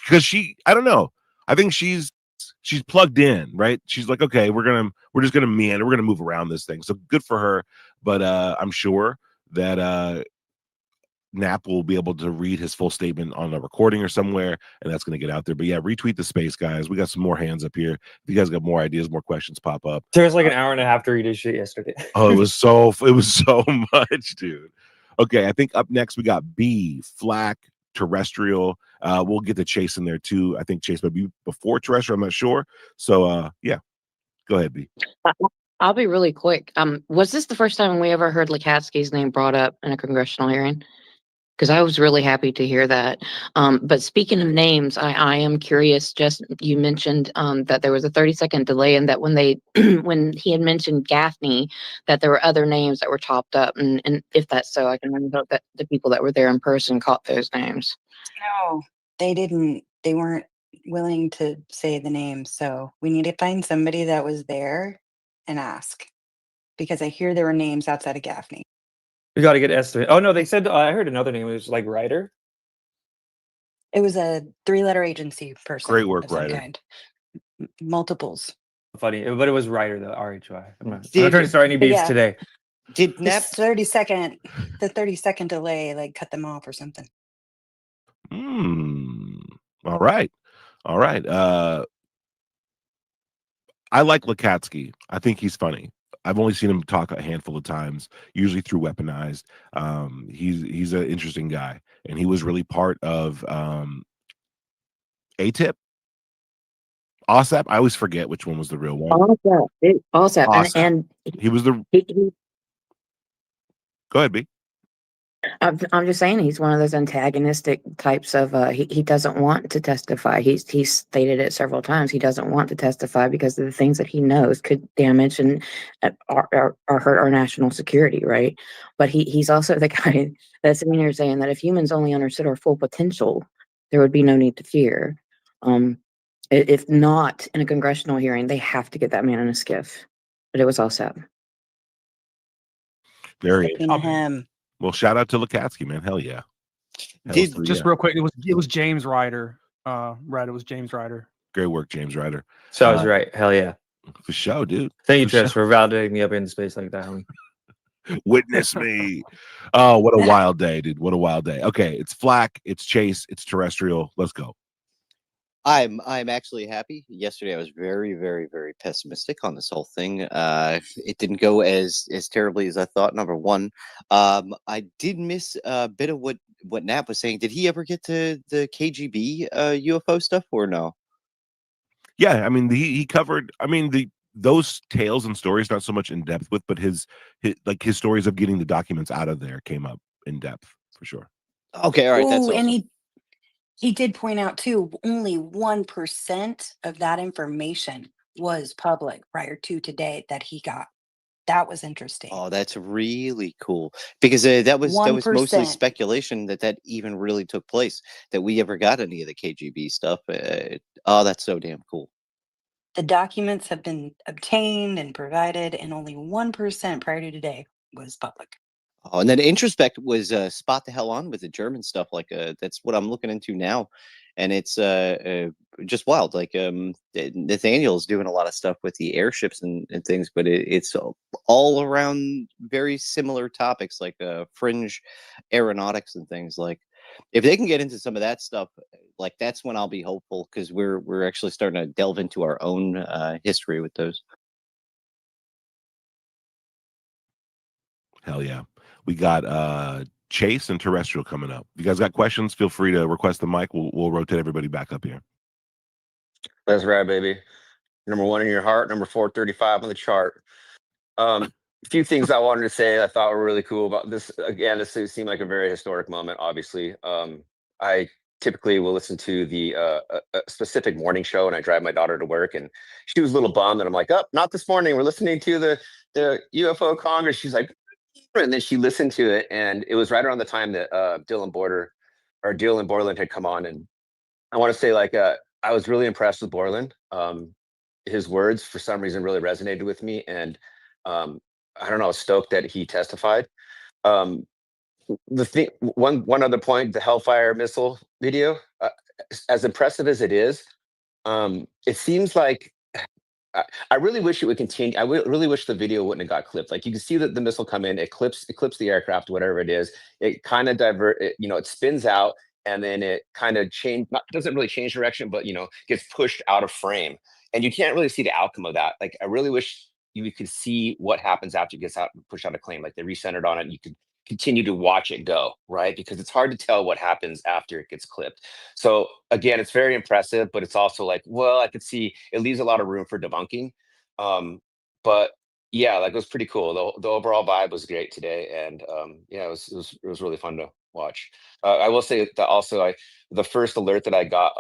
because I don't know. I think she's plugged in, right? She's like, okay, we're just gonna meander, we're gonna move around this thing. So good for her. But I'm sure that Knapp will be able to read his full statement on a recording or somewhere, and that's going to get out there. But yeah, retweet the space, guys. We got some more hands up here. If you guys got more ideas, more questions, pop up. There was like an hour and a half to read his shit yesterday. Oh, it was so much, dude. Okay, I think up next we got B, Flack, Terrestrial. We'll get to Chase in there too. I think Chase might be before Terrestrial. I'm not sure. So yeah, go ahead, B. I'll be really quick. Was this the first time we ever heard Lukatsky's name brought up in a congressional hearing? Because I was really happy to hear that. But speaking of names, I am curious. Just you mentioned that there was a 30-second delay, and that when they when he had mentioned Gaffney, that there were other names that were chopped up. And if that's so, I can only hope that the people that were there in person caught those names. No, they didn't. They weren't willing to say the names. So we need to find somebody that was there and ask, because I hear there were names outside of Gaffney. We got to get estimate. Oh no, they said I heard another name. It was like Ryder. It was a 3-letter agency person. Great work, of some Ryder. kind. Multiples. Funny, but it was Ryder, the RHY. I'm not trying to start any beefs today. Did The Knapp 30-second delay like cut them off or something. All right. I like Lukatsky. I think he's funny. I've only seen him talk a handful of times, usually through Weaponized. He's an interesting guy, and he was really part of ATIP. OSAP. I always forget which one was the real one. OSAP. And he was the. Go ahead, B. I'm just saying he's one of those antagonistic types of he doesn't want to testify. He's stated it several times. He doesn't want to testify because of the things that he knows could damage and or hurt our national security, right? But he's also the guy that's sitting here saying that if humans only understood our full potential, there would be no need to fear. If not in a congressional hearing, they have to get that man in a skiff. But it was all set. There he is. Him. Well, shout out to Lukatsky, man. Hell yeah. Real quick, it was James Ryder. It was James Ryder. Great work, James Ryder. So I was right. Hell yeah. For sure, dude. Thank you, Trish, for validating me up in space like that, homie. Witness me. Oh, what a wild day, dude. What a wild day. Okay, it's Flack, it's Chase, it's Terrestrial. Let's go. I'm actually happy. Yesterday I was very, very, very pessimistic on this whole thing. It didn't go as terribly as I thought. Number one, I did miss a bit of what Knapp was saying. Did he ever get to the KGB UFO stuff or no? Yeah, I mean he covered. I mean those tales and stories not so much in depth with, but his stories of getting the documents out of there came up in depth for sure. Okay, all right, that's awesome. And he did point out too, only 1% of that information was public prior to today that he got. That was interesting. Oh, that's really cool, because that was 1%. Mostly speculation that even really took place, that we ever got any of the KGB stuff. Oh, that's so damn cool. The documents have been obtained and provided, and only 1% prior to today was public. Oh, and then Introspect was spot the hell on with the German stuff. Like that's what I'm looking into now, and it's just wild. Like Nathaniel's doing a lot of stuff with the airships and things, but it's all around very similar topics, like fringe aeronautics and things. Like if they can get into some of that stuff, like that's when I'll be hopeful, because we're actually starting to delve into our own history with those. Hell yeah. We got Chase and Terrestrial coming up. If you guys got questions, feel free to request the mic. We'll rotate everybody back up here. That's right, baby. Number 1 in your heart, number 435 on the chart. A few things I wanted to say I thought were really cool about this. Again, this seemed like a very historic moment, obviously. I typically will listen to the a specific morning show, and I drive my daughter to work, and she was a little bummed, and I'm like, oh, not this morning. We're listening to the UFO Congress. She's like, and then she listened to it, and it was right around the time that Dylan Borland had come on, and I want to say, like, I was really impressed with Borland. His words, for some reason, really resonated with me, and I don't know, stoked that he testified. The thing, one other point, the Hellfire missile video. as impressive as it is, it seems like I really wish it would continue. Really wish the video wouldn't have got clipped. Like you can see that the missile come in, it clips the aircraft, whatever it is. It kind of it spins out, and then it kind of doesn't really change direction, but gets pushed out of frame, and you can't really see the outcome of that. Like I really wish you could see what happens after it gets pushed out of claim. Like they recentered on it, and you could continue to watch it go, right? Because it's hard to tell what happens after it gets clipped. So again, it's very impressive, but it's also like, well, I could see it leaves a lot of room for debunking. But yeah, like it was pretty cool. The overall vibe was great today, and yeah, it was really fun to watch. I will say that also, the first alert that I got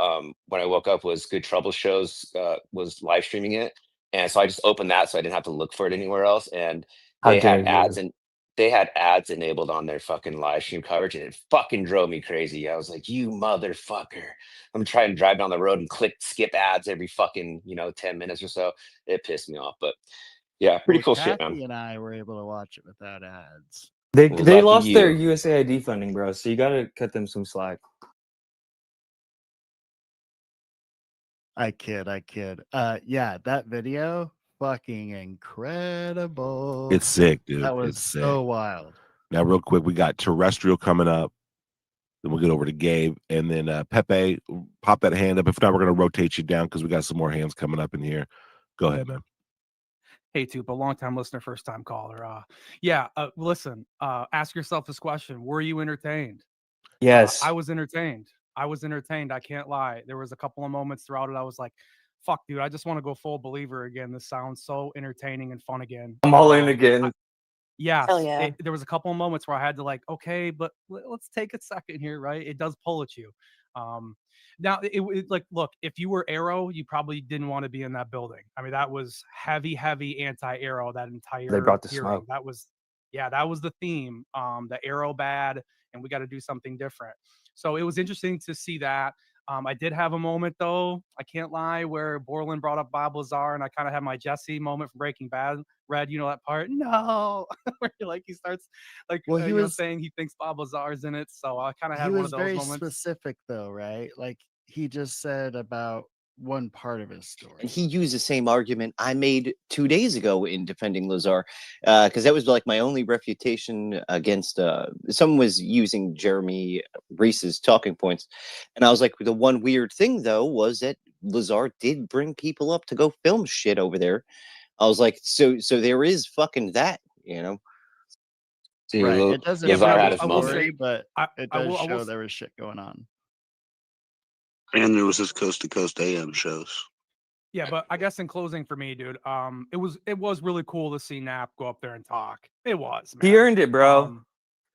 when I woke up was Good Trouble Shows was live streaming it, and so I just opened that so I didn't have to look for it anywhere else, and How they dare had you. ads and they had ads enabled on their fucking live stream coverage, and it fucking drove me crazy. I was like, you motherfucker. I'm trying to drive down the road and skip ads every fucking 10 minutes or so. It pissed me off, but yeah, pretty cool shit, man. Kathy and I were able to watch it without ads. They Lucky lost their you. USAID funding, bro. So you gotta cut them some slack. I kid. Yeah, that video, fucking incredible. It's sick, dude. That was It's sick. so wild. Now, real quick, we got Terrestrial coming up. Then we'll get over to Gabe, and then Pepe, pop that hand up. If not, we're gonna rotate you down because we got some more hands coming up in here. Go ahead, man. Hey, Tupa, long-time listener, first-time caller. Listen, ask yourself this question. Were you entertained? Yes. I was entertained. I can't lie. There was a couple of moments throughout it. I was like, fuck, dude, I just want to go full believer again. This sounds so entertaining and fun again. I'm all in again. Yes. Hell yeah. There was a couple of moments where I had to like, okay, but let's take a second here, right? It does pull at you. Now, like, look, if you were Arrow, you probably didn't want to be in that building. I mean, that was heavy anti-Arrow, that entire They brought the hearing. smoke. That was the theme. The Arrow bad, and we got to do something different. So it was interesting to see that. I did have a moment, though, I can't lie, where Borland brought up Bob Lazar, and I kind of had my Jesse moment from Breaking Bad. Red, you know that part? No, where he starts like Well, he was saying he thinks Bob Lazar's in it. So I kind of he had one was of those very moments. specific though, right? Like he just said about one part of his story. And he used the same argument I made 2 days ago in defending Lazar, because that was like my only refutation against. Someone was using Jeremy Reese's talking points, and I was like, the one weird thing though was that Lazar did bring people up to go film shit over there. I was like, so there is fucking that, See, Right. It doesn't Yeah, but Lazar show had the his I will moment. story, say- but it I does will show s- there was shit going on. And there was his coast to coast AM shows. Yeah, but I guess in closing for me, dude, it was really cool to see Knapp go up there and talk. It was, man. He earned it, bro.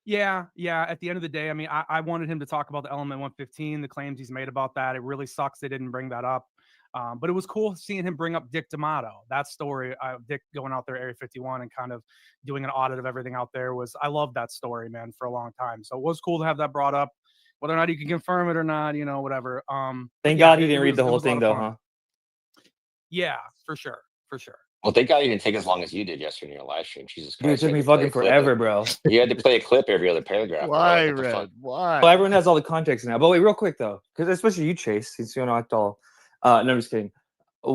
Yeah. At the end of the day, I mean, I wanted him to talk about the Element 115, the claims he's made about that. It really sucks they didn't bring that up. But it was cool seeing him bring up Dick D'Amato. That story, Dick going out there, Area 51, and kind of doing an audit of everything out there I love that story, man, for a long time. So it was cool to have that brought up. Whether or not you can confirm it or not, whatever. Thank God he didn't read the whole thing, though, huh? Yeah, for sure. Well, thank God you didn't take as long as you did yesterday in your live stream. Jesus Dude, it Christ. took you me had to play fucking a clip forever, of- bro. You had to play a clip every other paragraph. bro. Why, What the fuck? Red? Why? Well, everyone has all the context now. But wait, real quick though, because especially you, Chase, since you don't act all. No, I'm just kidding.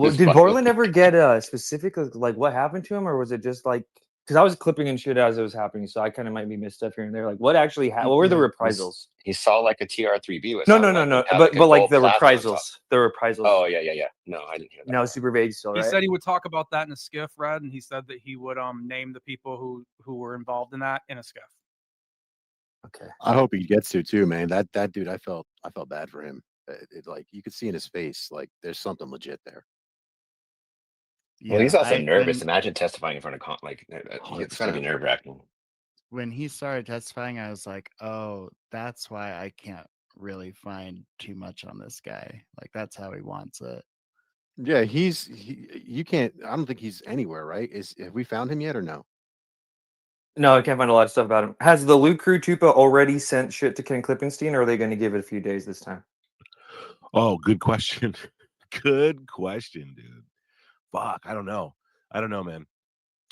Just Did fuck Borland with- ever get specific like what happened to him, or was it just like because I was clipping and shit as it was happening, so I kind of might be missed stuff here and there. Like what actually happened? What were the reprisals? He saw like a TR-3B. With No. had, But a like gold the plasma on top. reprisals. The reprisals. Oh yeah. No, I didn't hear that. No, super vague still, He right? said he would talk about that in a skiff, Red, and he said that he would name the people who were involved in that in a skiff. Okay. I hope he gets to too, man. That dude, I felt bad for him. It like you could see in his face, like there's something legit there. Well, he's also I- nervous. when- Imagine testifying in front of it's gonna be 100%. nerve wracking. When he started testifying, I was like, oh, that's why I can't really find too much on this guy. Like that's how he wants it. Yeah, you can't. I don't think he's anywhere, right? Have we found him yet or no? No, I can't find a lot of stuff about him. Has the Loot Crew Tupa already sent shit to Ken Klippenstein, or are they going to give it a few days this time? Oh, good question. Good question, dude. Fuck, I don't know, man.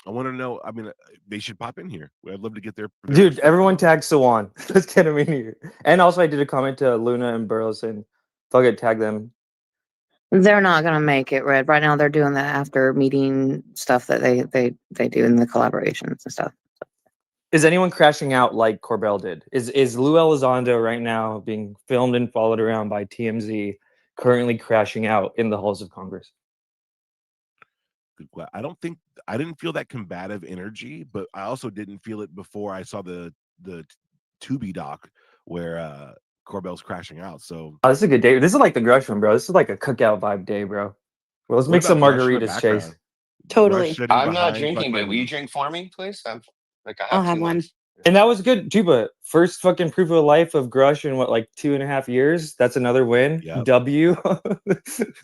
I want to know. I mean, they should pop in here. I'd love to get their Dude, everyone tag Sawan. Let's get him in here. And also, I did a comment to Luna and Burrows saying Fuck it, tag them. They're not gonna make it, Red. Right now, they're doing the after meeting stuff that they do in the collaborations and stuff. Is anyone crashing out like Corbell did? Is Lou Elizondo right now being filmed and followed around by TMZ, currently crashing out in the halls of Congress? I don't think I didn't feel that combative energy, but I also didn't feel it before I saw the Tubi doc where Corbell's crashing out. So Oh, this is a good day. This is like the Grush one, bro. This is like a cookout vibe day, bro. Well, let's what make some about Grush in the margaritas, Chase. background? Totally. Grush sitting I'm not behind drinking, but will you fucking- drink for me, please? I I'll have have too one. much. And that was good, Juba. First fucking proof of life of Grush in what, like 2.5 years? That's another win. Yep. W.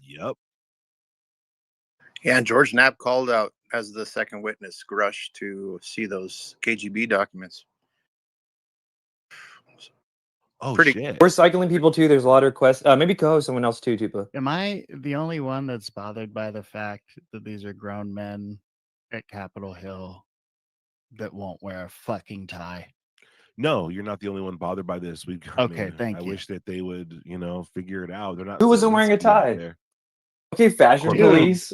Yep. Yeah, and George Knapp called out as the second witness, Grush, to see those KGB documents. Oh Pretty- shit. We're cycling people too. There's a lot of requests. Maybe co-host someone else too, Tupa. Am I the only one that's bothered by the fact that these are grown men at Capitol Hill that won't wear a fucking tie? No, you're not the only one bothered by this. Okay, thank I you. wish that they would, figure it out. They're not. Who wasn't wearing a Zelensky out tie? there. Okay, fashion Corbell. police.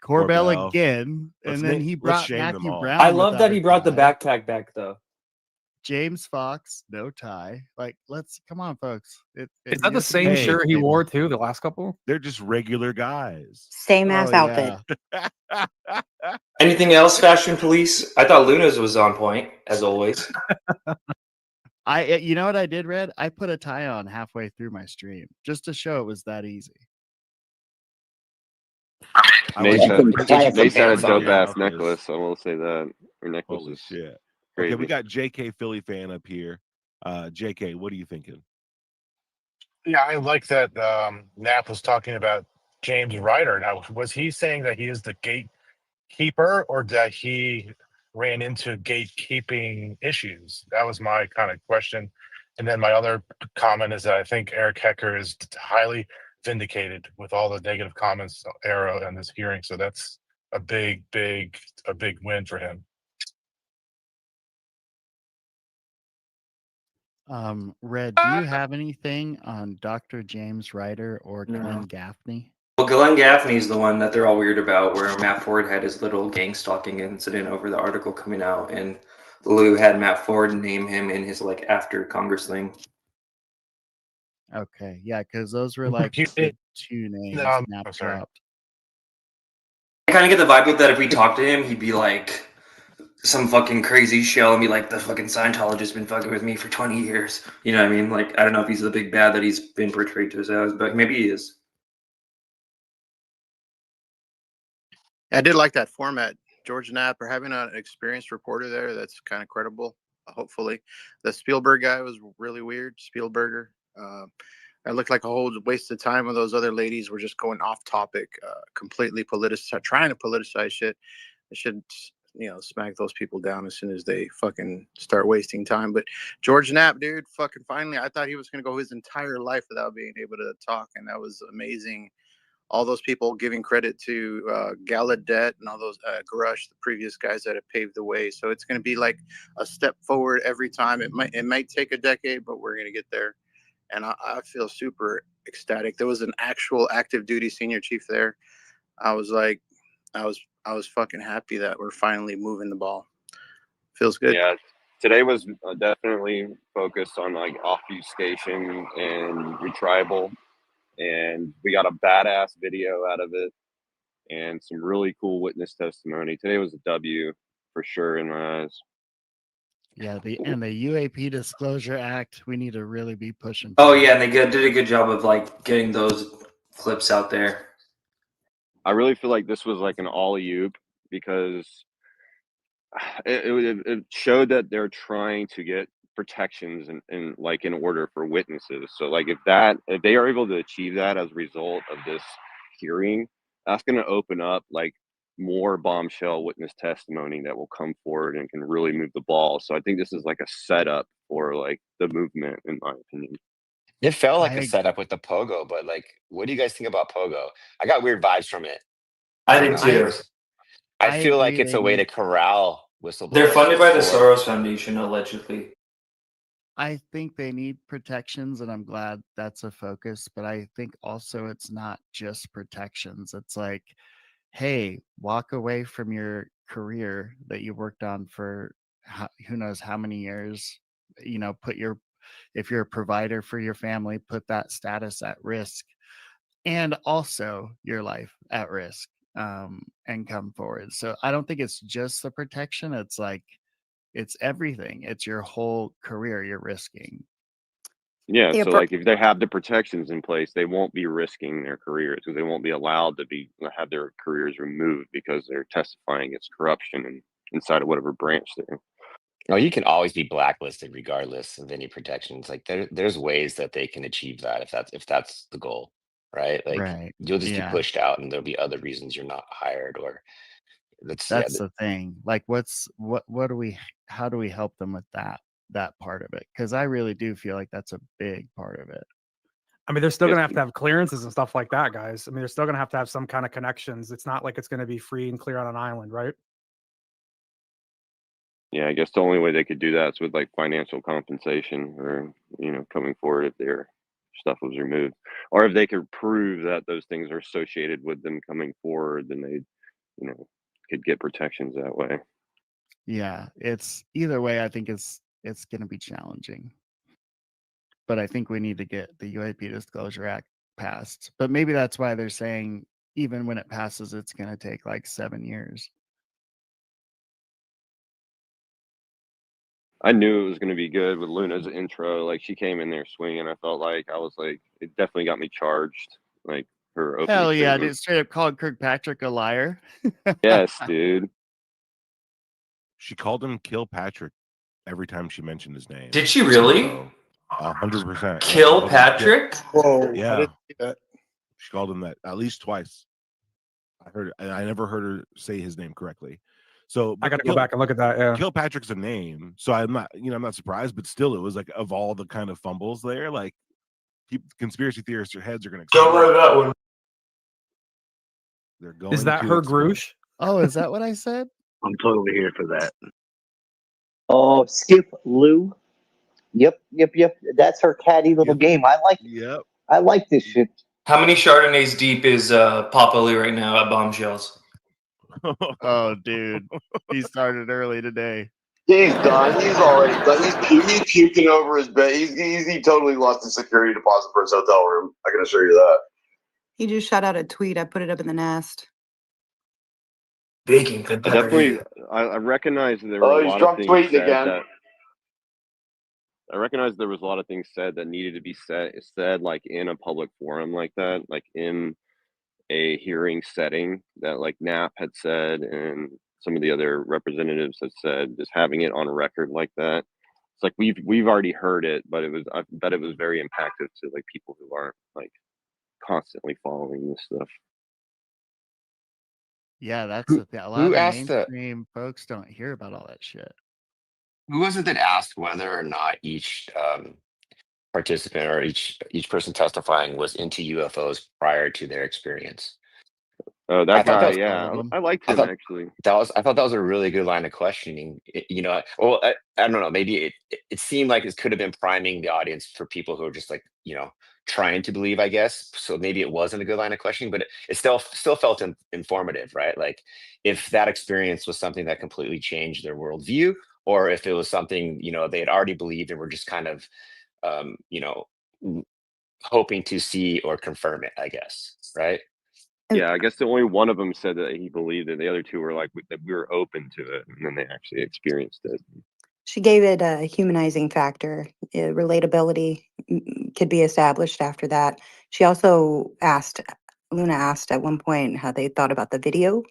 Corbell Corbell. again, Let's and then name- he let's brought shame them Matthew all. Brown. I love without that a he brought the tie. backpack back though. James Fox, no tie. Like, come on, folks. Is that the same Hey, shirt he wore too the last couple? They're just regular guys. Same ass outfit. Anything else, fashion police? I thought Luna's was on point as always. You know what I did, Red? I put a tie on halfway through my stream just to show it was that easy. Nate Nate had a pants on dope ass outfits. necklace. I will say that. Your necklace Holy is shit. crazy. Okay, we got JK Philly fan up here. JK, what are you thinking? Yeah, I like that Knapp was talking about James Ryder. Now, was he saying that he is the gatekeeper or that he ran into gatekeeping issues? That was my kind of question. And then my other comment is that I think Eric Hecker is highly vindicated with all the negative comments era in this hearing. So that's a big win for him. Red, do you have anything on Dr. James Ryder or Glenn Gaffney? Well, Glenn Gaffney's the one that they're all weird about, where Matt Ford had his little gang stalking incident over the article coming out, and Lou had Matt Ford name him in his like after Congress thing. Okay, yeah, because those were like You the did- two names I'm Knapp sorry. dropped. I kind of get the vibe that if we talk to him, he'd be like some fucking crazy shell and be like, the fucking Scientologist been fucking with me for 20 years. You know what I mean? Like, I don't know if he's the big bad that he's been portrayed to us as, but maybe he is. I did like that format. George Knapp, or having an experienced reporter there, that's kind of credible. Hopefully, the Spielberg guy was really weird. Spielberger, it looked like a whole waste of time. When those other ladies were just going off topic, completely politicized, trying to politicize shit. They should, smack those people down as soon as they fucking start wasting time. But George Knapp, dude, fucking finally, I thought he was gonna go his entire life without being able to talk, and that was amazing. All those people giving credit to Gallaudet and all those Grush, the previous guys that have paved the way. So it's going to be like a step forward every time. It might take a decade, but we're going to get there. And I feel super ecstatic. There was an actual active duty senior chief there. I was fucking happy that we're finally moving the ball. Feels good. Yeah, today was definitely focused on like obfuscation and retrieval, and we got a badass video out of it and some really cool witness testimony. Today was a W for sure in my eyes. Yeah, the UAP Disclosure Act, we need to really be pushing. Oh yeah, and they did a good job of like getting those clips out there. I really feel like this was like an alley-oop because it showed that they're trying to get protections in like in order for witnesses. So like if they are able to achieve that as a result of this hearing, that's going to open up like more bombshell witness testimony that will come forward and can really move the ball. So I think this is like a setup for like the movement, in my opinion. It felt like a setup with the Pogo, but like, what do you guys think about Pogo? I got weird vibes from it. I did too. I feel like agree it's a way to corral whistleblowers. They're funded by the for- Soros Foundation, allegedly. I think they need protections, and I'm glad that's a focus. But I think also it's not just protections. It's like, hey, walk away from your career that you worked on for who knows how many years. If you're a provider for your family, put that status at risk, and also your life at risk, and come forward. So I don't think it's just the protection. It's like, it's everything. It's your whole career you're risking. Yeah, The so appro- like if they have the protections in place, they won't be risking their careers because they won't be allowed to have their careers removed because they're testifying against corruption and inside of whatever branch they're in. No, you can always be blacklisted regardless of any protections. Like there's ways that they can achieve that if that's the goal, right? Like Right. you'll just be Yeah. pushed out, and there'll be other reasons you're not hired, or That's the thing. Like, how do we help them with that part of it? Because I really do feel like that's a big part of it. I mean, they're still Yes. going to have clearances and stuff like that, guys. I mean, they're still going to have some kind of connections. It's not like it's going to be free and clear on an island, right? Yeah, I guess the only way they could do that is with like financial compensation or, coming forward if their stuff was removed. Or if they could prove that those things are associated with them coming forward, then they, could get protections that way. Yeah, it's either way. I think it's going to be challenging, but I think we need to get the UAP Disclosure Act passed. But maybe that's why they're saying even when it passes, it's going to take like 7 years. I knew it was going to be good with Luna's intro. Like she came in there swinging. I felt like it definitely got me charged. Like her opening Hell yeah, statement. dude! Straight up called Kirkpatrick a liar. Yes, dude. She called him Kilpatrick every time she mentioned his name. Did she really? 100%. Kill Patrick? Whoa! Yeah. I didn't see that. She called him that at least twice. I never heard her say his name correctly. So I got to go back and look at that. Yeah. Kilpatrick's a name, so I'm not surprised, but still, it was like of all the kind of fumbles there, like conspiracy theorists, their heads are going to. Don't write that one. They're going. Is that her Groosh? Oh, is that what I said? I'm totally here for that. Oh, Skip Lou. Yep. That's her catty little game. Yep. I like this shit. How many Chardonnays deep is Papa Lee right now at Bombshells? Oh, dude, he started early today. He's done. He's already done. He's puking over his bed. He totally lost his security deposit for his hotel room. I can assure you that. He just shot out a tweet. I put it up in the nest. Baking could Definitely, I recognize there were a he's lot drunk of things tweeting said again. that. I recognize there was a lot of things said that needed to be said like in a public forum like that, like in a hearing setting that like Knapp had said and some of the other representatives had said. Just having it on record like that, it's like we've already heard it, but I bet it was very impactful to like people who aren't like constantly following this stuff. Yeah, that's the thing. A lot of Who the asked mainstream folks don't hear about all that shit. Who was it that asked whether or not each participant or each person testifying was into UFOs prior to their experience? Oh, that guy, yeah, I liked him actually. I thought that was a really good line of questioning. I don't know. Maybe it seemed like it could have been priming the audience for people who are just like trying to believe, I guess. So maybe it wasn't a good line of questioning, but it still felt informative, right? Like if that experience was something that completely changed their worldview, or if it was something they had already believed and were just kind of hoping to see or confirm it, I guess, right? Yeah, I guess the only one of them said that he believed it. The other two were like that we were open to it, and then they actually experienced it. She gave it a humanizing factor. Relatability could be established after that. She also Luna asked at one point how they thought about the video,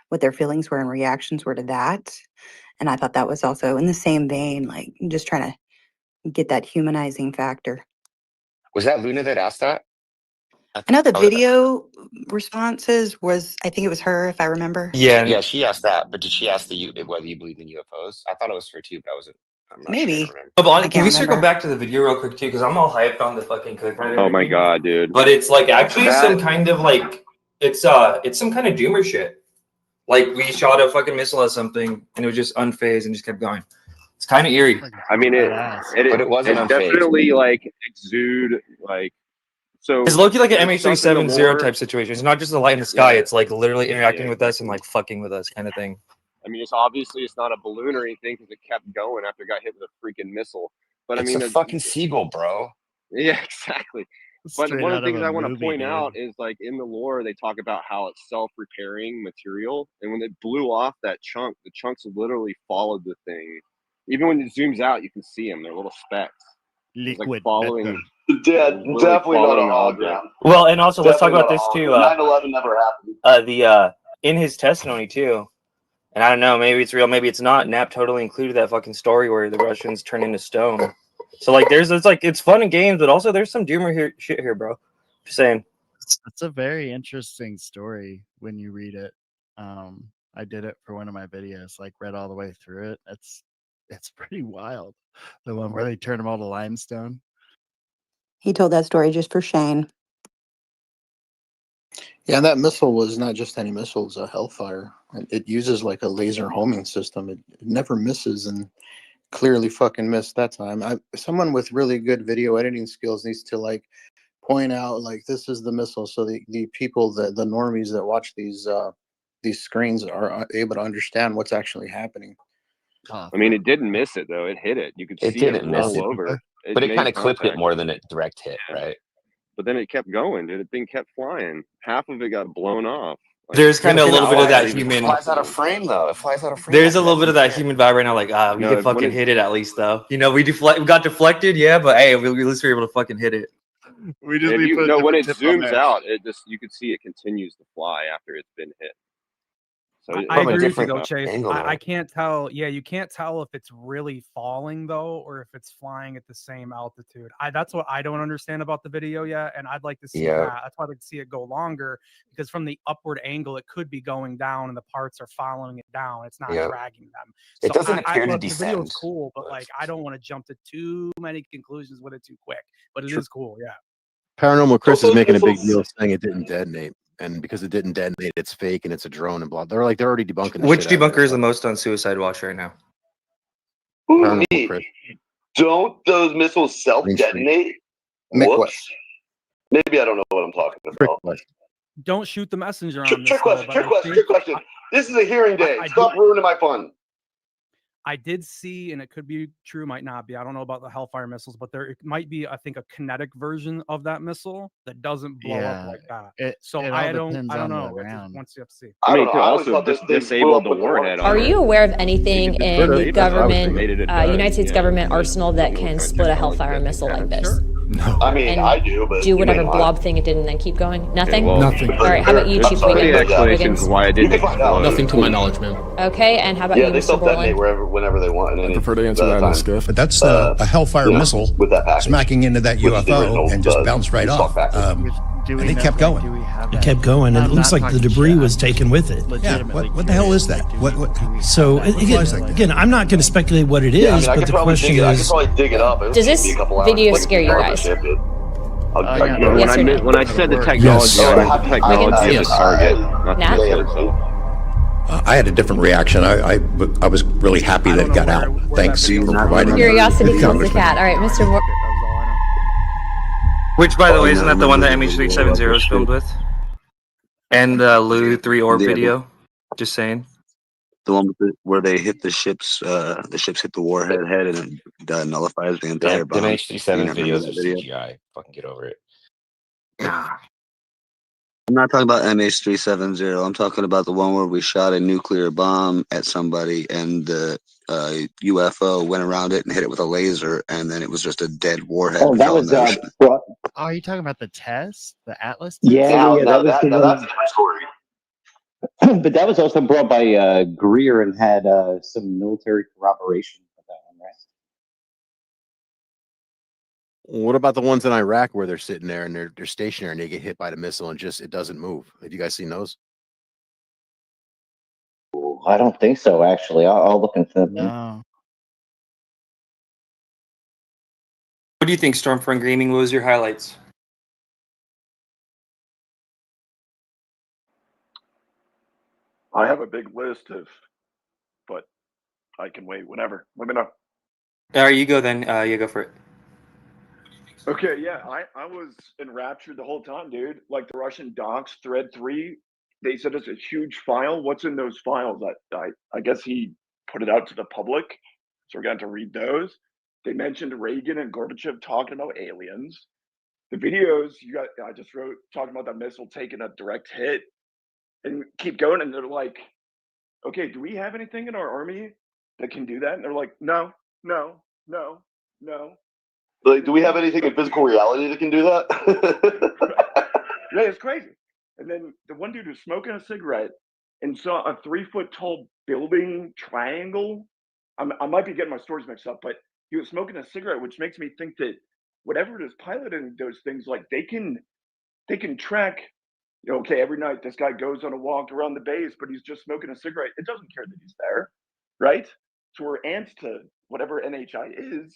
what their feelings were and reactions were to that. And I thought that was also in the same vein, like just trying to get that humanizing factor. Was that Luna that asked that? I know the video responses was, I think it was her, if I remember. Yeah, she asked that, but did she ask whether you believe in UFOs? I thought it was her too, but I'm not Maybe. sure. Oh, Bonnie, can we circle back to the video real quick too? Because I'm all hyped on the fucking clip. Right, oh my god, dude! But it's like actually some kind of like it's some kind of doomer shit. Like we shot a fucking missile at something and it was just unfazed and just kept going. It's kind of eerie. I mean, But it wasn't it unfazed. definitely like exude like. So It's low-key like an there's stuff in the MH370 lore- type situation. It's not just a light in the sky. Yeah. It's like literally interacting Yeah, with us and like fucking with us kind of thing. I mean, it's obviously it's not a balloon or anything because it kept going after it got hit with a freaking missile. But It's I mean, a fucking seagull, bro. Yeah, exactly. But Straight one of out the of things a I want to movie, point dude. out is like in the lore, they talk about how it's self-repairing material, and when it blew off that chunk, the chunks literally followed the thing. Even when it zooms out, you can see them; they're little specks. It's like Liquid following. metal. Yeah, literally definitely not a following the object. hologram. Well, and also let's talk Definitely about not a this too. hologram. 9/11 never happened. In his testimony too, and I don't know, maybe it's real, maybe it's not. Knapp totally included that fucking story where the Russians turn into stone. So like, it's fun and games, but also there's some doomer shit here, bro. Just saying. It's a very interesting story when you read it. I did it for one of my videos, like read all the way through it. It's pretty wild. The one where they turn them all to limestone. He told that story just for Shane. Yeah, that missile was not just any missile; it's a Hellfire. It uses like a laser homing system. It never misses, and clearly fucking missed that time. Someone with really good video editing skills needs to like point out like this is the missile, so the people that the normies that watch these screens are able to understand what's actually happening. I mean, it didn't miss it though; it hit it. You could It see it didn't miss roll it, over. but it made kind of clipped it contact. more than it direct hit, right? But then it kept going, dude. The thing kept flying. Half of it got blown off. Like, There's kind of a little bit of that It human. flies out of frame though. It flies out of frame. There's a little bit of that human vibe right now. Like, we No, could when fucking it- hit it at least, though. You know, we got deflected, yeah, but hey, at least we were able to fucking hit it. We And if you know when it zooms out, you can see it continues to fly after it's been hit. So I From a agree with you different though, Chase. angle, I though. can't tell. Yeah, you can't tell if it's really falling though, or if it's flying at the same altitude. That's what I don't understand about the video yet, and I'd like to see Yeah. that. That's why I'd like to see it go longer because from the upward angle, it could be going down, and the parts are following it down. It's not Yeah. dragging them. It doesn't appear to look, the video is descend, cool, but like I don't want to jump to too many conclusions with it too quick. But it is cool, yeah. Paranormal Chris is making a big deal saying it didn't detonate, and because it didn't detonate, it's fake and it's a drone and blah. They're already debunking. The Which shit out of debunker it. is the most on Suicide Watch right now? Paranormal Chris. Don't those missiles self-detonate? Mick Whoops. Maybe I don't know what I'm talking about. Don't shoot the messenger on this. Trick question. though, but I think- Trick question. This is a hearing day. Stop ruining my fun. I did see, and it could be true, might not be. I don't know about the Hellfire missiles, but there might be, I think, a kinetic version of that missile that doesn't blow up like that. So it all I don't depends on the know. round. Once you have to see. I mean, don't it could know. I always also thought that they disable the blew up with warhead. Are you aware of anything in the government, United States government arsenal that can split a Hellfire missile like this? No. I mean, And I do, but do whatever you may not. blob thing it did and then keep going? Nothing? well, Nothing. All right, how about you, Chief explanations why it didn't explode. Nothing to my knowledge, man. Okay, and how about Yeah, you, they Mr. self-detonate Borland? whenever they want. I prefer to answer that in a skiff. But that's a Hellfire missile smacking into that UFO and just bounced right off. And it kept going. It kept going, and it looks like the debris was taken with it. Yeah, what the hell is that? So again, I'm not going to speculate what it is, Yeah, I mean, I but could the probably question dig it. I could is, probably dig it up. It would Does take this me a couple hours. video Like, scare you however guys? ship it. Yes or no? When I said the technology, Yes. I meant the technology of the target, not Nat? the missile itself. I had a different reaction. I was really happy that it got out. Thanks for providing. Curiosity kills the Congressman. cat. All right, Mr. Moore. Which, by the way, isn't that the one that MH370 is filmed with? And the Lu 3 Orb video? Just saying. The one where they hit the ships hit the warhead head and it nullifies the entire The bomb. MH370 You remember videos that are video? CGI. Fucking get over it. I'm not talking about MH370. I'm talking about the one where we shot a nuclear bomb at somebody and the UFO went around it and hit it with a laser, and then it was just a dead warhead. Oh, that fell in was the ocean. Oh, are you talking about the test? The Atlas test? Yeah, that was the Now one. that's a different story. But that was also brought by Greer and had some military corroboration for that one, right? What about the ones in Iraq where they're sitting there and they're stationary and they get hit by the missile and just it doesn't move? Have you guys seen those? I don't think so, actually. I'll look into them. No. What do you think, Stormfront Gaming? What was your highlights? I have a big list but I can wait whenever. Let me know. All right, you go then. You go for it. Okay, yeah, I was enraptured the whole time, dude. Like the Russian docs, thread 3, they said it's a huge file. What's in those files? I guess he put it out to the public, so we're going to read those. They mentioned Reagan and Gorbachev talking about aliens. The videos I just wrote talking about that missile taking a direct hit, and keep going. And they're like, okay, do we have anything in our army that can do that? And they're like, no, no, no, no. Like, do we have anything in physical reality that can do that? Yeah, it's crazy. And then the one dude was smoking a cigarette and saw a 3-foot tall building triangle. I might be getting my stories mixed up, but he was smoking a cigarette, which makes me think that whatever it is piloting those things, like they can track. Okay, every night this guy goes on a walk around the base, but he's just smoking a cigarette. It doesn't care that he's there, right? So we're ants to whatever NHI is.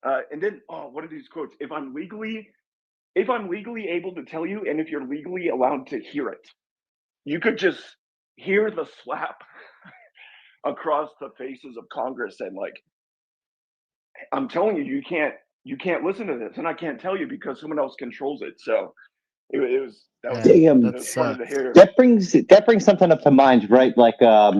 And then, what are these quotes? If I'm legally able to tell you, and if you're legally allowed to hear it, you could just hear the slap across the faces of Congress, and like, I'm telling you, you can't listen to this, and I can't tell you because someone else controls it. So it was that was, Man, that Damn, was funny to hear. that brings something up to mind, right? Like, I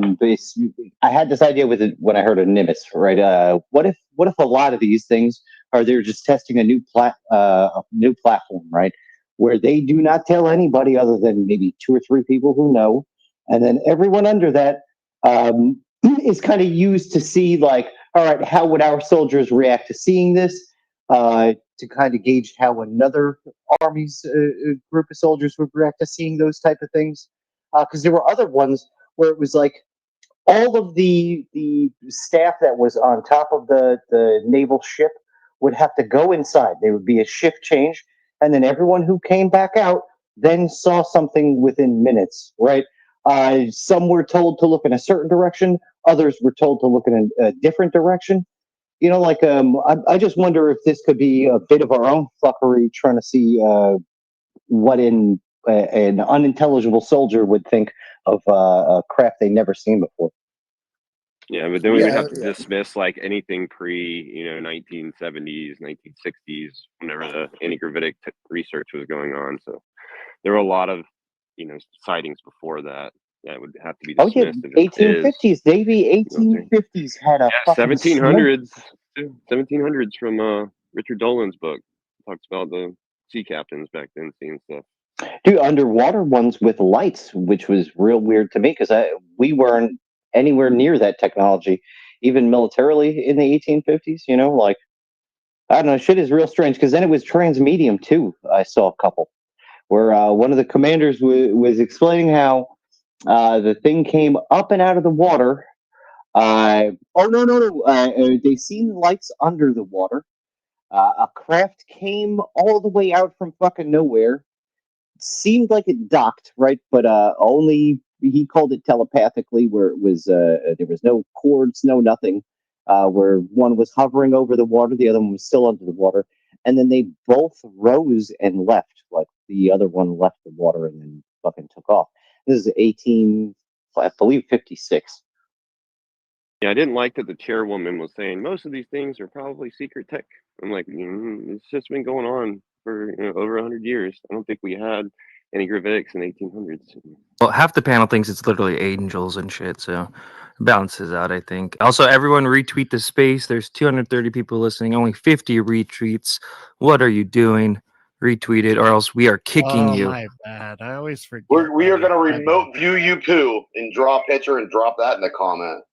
had this idea with it when I heard of Nimitz, right? What if a lot of these things are they're just testing a new platform, right? Where they do not tell anybody other than maybe 2 or 3 people who know, and then everyone under that is kind of used to see, like, all right, how would our soldiers react to seeing this? To kind of gauge how another army's group of soldiers would react to seeing those type of things. Because there were other ones where it was like all of the staff that was on top of the naval ship would have to go inside. There would be a shift change, and then everyone who came back out then saw something within minutes, right? Some were told to look in a certain direction, others were told to look in a different direction. You know, like, I just wonder if this could be a bit of our own fuckery trying to see what an unintelligible soldier would think of a craft they never seen before. Yeah, but then we would have to dismiss like anything pre, 1970s, 1960s, whenever the anti-gravitic research was going on. So there were a lot of, sightings before that would have to be Oh yeah, dismissed. If it is, 1850s, Davey. 1850s had a fucking 1700s, 1700s from Richard Dolan's book talks about the sea captains back then seeing stuff. Dude, underwater ones with lights, which was real weird to me because we weren't anywhere near that technology, even militarily in the 1850s. You know, like, I don't know, shit is real strange because then it was transmedium too. I saw a couple where one of the commanders was explaining how the thing came up and out of the water. They seen lights under the water. A craft came all the way out from fucking nowhere. Seemed like it docked, right? But only he called it telepathically, where it was there was no cords, no nothing. Where one was hovering over the water, the other one was still under the water, and then they both rose and left. Like the other one left the water and then fucking took off. This is I believe 56. Yeah, I didn't like that the chairwoman was saying most of these things are probably secret tech. I'm like, it's just been going on for over 100 years. I don't think we had any gravitics in 1800s. Well, half the panel thinks it's literally angels and shit, so it balances out, I think. Also, everyone retweet the space. There's 230 people listening, only 50 retweets. What are you doing? Retweet it, or else we are kicking you. My bad. I always forget. We are going to remote view you poo and draw a picture and drop that in the comment.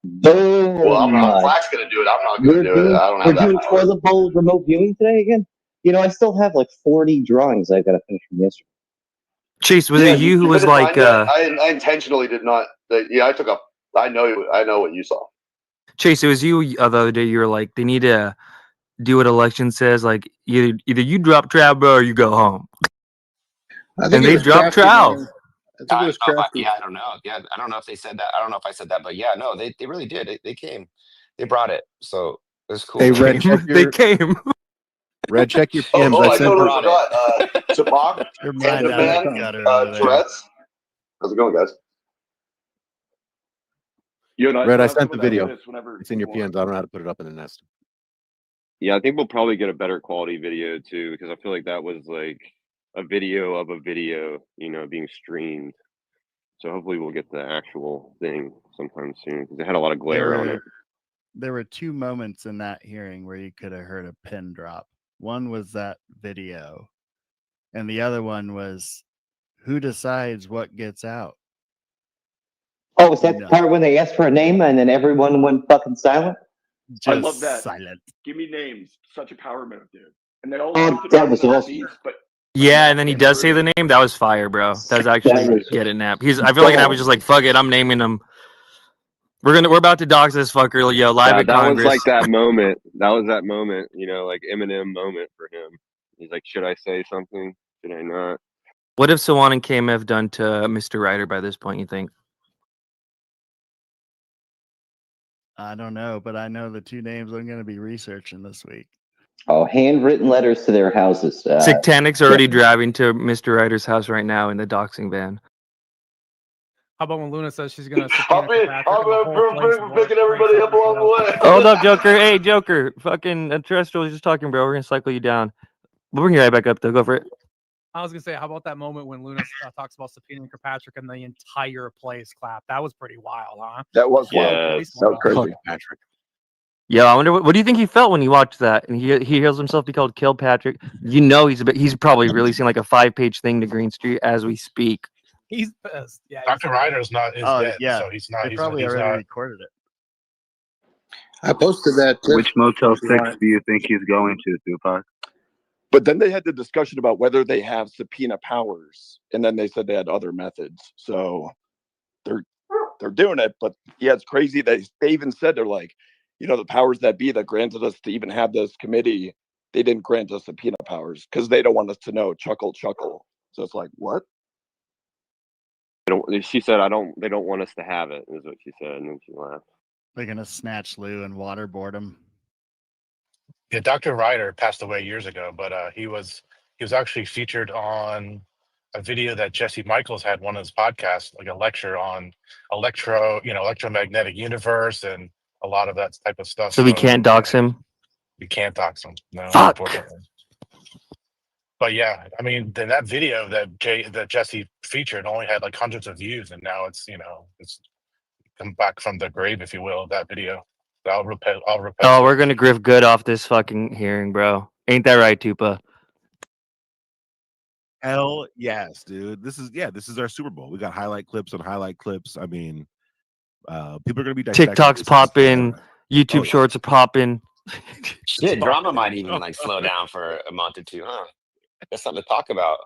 Boom. Well, I'm not. Flack's going to do it. I'm not going to do it. I don't have We're that doing power. toilet bowl remote viewing today again. You know, I still have like 40 drawings I got to finish from yesterday. Chase, was it you who was like? I intentionally did not. Yeah, I took up. I know what you saw. Chase, it was you the other day. You were like, they need to do what election says. Like, either you drop trout, bro, or you go home. And they dropped trout. I think it was crafty. I don't know. Yeah, I don't know if they said that. I don't know if I said that, but yeah, no, they really did. They came. They brought it. So it was cool. Hey, Red, check they came. Red, check your PMs. I totally forgot. Tabak, Your mind out of the gutter over there. Tourette's. How's it going, guys? Red, I you'll have sent some the of that video. Nimitz whenever It's in you your want. PNs. I don't know how to put it up in the nest. Yeah, I think we'll probably get a better quality video too, because I feel like that was like a video of a video, being streamed. So hopefully we'll get the actual thing sometime soon, because it had a lot of glare on it. There were two moments in that hearing where you could have heard a pin drop. One was that video, and the other one was who decides what gets out. Oh, was that the part when they asked for a name and then everyone went fucking silent? I love that. Silent. Give me names. Such a power move, dude. And they all Oh, looked at that him was in their awesome. seats, but Yeah, and then he does say the name. That was fire, bro. That was actually was get it, Nap. I feel like Nap was just like, fuck it, I'm naming him. We're about to dox this fucker, yo, live at That was Congress. like that moment. That was that moment, like Eminem moment for him. He's like, should I say something? Should I not? What have Sawan and Kim have done to Mr. Ryder by this point, you think? I don't know, but I know the two names I'm going to be researching this week. Oh, handwritten letters to their houses. Sictanic's already driving to Mr. Ryder's house right now in the doxing van. How about when Luna says she's gonna I'll be picking everybody up along the way. Hold up, Joker. Hey, Joker. Fucking Terrestrial is just talking, bro. We're gonna cycle you down. We'll bring you right back up, though. Go for it. I was gonna say, how about that moment when Luna talks about subpoenaing Kirkpatrick and the entire place clapped? That was pretty wild, huh? That was wild. That was crazy. Patrick. Yo, I wonder what do you think he felt when he watched that and he hears himself be called Kilpatrick. He's probably releasing like a 5-page thing to Green Street as we speak. He's pissed. Yeah. Dr. Ryder's is dead, so he's not. They probably already recorded it. I posted that. Which Motel 6 do you think he's going to, Tupac? But then they had the discussion about whether they have subpoena powers, and then they said they had other methods. So they're doing it. But yeah, it's crazy. They even said they're like, the powers that be that granted us to even have this committee, they didn't grant us subpoena powers because they don't want us to know. Chuckle. So it's like, what? She said, they don't want us to have it, is what she said, and then she laughed. They're going to snatch Lou and waterboard him. Yeah, Dr. Ryder passed away years ago, but he was actually featured on a video that Jesse Michaels had one of his podcasts, like a lecture on electromagnetic universe and a lot of that type of stuff. So we can't dox him? We can't dox him. No, fuck. Unfortunately. But yeah, I mean, then that video that Jesse featured only had like hundreds of views, and now it's come back from the grave, if you will, that video. I'll repost. Oh, we're gonna griff good off this fucking hearing, bro. Ain't that right, Tupa? Hell yes, dude. This is our Super Bowl. We got highlight clips on highlight clips. I mean, people are gonna be dissecting TikTok's this. popping, YouTube shorts are popping. Shit, drama might even like slow down for a month or two, huh? That's something to talk about.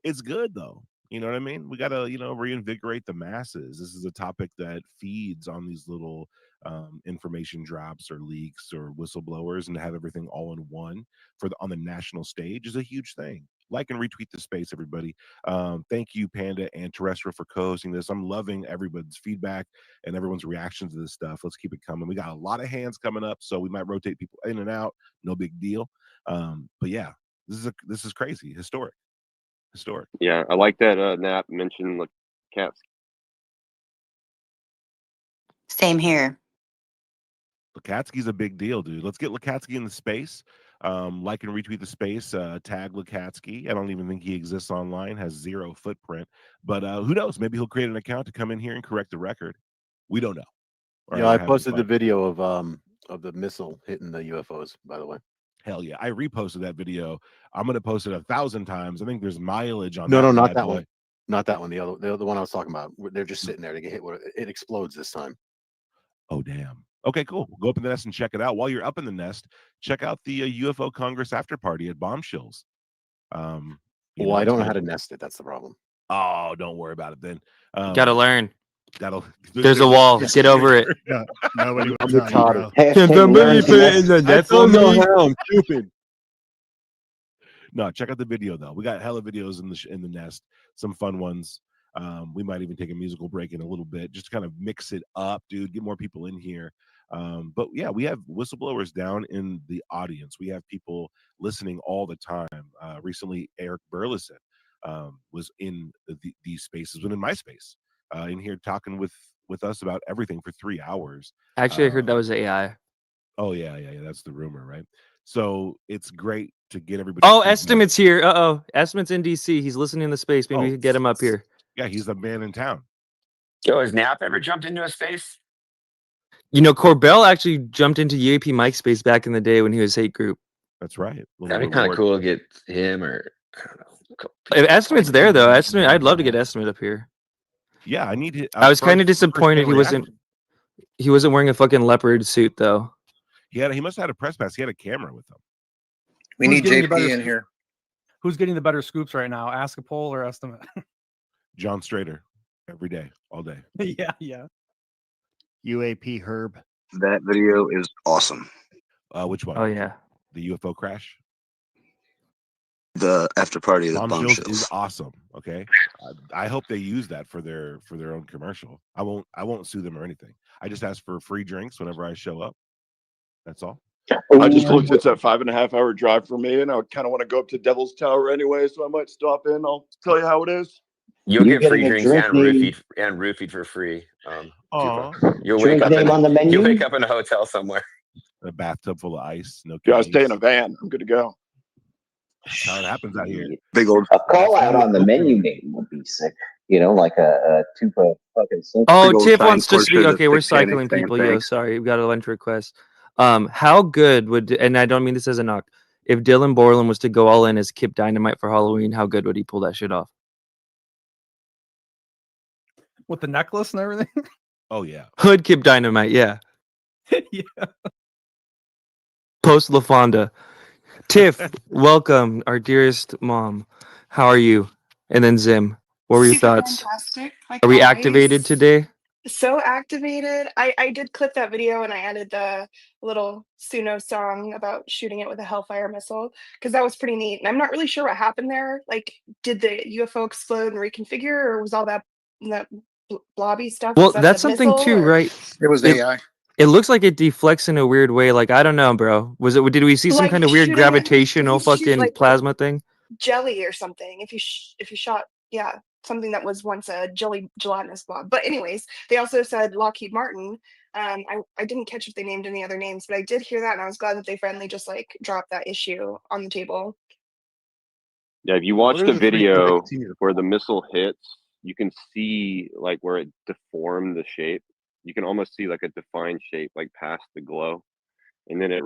It's good though. You know what I mean? We gotta, reinvigorate the masses. This is a topic that feeds on these little information drops or leaks or whistleblowers, and to have everything all in one on the national stage is a huge thing. Like and retweet the space, everybody. Thank you, Panda and Terrestrial, for co-hosting this. I'm loving everybody's feedback and everyone's reactions to this stuff. Let's keep it coming. We got a lot of hands coming up, so we might rotate people in and out. No big deal. But yeah, this is crazy, historic. Yeah, I like that Nap mentioned like cats. Same here. Lukatsky's a big deal, dude. Let's get Lukatsky in the space. Like and retweet the space. Tag Lukatsky. I don't even think he exists online. Has zero footprint. But who knows? Maybe he'll create an account to come in here and correct the record. We don't know. Yeah, I posted the video of the missile hitting the UFOs. By the way. Hell yeah! I reposted that video. I'm gonna post it 1,000 times. I think there's mileage on. No, not that one. Not that one. The other one I was talking about. They're just sitting there to get hit. It explodes this time. Oh damn. Okay, cool. Go up in the nest and check it out. While you're up in the nest, check out the UFO Congress after party at Bombshells. I don't know how to nest it. That's the problem. Oh, don't worry about it then. Gotta learn. There's a wall. Get over it. Yeah, nobody I'm was telling you, bro. Can somebody put it in the net for me? I'm stupid. No, check out the video though. We got hella videos in the nest. Some fun ones. We might even take a musical break in a little bit, just to kind of mix it up, dude. Get more people in here. But yeah, we have whistleblowers down in the audience. We have people listening all the time. Recently, Eric Burleson was in these spaces, but in my space, in here talking with with us about everything for 3 hours. Actually, I heard that was AI. Oh yeah. That's the rumor, right? So it's great to get everybody. Oh, Estimate's here. Estimate's in DC. He's listening in the space. Maybe we could get him up here. Yeah, he's the man in town. Yo, has Nap ever jumped into a space? You know, Corbell actually jumped into UAP Mike space back in the day when he was Hate Group. That's right. That'd be kind of cool to get him, or I don't know. If Estimate's there though, Estimate, I'd love to get Estimate up here. Yeah, I need to. I was kind of disappointed he wasn't wearing a fucking leopard suit though. He must have had a press pass. He had a camera with him. We need JP in here. Who's getting the better scoops right now? Ask a poll or Estimate? John Strader, every day, all day. Yeah. UAP Herb. That video is awesome. Which one? Oh yeah, the UFO crash. The after party of the Bombshells Bombshells is awesome. Okay, I hope they use that for their own commercial. I won't sue them or anything. I just ask for free drinks whenever I show up. That's all. I just looked. It's a 5.5 hour drive for me, and I kind of want to go up to Devil's Tower anyway, so I might stop in. I'll tell you how it is. You'll get free drinks and roofied for free. You'll wake up you'll wake up in a hotel somewhere. A bathtub full of ice. No. Yeah, I stay in a van. I'm good to go. That's how it happens out here. Big old a call out on the menu name would be sick. You know, like a tupa fucking. Oh, Tiff wants to speak. Okay, we're cycling people. Yo, sorry, we've got a lunch request. How good would, and I don't mean this as a knock, if Dylan Borland was to go all in as Kip Dynamite for Halloween, how good would he pull that shit off? With the necklace and everything? Oh yeah. Hood Kip Dynamite, yeah. Yeah. Post LaFonda. Tiff, welcome, our dearest mom. How are you? And then Zim, what were your thoughts? Fantastic. Are we activated today? So activated. I did clip that video and I added the little Suno song about shooting it with a Hellfire missile because that was pretty neat. And I'm not really sure what happened there. Like, did the UFO explode and reconfigure, or was all that blobby stuff? Well, that's something too, right? It was AI. It looks like it deflects in a weird way. Like, I don't know, bro. Did we see some kind of weird gravitational fucking plasma thing? Jelly or something. If you shot, yeah, something that was once a gelatinous blob. But anyways, they also said Lockheed Martin. I didn't catch if they named any other names, but I did hear that, and I was glad that they finally just like dropped that issue on the table. Yeah, if you watch the video where the missile hits, you can see like where it deformed the shape. You can almost see like a defined shape like past the glow, and then it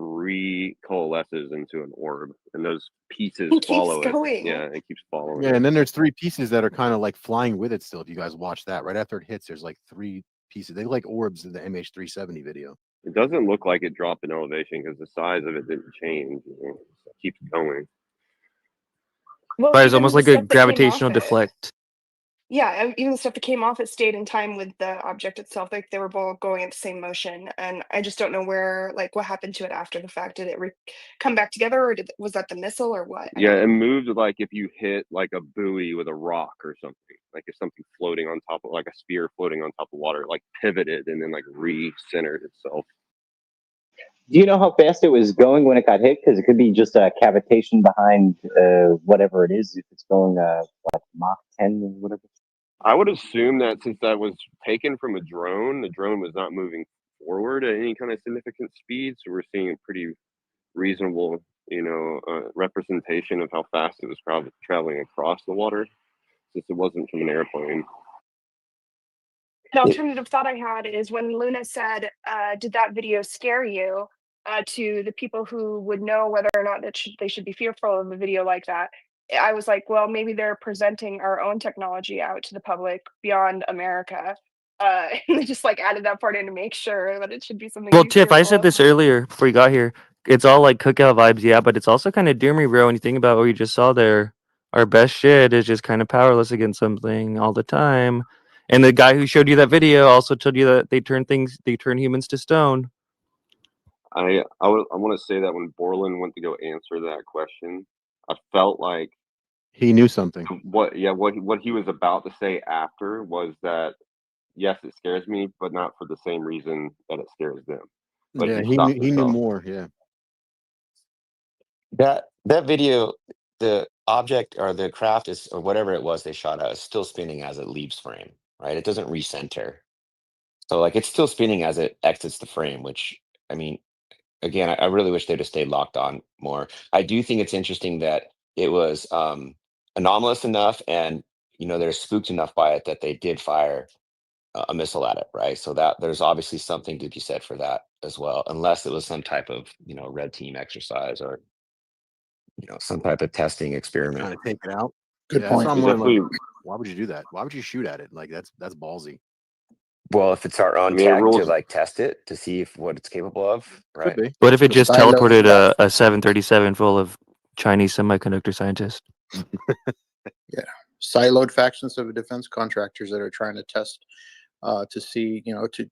coalesces into an orb, and those pieces follow it. Yeah, it keeps following. Yeah, and then there's 3 pieces that are kind of like flying with it still. If you guys watch that, right after it hits, there's like 3 pieces. They look like orbs in the MH370 video. It doesn't look like it dropped in elevation because the size of it didn't change. It keeps going. Well, But it's almost like a gravitational deflect. Yeah, even the stuff that came off, it stayed in time with the object itself. Like they were both going at the same motion, and I just don't know what happened to it after the fact. Did it come back together, or was that the missile, or what? Yeah, it moved like if you hit like a buoy with a rock or something. Like if something floating on top of, like a spear floating on top of water, like pivoted and then like re-centered itself. Do you know how fast it was going when it got hit? Because it could be just a cavitation behind whatever it is. If it's going like Mach 10 or whatever. I would assume that since that was taken from a drone, the drone was not moving forward at any kind of significant speed. So we're seeing a pretty reasonable, representation of how fast it was traveling across the water, since it wasn't from an airplane. An alternative thought I had is when Luna said, did that video scare you? To the people who would know whether or not they should be fearful of a video like that. I was like, well, maybe they're presenting our own technology out to the public beyond America. And they just like added that part in to make sure that it should be something. Well, Tiff, I said this earlier before you got here. It's all like cookout vibes, yeah, but it's also kind of doomy, bro. When you think about what you just saw there, our best shit is just kind of powerless against something all the time. And the guy who showed you that video also told you that they turn humans to stone. I want to say that when Borland went to go answer that question, I felt like he knew something. What he was about to say after was that, yes, it scares me, but not for the same reason that it scares them. But yeah, he knew more. Yeah. That video, the object or the craft is, or whatever it was they shot at, is still spinning as it leaves frame, right? It doesn't recenter. So like it's still spinning as it exits the frame, which I mean, again, I really wish they'd have stayed locked on more. I do think it's interesting that it was anomalous enough, and they're spooked enough by it that they did fire a missile at it, right? So that there's obviously something to be said for that as well, unless it was some type of red team exercise or some type of testing experiment. Trying to take it out. Good Yeah, point. that's what I'm wondering. Like, why would you do that? Why would you shoot at it? Like that's ballsy. Well, if it's our own I mean, tech to rules. like test it to see if what it's capable of, right? Could be. What if it just Silo- teleported a 737 full of Chinese semiconductor scientists? Yeah, siloed factions of defense contractors that are trying to test to see, to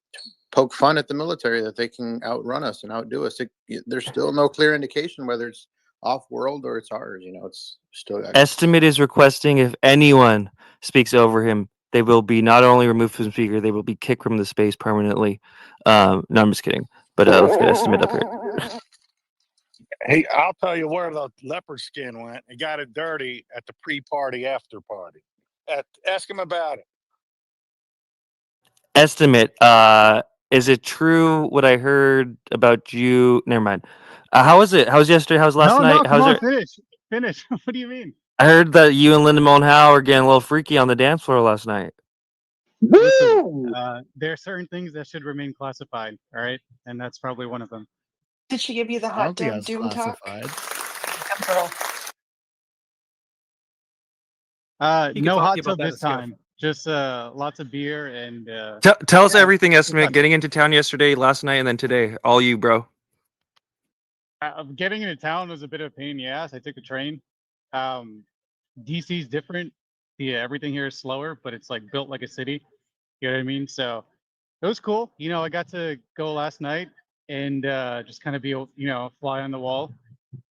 poke fun at the military that they can outrun us and outdo us. There's still no clear indication whether it's off-world or it's ours. It's still Estimate is requesting if anyone speaks over him, they will be not only removed from speaker, they will be kicked from the space permanently. No, I'm just kidding. But let's get Estimate up here. Hey, I'll tell you where the leopard skin went. He got it dirty at the pre-party, after party. Ask him about it. Estimate, is it true what I heard about you? Never mind. How was it? How was yesterday? How was last night? No, come How's on, it? finish. What do you mean? I heard that you and Linda Moan Howe are getting a little freaky on the dance floor last night. Listen, there are certain things that should remain classified, all right? And that's probably one of them. Did she give you the I hot don't think tub that's doom talk? classified. Good girl. He can No talk to hot you about tub that this as skill. time. Just lots of beer and Tell us yeah, everything, Estimate. fun. Getting into town yesterday, last night, and then today. All you, bro. Getting into town was a bit of a pain in the ass. I took the train. DC's different. Yeah, everything here is slower, but it's like built like a city. You know what I mean? So it was cool. I got to go last night and just kind of be, fly on the wall.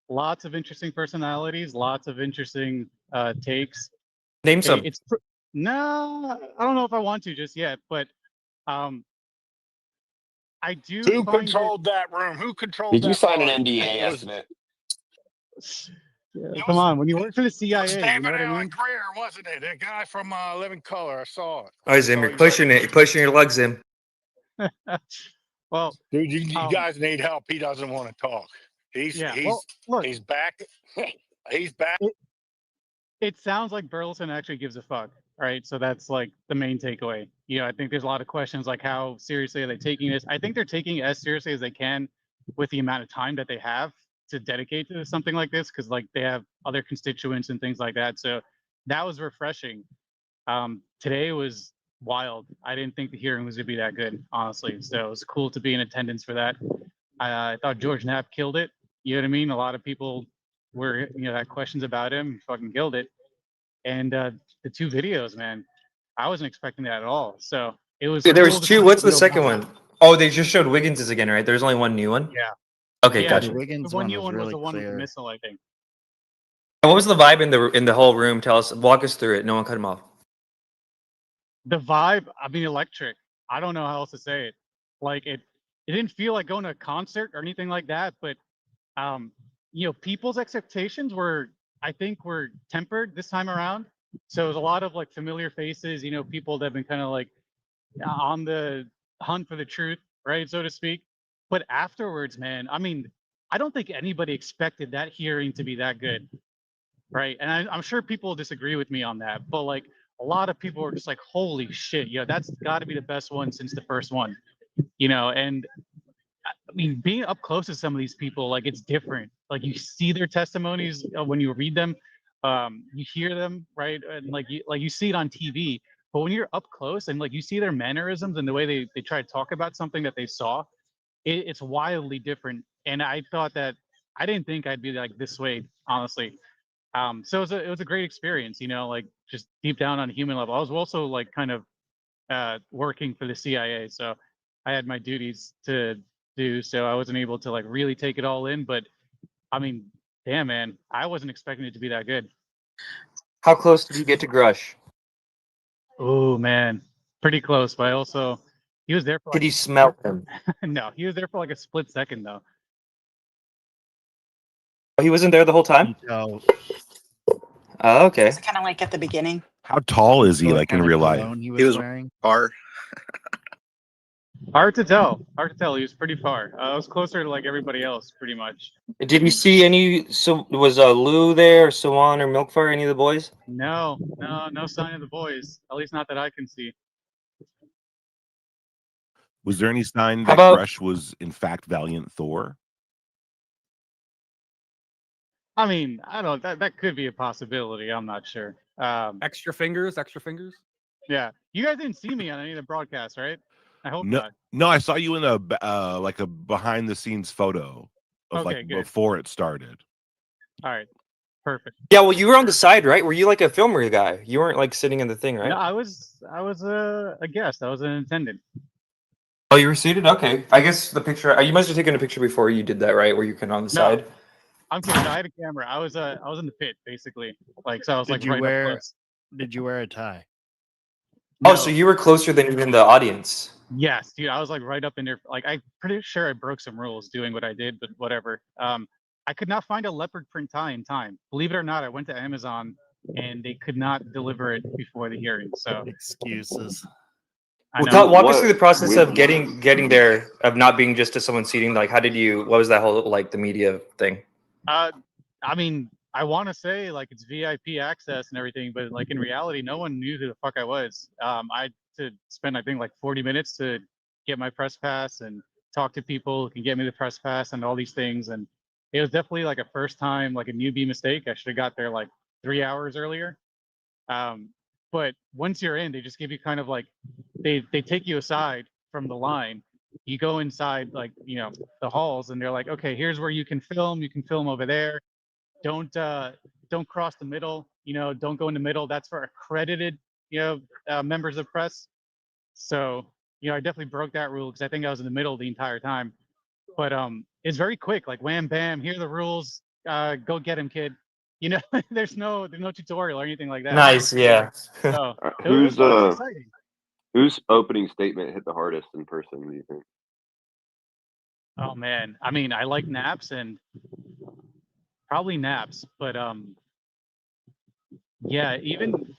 Lots of interesting personalities, lots of interesting takes. Name some. No, I don't know if I want to just yet, but I do. Who find controlled that room? Who controlled Did you that sign an party? NDA, It was, Estimate? Come on, when you work for the CIA, you David know what I Allen mean? Greer, wasn't it? That guy from Living Color. I saw it. Oh, Zim, you're pushing it. You're pushing your legs in. Well, dude, you guys need help. He doesn't want to talk. He's look, he's back. He's back. It sounds like Burleson actually gives a fuck. Right, so that's like the main takeaway. I think there's a lot of questions like how seriously are they taking this? I think they're taking it as seriously as they can with the amount of time that they have to dedicate to something like this, because like they have other constituents and things like that. So that was refreshing. Today was wild. I didn't think the hearing was gonna be that good, honestly. So it was cool to be in attendance for that. I thought George Knapp killed it. You know what I mean? A lot of people were, had questions about him. Fucking killed it. And the two videos, man, I wasn't expecting that at all. So it was. Yeah, there was cool to two. see What's the real second content. one? Oh, they just showed Wiggins's again, right? There's only one new one? Yeah. Okay, Yeah, gotcha. the Wiggins one one new was one was really the one with the clear. missile, I think. And what was the vibe in the whole room? Walk us through it. No one cut him off. The vibe, I mean, electric. I don't know how else to say it. Like it didn't feel like going to a concert or anything like that, but people's expectations were tempered this time around. So it was a lot of like familiar faces, people that have been kind of like on the hunt for the truth, right, so to speak. But afterwards, man, I mean, I don't think anybody expected that hearing to be that good, right? And I'm sure people disagree with me on that, but like a lot of people were just like, holy shit, that's got to be the best one since the first one, and I mean, being up close to some of these people, like it's different. Like you see their testimonies when you read them, you hear them, right? And like you see it on TV. But when you're up close and like you see their mannerisms and the way they try to talk about something that they saw, it's wildly different. And I thought that I didn't think I'd be like this way, honestly. So it was a great experience, like just deep down on a human level. I was also like kind of working for the CIA, so I had my duties to do, so I wasn't able to like really take it all in. But I mean, damn, man, I wasn't expecting it to be that good. How close did you get to Grush? Oh man, pretty close. But he was there for. Did you smell him? No, he was there for like a split second though. Oh, he wasn't there the whole time? No. Oh, okay. It's kind of like at the beginning. How tall is he, like in real life? He was wearing. Bar. Hard to tell. Hard to tell. He was pretty far. I was closer to like everybody else, pretty much. Did you see any? So was Lou there, or Sawan, or Milkfire? Any of the boys? No, no sign of the boys. At least not that I can see. Was there any sign How that about? Grush was in fact Valiant Thor? I mean, I don't. That could be a possibility. I'm not sure. Extra fingers, extra fingers. Yeah, you guys didn't see me on any of the broadcasts, right? I hope No, not. no, I saw you in a like a behind the scenes photo of Okay, like good. before it started. All right, perfect. Yeah, well, you were on the side, right? Were you like a filmer guy? You weren't like sitting in the thing, right? No, I was a guest. I was an attendant. Oh, you were seated. Okay, I guess the picture. You must have taken a picture before you did that, right? Where you can on the No, side. I'm kidding. I had a camera. I was in the pit basically. Like so, I was like Did you right up wear? close. Did you wear a tie? Oh, so you were closer than even the audience. Yes, dude. I was like right up in there. Like I'm pretty sure I broke some rules doing what I did, but whatever. I could not find a leopard print tie in time. Believe it or not, I went to Amazon and they could not deliver it before the hearing. So excuses. I Well, know. walk us through the process of getting there, of not being just to someone seating. Like, how did you? What was that whole like the media thing? I mean, I want to say like it's VIP access and everything, but like in reality, no one knew who the fuck I was. I had to spend I think like 40 minutes to get my press pass and talk to people who can get me the press pass and all these things. And it was definitely like a first time, like a newbie mistake. I should have got there like 3 hours earlier. But once you're in, they just give you kind of like they take you aside from the line. You go inside like the halls, and they're like, okay, here's where you can film. You can film over there. Don't cross the middle. Don't go in the middle. That's for accredited members of press. So I definitely broke that rule because I think I was in the middle the entire time. But it's very quick. Like wham bam. Here are the rules. Go get him, kid. there's no tutorial or anything like that. Nice, yeah. So it was exciting. Whose opening statement hit the hardest in person, do you think? Oh man, I mean, I like naps and probably naps, but yeah, even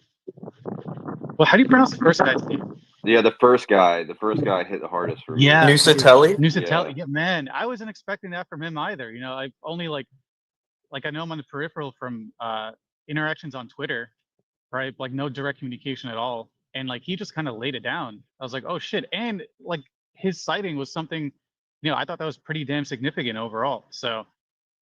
well, how do you pronounce the first guy's name? Yeah, the first guy hit the hardest for me. Yeah, Nusatelli? Nusatelli. Yeah, man, I wasn't expecting that from him either. I've only like I know him on the peripheral from interactions on Twitter, right? Like no direct communication at all, and like he just kind of laid it down. I was like, oh shit, and like his sighting was something, I thought that was pretty damn significant overall. So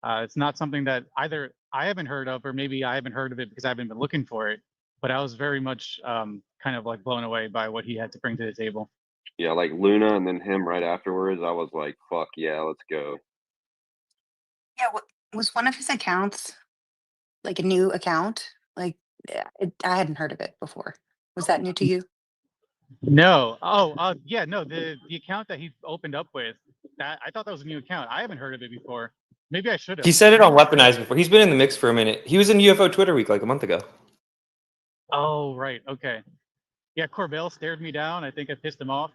it's not something that either I haven't heard of, or maybe I haven't heard of it because I haven't been looking for it. But I was very much kind of like blown away by what he had to bring to the table. Yeah, like Luna and then him right afterwards. I was like, fuck yeah, let's go. Yeah, was one of his accounts like a new account? Like I hadn't heard of it before. Was that new to you? No. Oh, yeah, no. The account that he opened up with, that I thought that was a new account. I haven't heard of it before. Maybe I should have. He said it on Weaponized before. He's been in the mix for a minute. He was in UFO Twitter Week like a month ago. Oh, right. Okay. Yeah, Corbell stared me down. I think I pissed him off.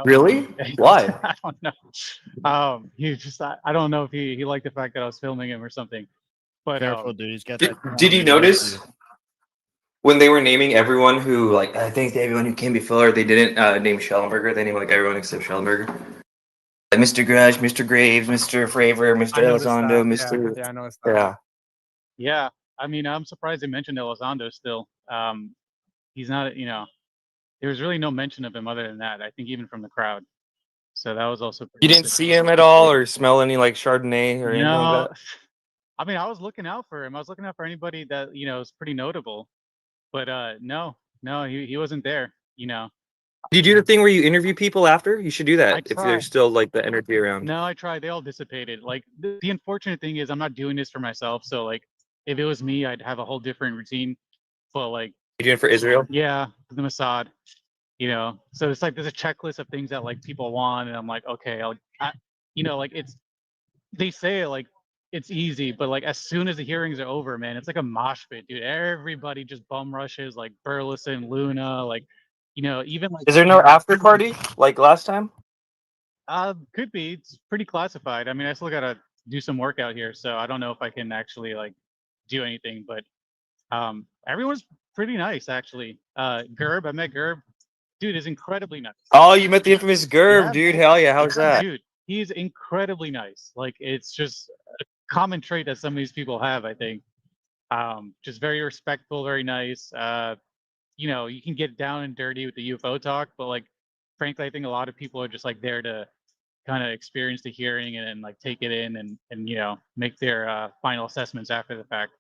Really? Why? I don't know. He just I don't know if he liked the fact that I was filming him or something. But Careful, dude. He's got Did you notice when they were naming everyone who, like, I think everyone who can be filler, they didn't name Schellenberger. They named like everyone except Schellenberger. Like Mr. Grush, Mr. Graves, Mr. Fravor, Mr. Elizondo, Mr. Yeah, I noticed that. Yeah. Yeah, I mean, I'm surprised they mentioned Elizondo still. He's not, there was really no mention of him other than that. I think even from the crowd. So that was also. You didn't see him at all, or smell any like Chardonnay or anything like that? I mean, I was looking out for him. I was looking out for anybody that is pretty notable. But no, he wasn't there. Do you do the thing where you interview people after? You should do that if there's still like the energy around. No, I tried. They all dissipated. Like the unfortunate thing is I'm not doing this for myself. So like if it was me, I'd have a whole different routine. But like You doing it for Israel? Yeah, the Mossad. So it's like there's a checklist of things that like people want, and I'm like, okay, like it's they say like it's easy, but like as soon as the hearings are over, man, it's like a mosh pit, dude. Everybody just bum rushes, like Burleson, Luna, like even like. Is there no after party like last time? Could be. It's pretty classified. I mean, I still gotta do some work out here, so I don't know if I can actually like do anything. But everyone's pretty nice, actually. Gerb, I met Gerb. dude is incredibly nice. Oh, you met the infamous Gerb, Yeah, dude. man. Hell yeah. How's that? Dude, he's incredibly nice. Like, it's just a common trait that some of these people have, I think. Just very respectful, very nice. You know, you can get down and dirty with the UFO talk, but like, frankly, I think a lot of people are just like there to kind of experience the hearing and like take it in and you know, make their final assessments after the fact.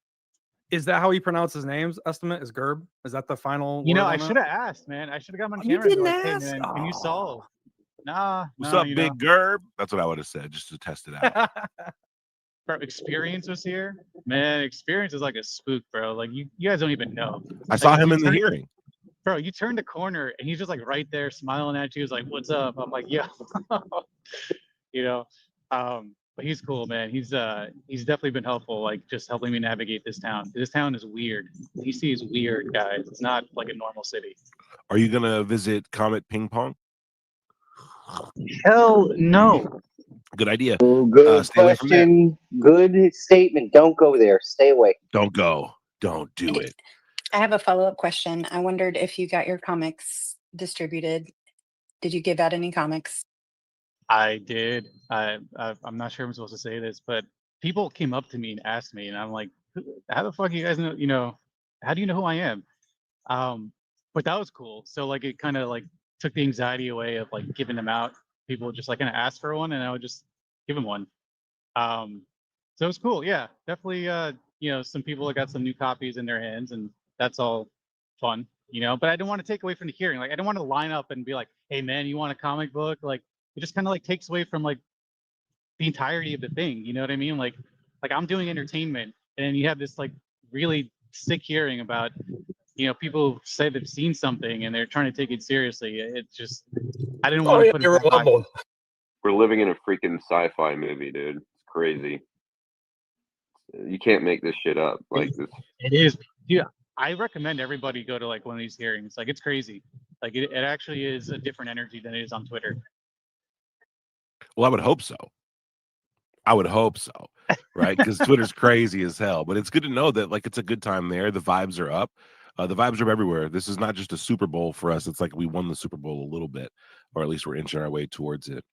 Is that how he pronounces names? Estimate is Gerb. Is that the final? You know, word I on that? should have asked, man. I should have got him on You camera and be didn't like, "Hey, ask? man, can you solve?" Nah, What's no, up, you big know. Gerb? That's what I would have said just to test it out. Bro, Experience was here. Man, Experience is like a spook, bro. Like you guys don't even know. I Like, saw him in the turn- hearing. Bro, you turn the corner and he's just like right there smiling at you. He's like, "What's up?" I'm like, "Yo," you know. But he's cool, man. He's definitely been helpful, like just helping me navigate this town. This town is weird. DC is weird, guys. It's not like a normal city. Are you gonna visit Comet Ping Pong? Hell no. Good idea. Oh, good Stay away from there. question. Good statement. Don't go there. Stay away. Don't go. Don't do it. I have a follow-up question. I wondered if you got your comics distributed. Did you give out any comics? I did. I'm not sure I'm supposed to say this, but people came up to me and asked me, and I'm like, "How the fuck you guys know? You know, how do you know who I am?" But that was cool. So like, it kind of like took the anxiety away of like giving them out. People would just like kind of ask for one, and I would just give them one. So it was cool. Yeah, definitely. You know, some people that got some new copies in their hands, and that's all fun. You know, but I didn't want to take away from the hearing. Like, I didn't want to line up and be like, "Hey, man, you want a comic book?" Like, it just kind of like takes away from like the entirety of the thing. You know what I mean? Like I'm doing entertainment, and then you have this like really sick hearing about, you know, people say they've seen something and they're trying to take it seriously. It's just, I didn't want to put it that high. We're living in a freaking sci-fi movie, dude. It's crazy. You can't make this shit up. Like this. It is. Yeah, I recommend everybody go to like one of these hearings. Like, it's crazy. Like, it actually is a different energy than it is on Twitter. Well, I would hope so. Right? Because Twitter's crazy as hell. But it's good to know that like it's a good time there. The vibes are up. The vibes are everywhere. This is not just a Super Bowl for us. It's like we won the Super Bowl a little bit, or at least we're inching our way towards it.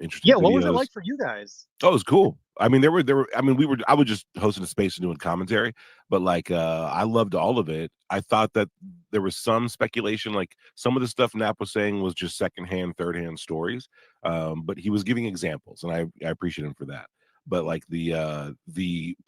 Interesting. Yeah, what was it videos. like for you guys? Oh, it was cool. I mean, there were. I mean, I was just hosting a space and doing commentary, but like, I loved all of it. I thought that there was some speculation, like some of the stuff Knapp was saying was just secondhand, third-hand stories. But he was giving examples, and I appreciate him for that. But like the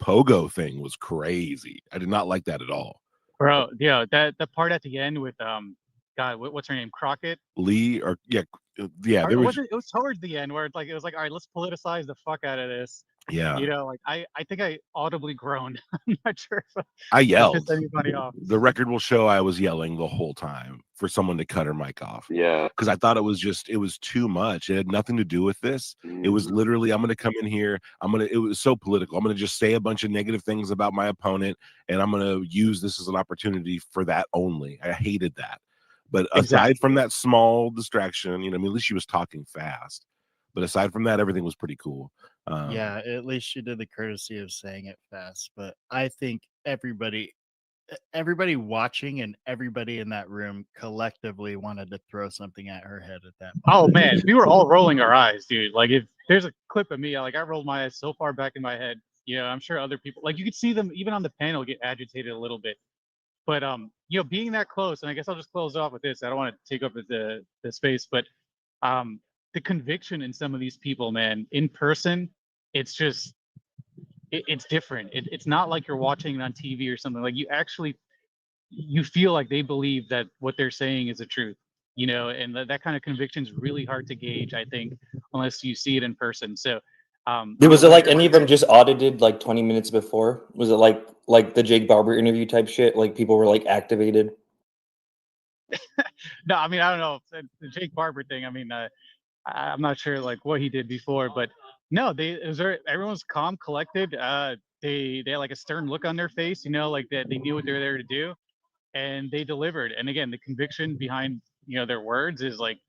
pogo thing was crazy. I did not like that at all. Bro, yeah, that the part at the end with God, what's her name? Crockett? Lee or yeah. Or There was it was towards the end where it was like, all right, let's politicize the fuck out of this. yeah. You know, like I think I audibly groaned. I'm not sure if I if yelled. pissed anybody off. The record will show I was yelling the whole time for someone to cut her mic off. Yeah. Because I thought it was too much. It had nothing to do with this. It was literally, I'm gonna come in here. It was so political. I'm gonna just say a bunch of negative things about my opponent, and I'm gonna use this as an opportunity for that only. I hated that. But aside from that small distraction, you know, I mean, at least she was talking fast. But aside from that, everything was pretty cool. Yeah, at least she did the courtesy of saying it fast. But I think everybody watching and everybody in that room collectively wanted to throw something at her head at that Oh moment. man, we were all rolling our eyes, dude. Like, if there's a clip of me, like I rolled my eyes so far back in my head. You know, I'm sure other people, like, you could see them even on the panel get agitated a little bit. But you know, being that close, and I guess I'll just close off with this. I don't want to take up the space, but the conviction in some of these people, man, in person, it's just it's different. It's not like you're watching it on TV or something. Like, you feel like they believe that what they're saying is the truth, you know, and that kind of conviction is really hard to gauge, I think, unless you see it in person. So Was it like any of them just audited like 20 minutes before? Was it like the Jake Barber interview type shit? Like people were like activated? No, I mean, I don't know. The Jake Barber thing, I mean, I'm not sure like what he did before, but no, everyone's calm, collected. They had like a stern look on their face, you know, like that they knew what they were there to do, and they delivered. And again, the conviction behind, you know, their words is like,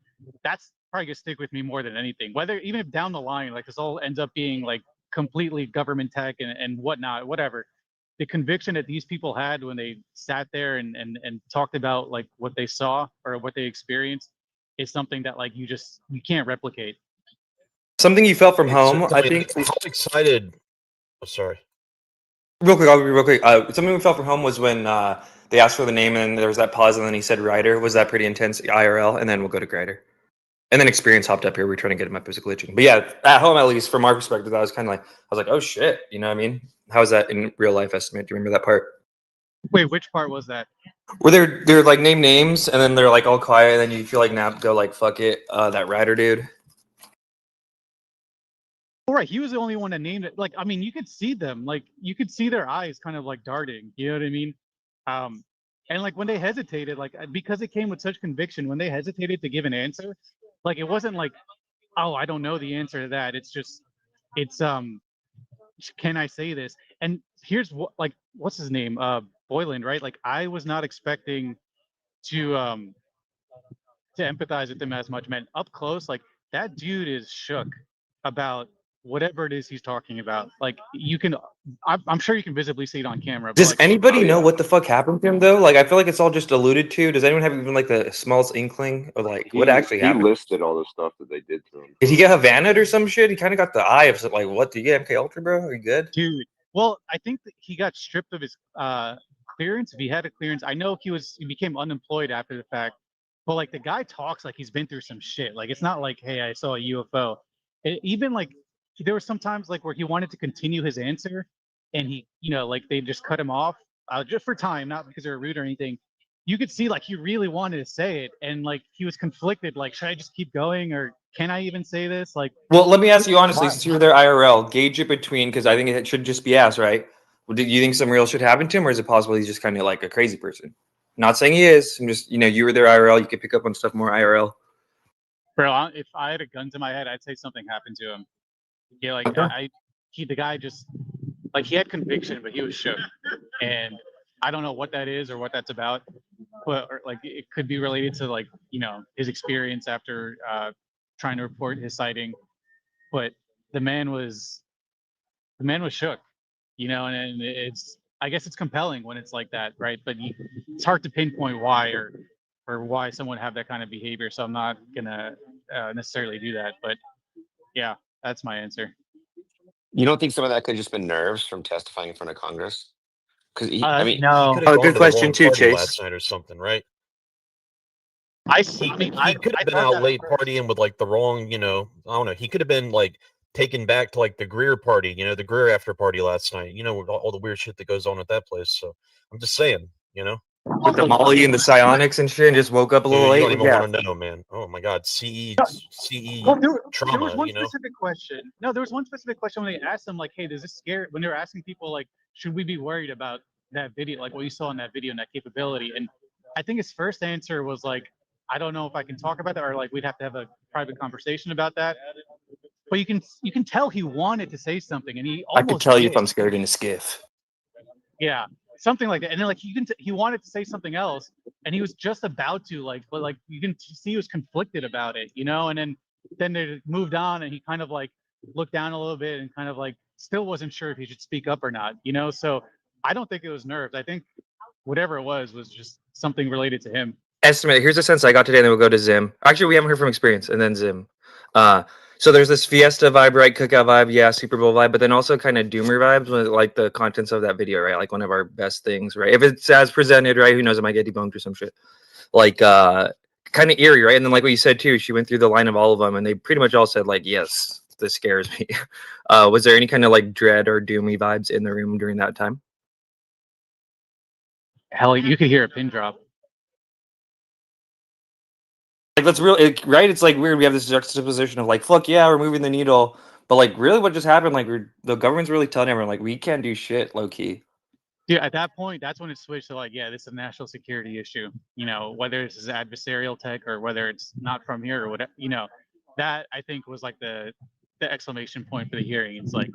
that's probably gonna stick with me more than anything. Whether even if down the line, like this all ends up being like completely government tech and whatnot, whatever. the conviction that these people had when they sat there and talked about like what they saw or what they experienced is something that like you can't replicate. Something you felt from It's home, I certainly- think. I'm excited. Oh, sorry. Real quick, I'll be real quick. Something we felt from home was when they asked for the name and there was that pause and then he said Ryder. Was that pretty intense IRL? And then we'll go to Grider. And then Experience hopped up here. We're trying to get him up as a glitching. But yeah, at home, at least from our perspective, I was kind of like, oh shit. You know what I mean? How was that in real life estimate? Do you remember that part? Wait, which part was that? Where they're like name names and then they're like all quiet and then you feel like Nap go like, fuck it, that Ryder dude. All right, he was the only one that named it. Like, I mean, you could see them, like you could see their eyes kind of like darting. You know what I mean? And like when they hesitated, like because it came with such conviction, when they hesitated to give an answer, like it wasn't like, oh, I don't know the answer to that. It's just, it's can I say this? And here's what, like, what's his name? Boylan, right? Like I was not expecting to empathize with him as much, man. Up close, like that dude is shook about whatever it is he's talking about. Like you can, I'm sure you can visibly see it on camera. But Does like, anybody know what the fuck happened to him though? Like I feel like it's all just alluded to. Does anyone have even like the smallest inkling of like what actually He happened? listed all the stuff that they did to him. Did he get Havana or some shit? He kind of got the eye of like, what? Did you get MK Ultra, bro? Are you good? Dude, well, I think that he got stripped of his clearance. If he had a clearance, I know he became unemployed after the fact. But like the guy talks like he's been through some shit. Like it's not like, hey, I saw a UFO. Even like there were some times like where he wanted to continue his answer, and he, like they just cut him off just for time, not because they were rude or anything. You could see like he really wanted to say it, and like he was conflicted. Like, should I just keep going, or can I even say this? Like, Well, let me ask you honestly, since you were there IRL, gauge it between because I think it should just be asked, right? Well, do you think some real shit happened to him, or is it possible he's just kind of like a crazy person? Not saying he is. I'm just, you were there IRL. You could pick up on stuff more IRL. bro, if I had a gun to my head, I'd say something happened to him. Yeah, like Okay. the guy just like he had conviction, but he was shook, and I don't know what that is or what that's about, but or, like it could be related to like his experience after trying to report his sighting, but the man was shook, and it's I guess it's compelling when it's like that, right? But it's hard to pinpoint why or why someone have that kind of behavior. So I'm not gonna necessarily do that, but yeah, that's my answer. You don't think some of that could have just been nerves from testifying in front of Congress? Because I mean, No. Could have gone good to question the too, wrong party Chase. last night or something, right? I He mean, could I have been thought out that at late first. partying with like the wrong, I don't know. He could have been like taken back to like the Greer party, the Greer after party last night. With all the weird shit that goes on at that place. So I'm just saying, With the Molly and the psionics and shit, and just woke up a little Dude, you late. don't even Yeah. want to know, man. Oh my God, CE Well, there trauma, was one specific question. No, there was one specific question when they asked him, like, hey, does this scare, when they were asking people, like, should we be worried about that video, like what you saw in that video and that capability? And I think his first answer was like, I don't know if I can talk about that, or like we'd have to have a private conversation about that. But you can tell he wanted to say something, and he I could almost tell you did. if I'm scared in a skiff. Yeah, something like that. And then like he wanted to say something else, and he was just about to but like you can see he was conflicted about it, And then they moved on, and he kind of like looked down a little bit and kind of like still wasn't sure if he should speak up or not, So I don't think it was nerves. I think whatever it was just something related to him. Estimate. Here's a sense I got today, and then we'll go to Zim. Actually, we haven't heard from Experience, and then Zim. So there's this Fiesta vibe, right? Cookout vibe, yeah, Super Bowl vibe, but then also kind of Doomer vibes with like the contents of that video, right? Like one of our best things, right? If it's as presented, right? Who knows? It might get debunked or some shit. Like kind of eerie, right? And then like what you said too, she went through the line of all of them, and they pretty much all said like, yes, this scares me. Was there any kind of like dread or doomy vibes in the room during that time? Hell, you could hear a pin drop. Like that's real, right? It's like weird. We have this juxtaposition of like, fuck yeah, we're moving the needle, but like, really, what just happened? Like, the government's really telling everyone like we can't do shit, low key. Yeah, at that point, that's when it switched to like, yeah, this is a national security issue. Whether this is adversarial tech or whether it's not from here or whatever. That I think was like the exclamation point for the hearing. It's like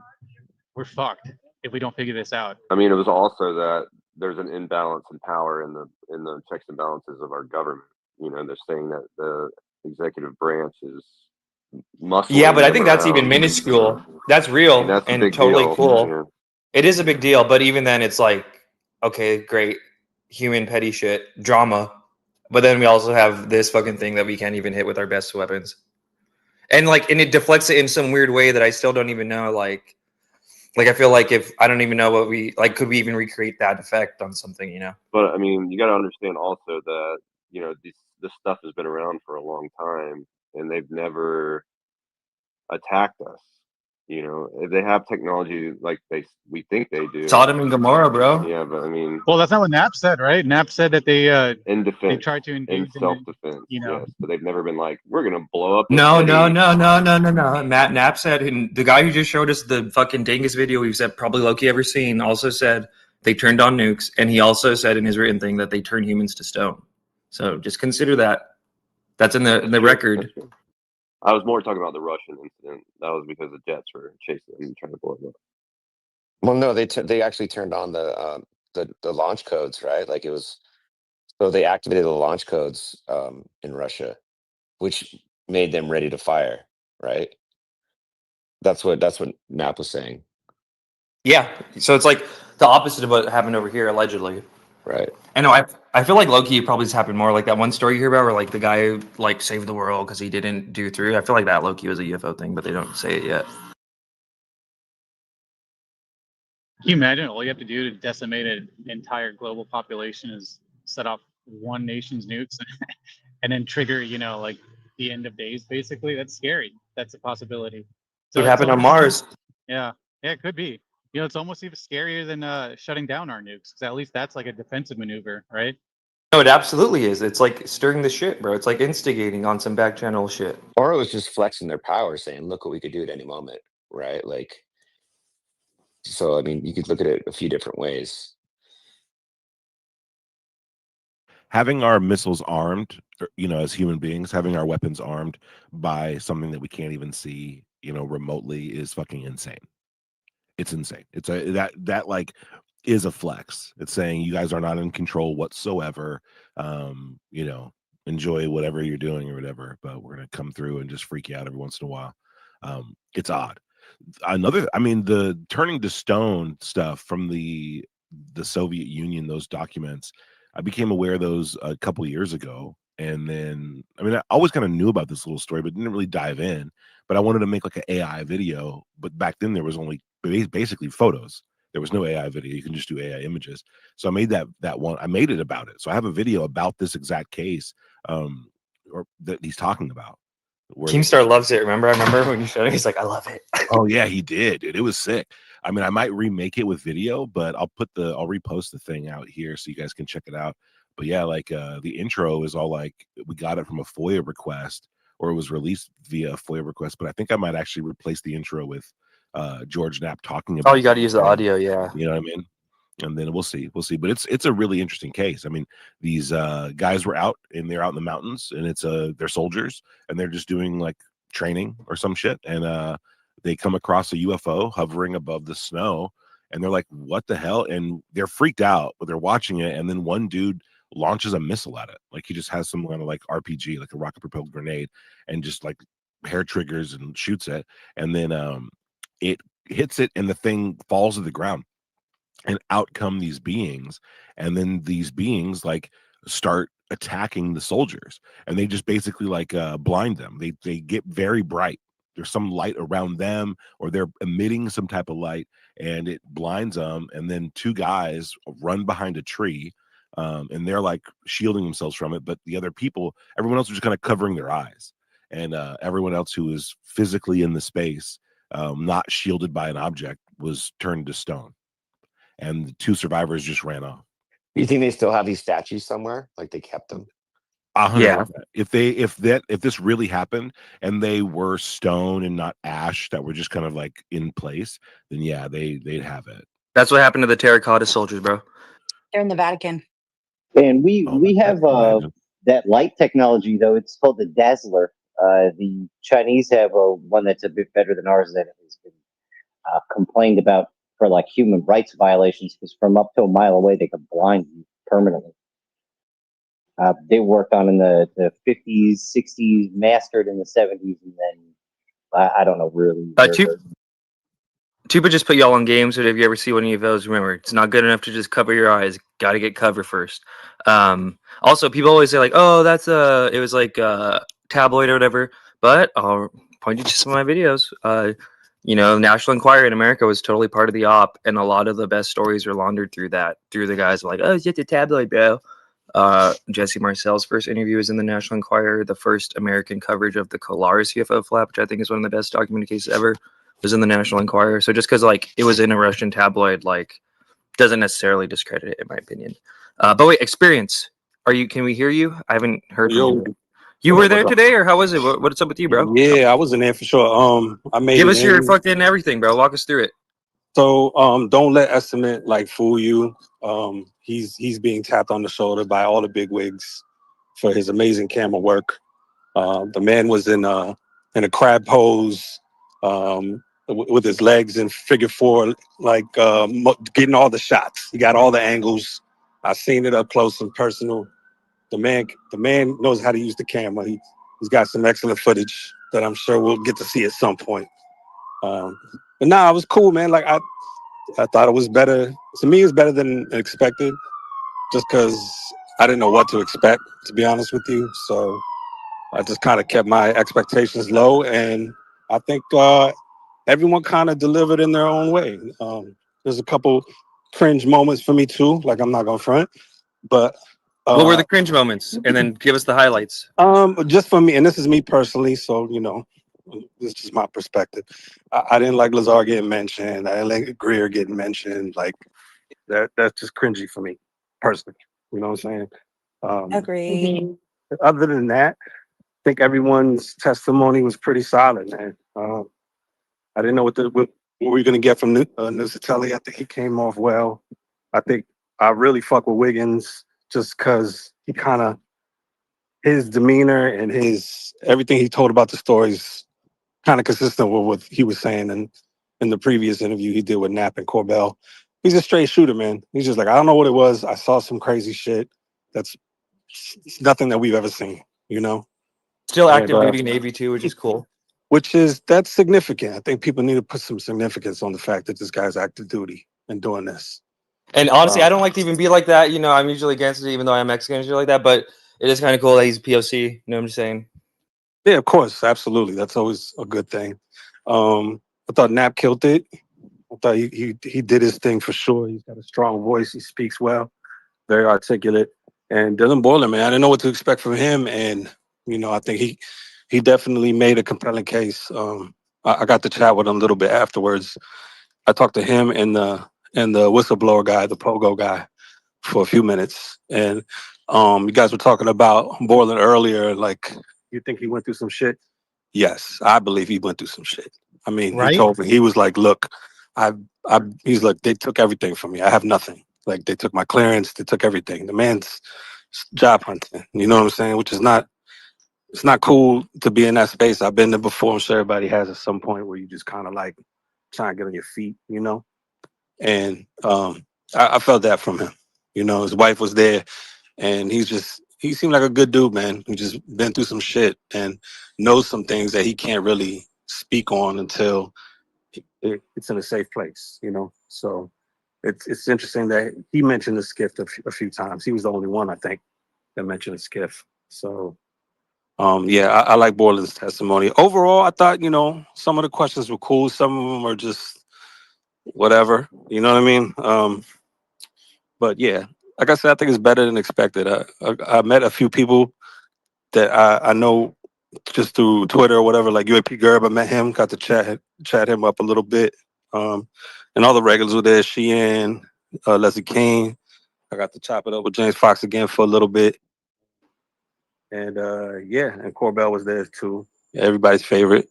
we're fucked if we don't figure this out. I mean, it was also that there's an imbalance in power in the checks and balances of our government. They're saying that the executive branch is muscling. Yeah, but I think that's around. even minuscule. That's real That's a and big totally deal. cool. Yeah. It is a big deal, but even then, it's like, okay, great, human petty shit, drama. But then we also have this fucking thing that we can't even hit with our best weapons. And it deflects it in some weird way that I still don't even know. Like I feel like if I don't even know what we could we even recreate that effect on something, you know? But I mean, you got to understand also that this stuff has been around for a long time, and they've never attacked us. They have technology like we think they do. Sodom and Gomorrah, bro. Yeah, but I mean, Well, that's not what Knapp said, right? Knapp said that they in defense, tried to engage in self-defense, yes, but they've never been like, we're gonna blow up. No. Matt Knapp said, and the guy who just showed us the fucking dingus video we've said probably Loki ever seen also said they turned on nukes, and he also said in his written thing that they turn humans to stone. So just consider that. That's in the record. I was more talking about the Russian incident. That was because the jets were chasing them and trying to blow it up. Well, no, they actually turned on the launch codes, right? Like it was, so they activated the launch codes in Russia, which made them ready to fire, right? That's what Knapp was saying. Yeah. So it's like the opposite of what happened over here, allegedly. Right. I know. I feel like low-key probably just happened more like that one story you hear about where like the guy like saved the world because he didn't do through. I feel like that low-key was a UFO thing, but they don't say it yet. Can you imagine all you have to do to decimate an entire global population is set off one nation's nukes and then trigger, like the end of days, basically? That's scary. That's a possibility. So it happened on Mars. Yeah, it could be. It's almost even scarier than shutting down our nukes, because at least that's like a defensive maneuver, right? No, it absolutely is. It's like stirring the shit, bro. It's like instigating on some back channel shit. Or it was just flexing their power, saying, look what we could do at any moment, right? Like, so, I mean, you could look at it a few different ways. Having our missiles armed, as human beings, having our weapons armed by something that we can't even see, remotely is fucking insane. It's insane. It's that like is a flex. It's saying you guys are not in control whatsoever. Enjoy whatever you're doing or whatever, but we're gonna come through and just freak you out every once in a while. It's odd. The turning to stone stuff from the Soviet Union, those documents, I became aware of those a couple of years ago. And then, I always kind of knew about this little story, but didn't really dive in. But I wanted to make like an AI video. But back then, there was only basically photos. There was no AI video. You can just do AI images. So I made that one. I made it about it. So I have a video about this exact case, or that he's talking about. Keemstar loves it. Remember? I remember when you showed it. He's like, I love it. Oh yeah, he did. Dude, it was sick. I might remake it with video, but I'll repost the thing out here so you guys can check it out. But yeah, like the intro is all like we got it from a FOIA request, or it was released via a FOIA request. But I think I might actually replace the intro with George Knapp talking about. Oh, you got to use the audio, yeah. You know what I mean? And then we'll see. But it's a really interesting case. These guys were out in the mountains, and it's they're soldiers, and they're just doing like training or some shit, and they come across a UFO hovering above the snow, and they're like, what the hell? And they're freaked out, but they're watching it, and then one dude launches a missile at it. Like he just has some kind of like RPG, like a rocket propelled grenade, and just like hair triggers and shoots it, and then it hits it, and the thing falls to the ground. And out come these beings, and then these beings like start attacking the soldiers, and they just basically like blind them. They get very bright. There's some light around them, or they're emitting some type of light, and it blinds them. And then two guys run behind a tree, and they're like shielding themselves from it. But the other people, everyone else was just kind of covering their eyes, and everyone else who was physically in the space, not shielded by an object, was turned to stone. And the two survivors just ran off. You think they still have these statues somewhere? Like they kept them? 100%. If this really happened and they were stone and not ash that were just kind of like in place, then yeah, they'd have it. That's what happened to the terracotta soldiers, bro. They're in the Vatican. And we have that light technology, though. It's called the Dazzler. The Chinese have one that's a bit better than ours that has been complained about for like human rights violations, because from up to a mile away they could blind you permanently. They worked on in the 50s, 60s, mastered in the 70s, and then I don't know really. Tuba just put y'all on games, so if you ever see one of those, remember, it's not good enough to just cover your eyes. Got to get cover first. Also, people always say like, "Oh, that's it was like tabloid or whatever." But I'll point you to some of my videos. National Enquirer in America was totally part of the op, and a lot of the best stories are laundered through the guys like, "Oh, it's just a tabloid, bro." Jesse Marcel's first interview was in the National Enquirer. The first American coverage of the Colares UFO flap, which I think is one of the best documented cases ever, was in the National Enquirer. So just because like it was in a Russian tabloid, like doesn't necessarily discredit it, in my opinion. But wait, experience. Can we hear you? I haven't heard from Yo, you. You were there what's up? today, or how was it? What's up with you, bro? Yeah, I was in there for sure. I made Give it us your in. fucking everything, bro. Walk us through it. So don't let Estimate like fool you. He's being tapped on the shoulder by all the big wigs for his amazing camera work. The man was in a crab pose, with his legs in figure four, like getting all the shots. He got all the angles. I seen it up close and personal. The man knows how to use the camera. He's got some excellent footage that I'm sure we'll get to see at some point. But nah, it was cool, man. Like I thought it was better. To me, it's better than expected, just because I didn't know what to expect, to be honest with you. So I just kind of kept my expectations low, and I think everyone kind of delivered in their own way. There's a couple cringe moments for me too. Like I'm not gonna front, but What were the cringe moments? And then give us the highlights. just for me, and this is me personally, so this is my perspective. I didn't like Lazar getting mentioned. I didn't like Greer getting mentioned. Like that's just cringy for me personally. You know what I'm saying? Agreed. Other than that, I think everyone's testimony was pretty solid, man. I didn't know what we were gonna get from Nusatelli. I think he came off well. I think I really fuck with Wiggins just because he kind of his demeanor and his everything he told about the stories kind of consistent with what he was saying in the previous interview he did with Knapp and Corbell. He's a straight shooter, man. He's just like, I don't know what it was. I saw some crazy shit. It's nothing that we've ever seen, you know? Still And, active duty Navy too, which is cool. that's significant. I think people need to put some significance on the fact that this guy's active duty and doing this. And honestly, I don't like to even be like that. I'm usually against it, even though I'm Mexican and shit like that. But it is kind of cool that he's POC. You know what I'm just saying? Yeah, of course, absolutely. That's always a good thing. I thought Knapp killed it. I thought he did his thing for sure. He's got a strong voice. He speaks well, very articulate. And Dylan Boylan, man, I didn't know what to expect from him. And I think he definitely made a compelling case. I got to chat with him a little bit afterwards. I talked to him and the whistleblower guy, the Pogo guy, for a few minutes. And you guys were talking about Borland earlier. Like, you think he went through some shit? Yes, I believe he went through some shit. I mean, Right? he told me, he was like, look, he's like, they took everything from me. I have nothing. Like, they took my clearance, they took everything. The man's job hunting, you know what I'm saying? Which is it's not cool to be in that space. I've been there before. I'm sure everybody has at some point where you just kind of like trying to get on your feet, And I felt that from him. His wife was there, and he seemed like a good dude, man. Who just been through some shit and knows some things that he can't really speak on until it's in a safe place, So it's interesting that he mentioned the skiff a few times. He was the only one, I think, that mentioned the skiff. So yeah, I like Borland's testimony. Overall, I thought, some of the questions were cool. Some of them are just whatever, you know what I mean? But yeah, like I said, I think it's better than expected. I met a few people that I know just through Twitter or whatever, like UAP Gerb. I met him, got to chat him up a little bit. And all the regulars were there, Sheehan, Leslie King. I got to chop it up with James Fox again for a little bit. And yeah, and Corbell was there too. Everybody's favorite,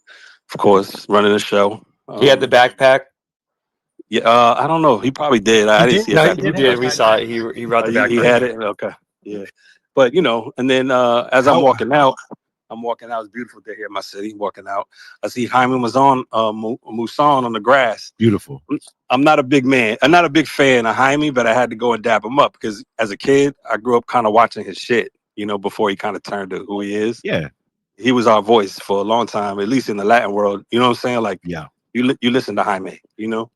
of course, running the show. He had the backpack. Yeah, I don't know. He probably did. I didn't see it. No, he did. We saw it. He brought the backpack. He had it. Okay, yeah. But and then as I'm walking out, it's a beautiful day here in my city. Walking out, I see Jaime was on Musan on the grass. Beautiful. I'm not a big fan of Jaime, but I had to go and dap him up because as a kid, I grew up kind of watching his shit, before he kind of turned to who he is. Yeah. He was our voice for a long time, at least in the Latin world. You know what I'm saying? Like, yeah, you listen to Jaime, you know.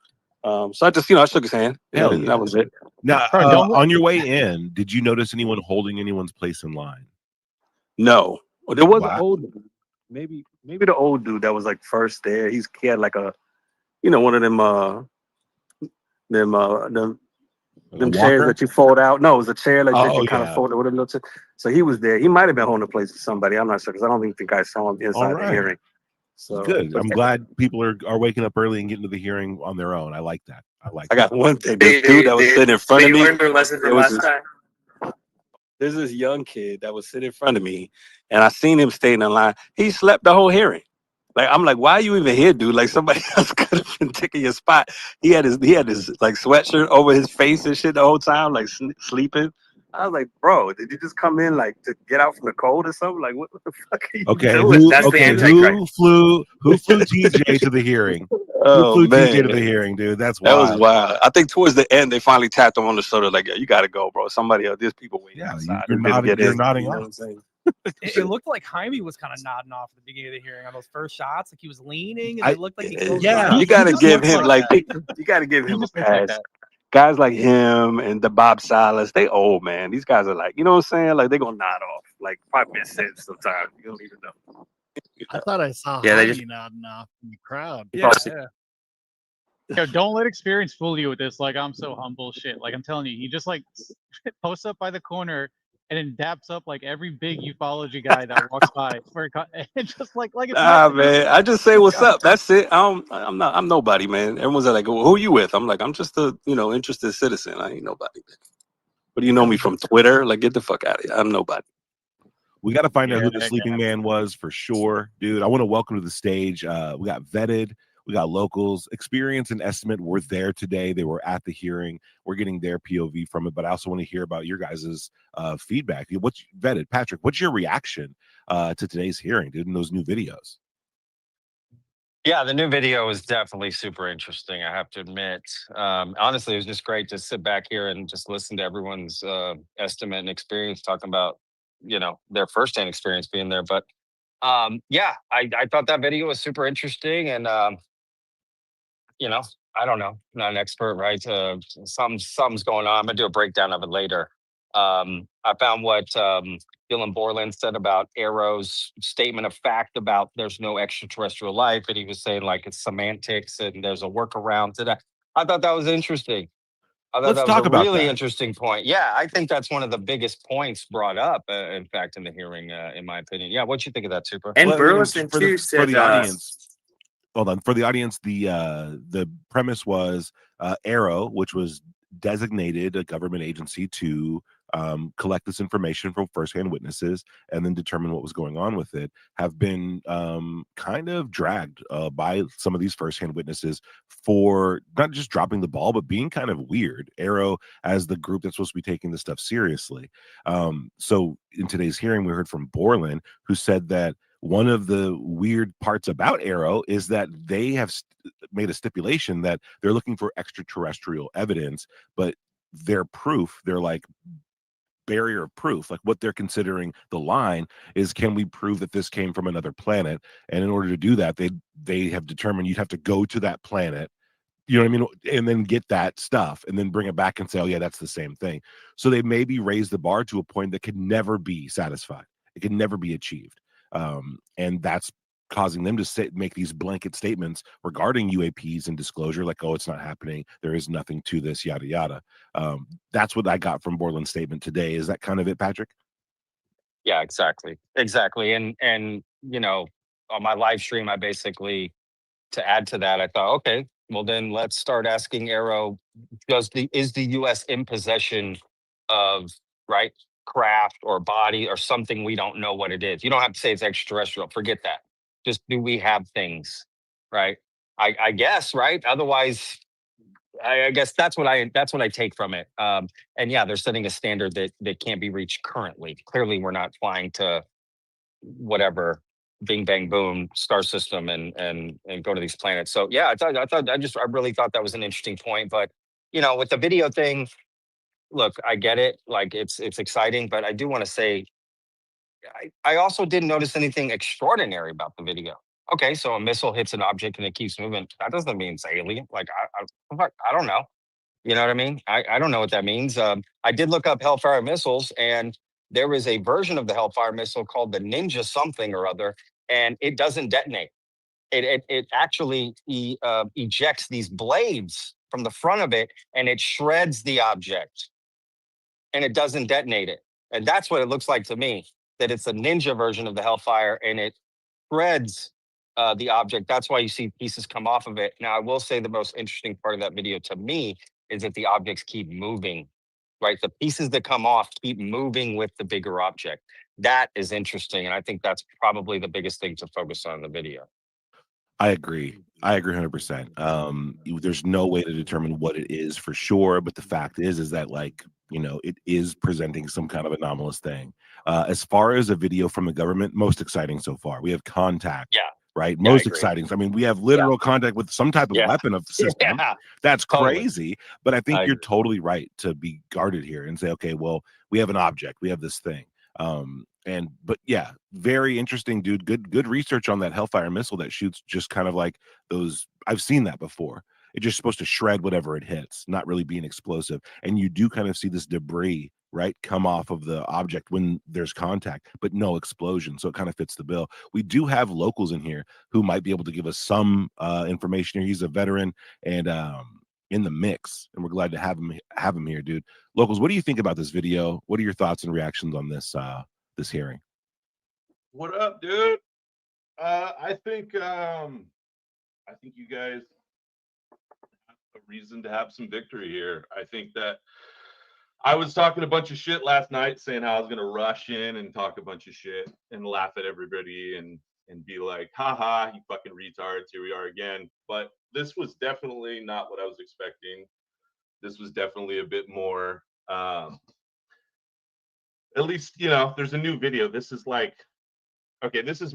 So I just, I shook his hand. Hell yeah. That was it. Now, Bro, on your way in, did you notice anyone holding anyone's place in line? No. Well, there was an Wow. old dude. Maybe the old dude that was like first there. He had like a, one of them chairs walker? that you fold out. No, it was a chair like that Oh, you kind of yeah. fold it with a little chair. So he was there. He might have been holding a place for somebody. I'm not sure because I don't think I saw him All inside the right. hearing. So Good. I'm glad people are waking up early and getting to the hearing on their own. I like that. I got one thing. This dude that was sitting in front of me. learned their lesson from last time. There's this young kid that was sitting in front of me, and I seen him staying in line. He slept the whole hearing. Like, I'm like, why are you even here, dude? Like, somebody else could have been taking your spot. He had his like sweatshirt over his face and shit the whole time, like sleeping. I was like, bro, did you just come in like to get out from the cold or something? Like, what the fuck are you doing? Who flew TJ to the hearing? Oh, Who flew man. TJ to the hearing, dude? That's That wild. was wild. I think towards the end, they finally tapped him on the shoulder, like, "Yo, you got to go, bro. Somebody else, there's people waiting outside. You're who didn't nodding. get You're in." nodding You know off. what I'm saying? It looked like Jaime was kind of nodding off at the beginning of the hearing on those first shots. Like he was leaning, and it looked like he closed his eyes. You got to give him like you got to give He him a just looks like pass. that. Guys like him and the Bob Silas, they old, man. These guys are like, you know what I'm saying? Like, they're gonna nod off, like 5 minutes sometimes. You don't even know. I thought I saw Yeah, they Jaime just- nodding off in the crowd. Yeah. Yo, don't let experience fool you with this. Like, I'm so humble shit. Like, I'm telling you, he just like posts up by the corner and then daps up like every big ufology guy that walks by and just like it's Nah, nothing. man. I just say what's up. That's it. I'm nobody, man. Everyone's like, well, who you with? I'm like, I'm just a, interested citizen. I ain't nobody, man. But you know me from Twitter? Like, get the fuck out of here. I'm nobody. We got to find out who the Yeah, sleeping man was for sure, dude. I want to welcome to the stage. We got vetted. We got locals. Experience and Estimate were there today. They were at the hearing. We're getting their POV from it, but I also want to hear about your guys' feedback. What's vetted, Patrick? What's your reaction to today's hearing, dude? In those new videos. Yeah, the new video is definitely super interesting, I have to admit. Honestly, it was just great to sit back here and just listen to everyone's estimate and experience talking about, their firsthand experience being there. But yeah, I thought that video was super interesting. And, I don't know, not an expert, right? Something's going on. I'm going to do a breakdown of it later. I found what Dylan Borland said about Arrow's statement of fact about there's no extraterrestrial life, and he was saying like it's semantics and there's a workaround to that. I thought that was interesting. I thought Let's that was talk a about really that. interesting point. Yeah, I think that's one of the biggest points brought up, in fact, in the hearing, in my opinion. Yeah, what you think of that, Super? And Well, Burleson for too the said, audience. Hold on. For the audience, the premise was Arrow, which was designated a government agency to collect this information from firsthand witnesses and then determine what was going on with it, have been kind of dragged by some of these firsthand witnesses for not just dropping the ball, but being kind of weird. Arrow, as the group that's supposed to be taking this stuff seriously. So in today's hearing, we heard from Borland, who said that one of the weird parts about Arrow is that they have made a stipulation that they're looking for extraterrestrial evidence, but their proof, they're like barrier of proof, like what they're considering the line is, can we prove that this came from another planet? And in order to do that, they have determined you'd have to go to that planet, you know what I mean, and then get that stuff and then bring it back and say, oh yeah, that's the same thing. So they maybe raise the bar to a point that could never be satisfied. It can never be achieved. And that's causing them to make these blanket statements regarding UAPs and disclosure, like, oh, it's not happening, there is nothing to this, yada yada. That's what I got from Borland's statement today. Is that kind of it, Patrick? Yeah, exactly. And on my live stream, I basically, to add to that, I thought, okay, well then let's start asking Arrow, is the US in possession of, right, craft or body or something we don't know what it is? You don't have to say it's extraterrestrial, forget that. Just, do we have things, right? I guess, right? Otherwise, I guess that's what I take from it. And yeah, they're setting a standard that can't be reached currently. Clearly, we're not flying to whatever bing bang boom star system and go to these planets. So yeah, I really thought that was an interesting point. But with the video thing, look, I get it. Like it's exciting, but I do want to say I also didn't notice anything extraordinary about the video. Okay, so a missile hits an object and it keeps moving. That doesn't mean it's alien. Like I don't know. You know what I mean? I don't know what that means. I did look up Hellfire missiles, and there is a version of the Hellfire missile called the Ninja something or other, and it doesn't detonate. It actually ejects these blades from the front of it, and it shreds the object, and it doesn't detonate it. And that's what it looks like to me. That it's a Ninja version of the Hellfire, and it shreds the object. That's why you see pieces come off of it. Now, I will say the most interesting part of that video to me is that the objects keep moving, right? The pieces that come off keep moving with the bigger object. That is interesting. And I think that's probably the biggest thing to focus on in the video. I agree. I agree 100%. There's no way to determine what it is for sure, but the fact is that like, it is presenting some kind of anomalous thing. As far as a video from the government, most exciting so far. We have contact, Yeah. right? Yeah, I Most agree. exciting. I mean, we have Yeah. literal contact with some type of Yeah. weapon of system. Yeah. That's Totally. crazy, but I think I you're agree. totally right to be guarded here and say, okay, well, we have an object, we have this thing. But yeah, very interesting, dude. Good research on that Hellfire missile that shoots just kind of like those. I've seen that before. It's just supposed to shred whatever it hits, not really being explosive. And you do kind of see this debris, right, come off of the object when there's contact, but no explosion. So it kind of fits the bill. We do have locals in here who might be able to give us some information here. He's a veteran and in the mix, and we're glad to have him here, dude. Locals, what do you think about this video? What are your thoughts and reactions on this this hearing? What up, dude? I think you guys have a reason to have some victory here. I think that I was talking a bunch of shit last night, saying how I was gonna rush in and talk a bunch of shit and laugh at everybody and be like, haha, you fucking retards, here we are again. But this was definitely not what I was expecting. This was definitely a bit more at least, there's a new video. This is like, okay, this is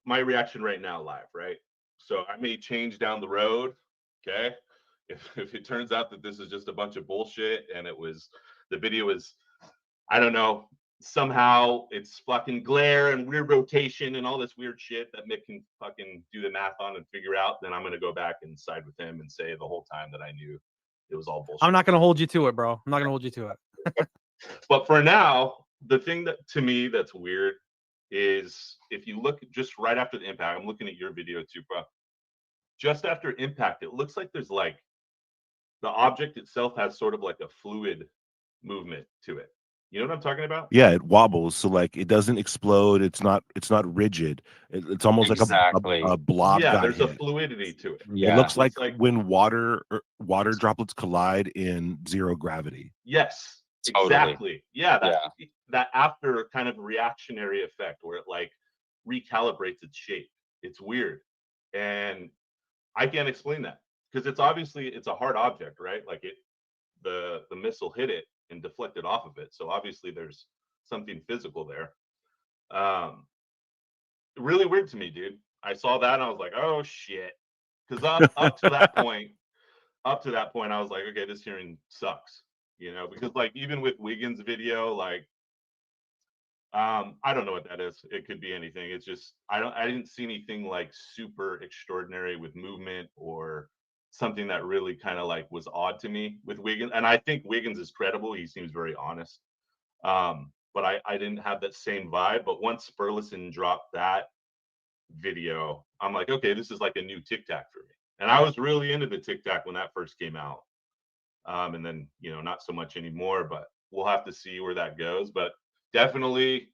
my reaction right now live, right? So I may change down the road, okay? If it turns out that this is just a bunch of bullshit and the video is, I don't know, somehow it's fucking glare and weird rotation and all this weird shit that Mick can fucking do the math on and figure out, then I'm gonna go back and side with him and say the whole time that I knew it was all bullshit. I'm not going to hold you to it, bro. I'm not going to hold you to it. But for now, the thing that to me that's weird is if you look just right after the impact, I'm looking at your video too, bro. Just after impact, it looks like there's like the object itself has sort of like a fluid movement to it. You know what I'm talking about? Yeah, it wobbles, so like it doesn't explode. It's not rigid. It's almost Exactly. like a blob Yeah, got there's a hit. fluidity to it. It Yeah. looks Looks like when water droplets collide in zero gravity. Yes, Totally. exactly. Yeah, Yeah. that after kind of reactionary effect where it like recalibrates its shape. It's weird. And I can't explain that because it's a hard object, right? Like the missile hit it and deflected off of it. So obviously there's something physical there. Really weird to me, dude. I saw that and I was like, oh shit. Because up to that point, I was like, okay, this hearing sucks. Because like even with Wiggins' video, like I don't know what that is. It could be anything. It's just I didn't see anything like super extraordinary with movement or something that really kind of like was odd to me with Wiggins. And I think Wiggins is credible. He seems very honest. But I didn't have that same vibe. But once Burleson dropped that video, I'm like, okay, this is like a new Tic Tac for me. And I was really into the Tic Tac when that first came out. And then, not so much anymore, but we'll have to see where that goes. But definitely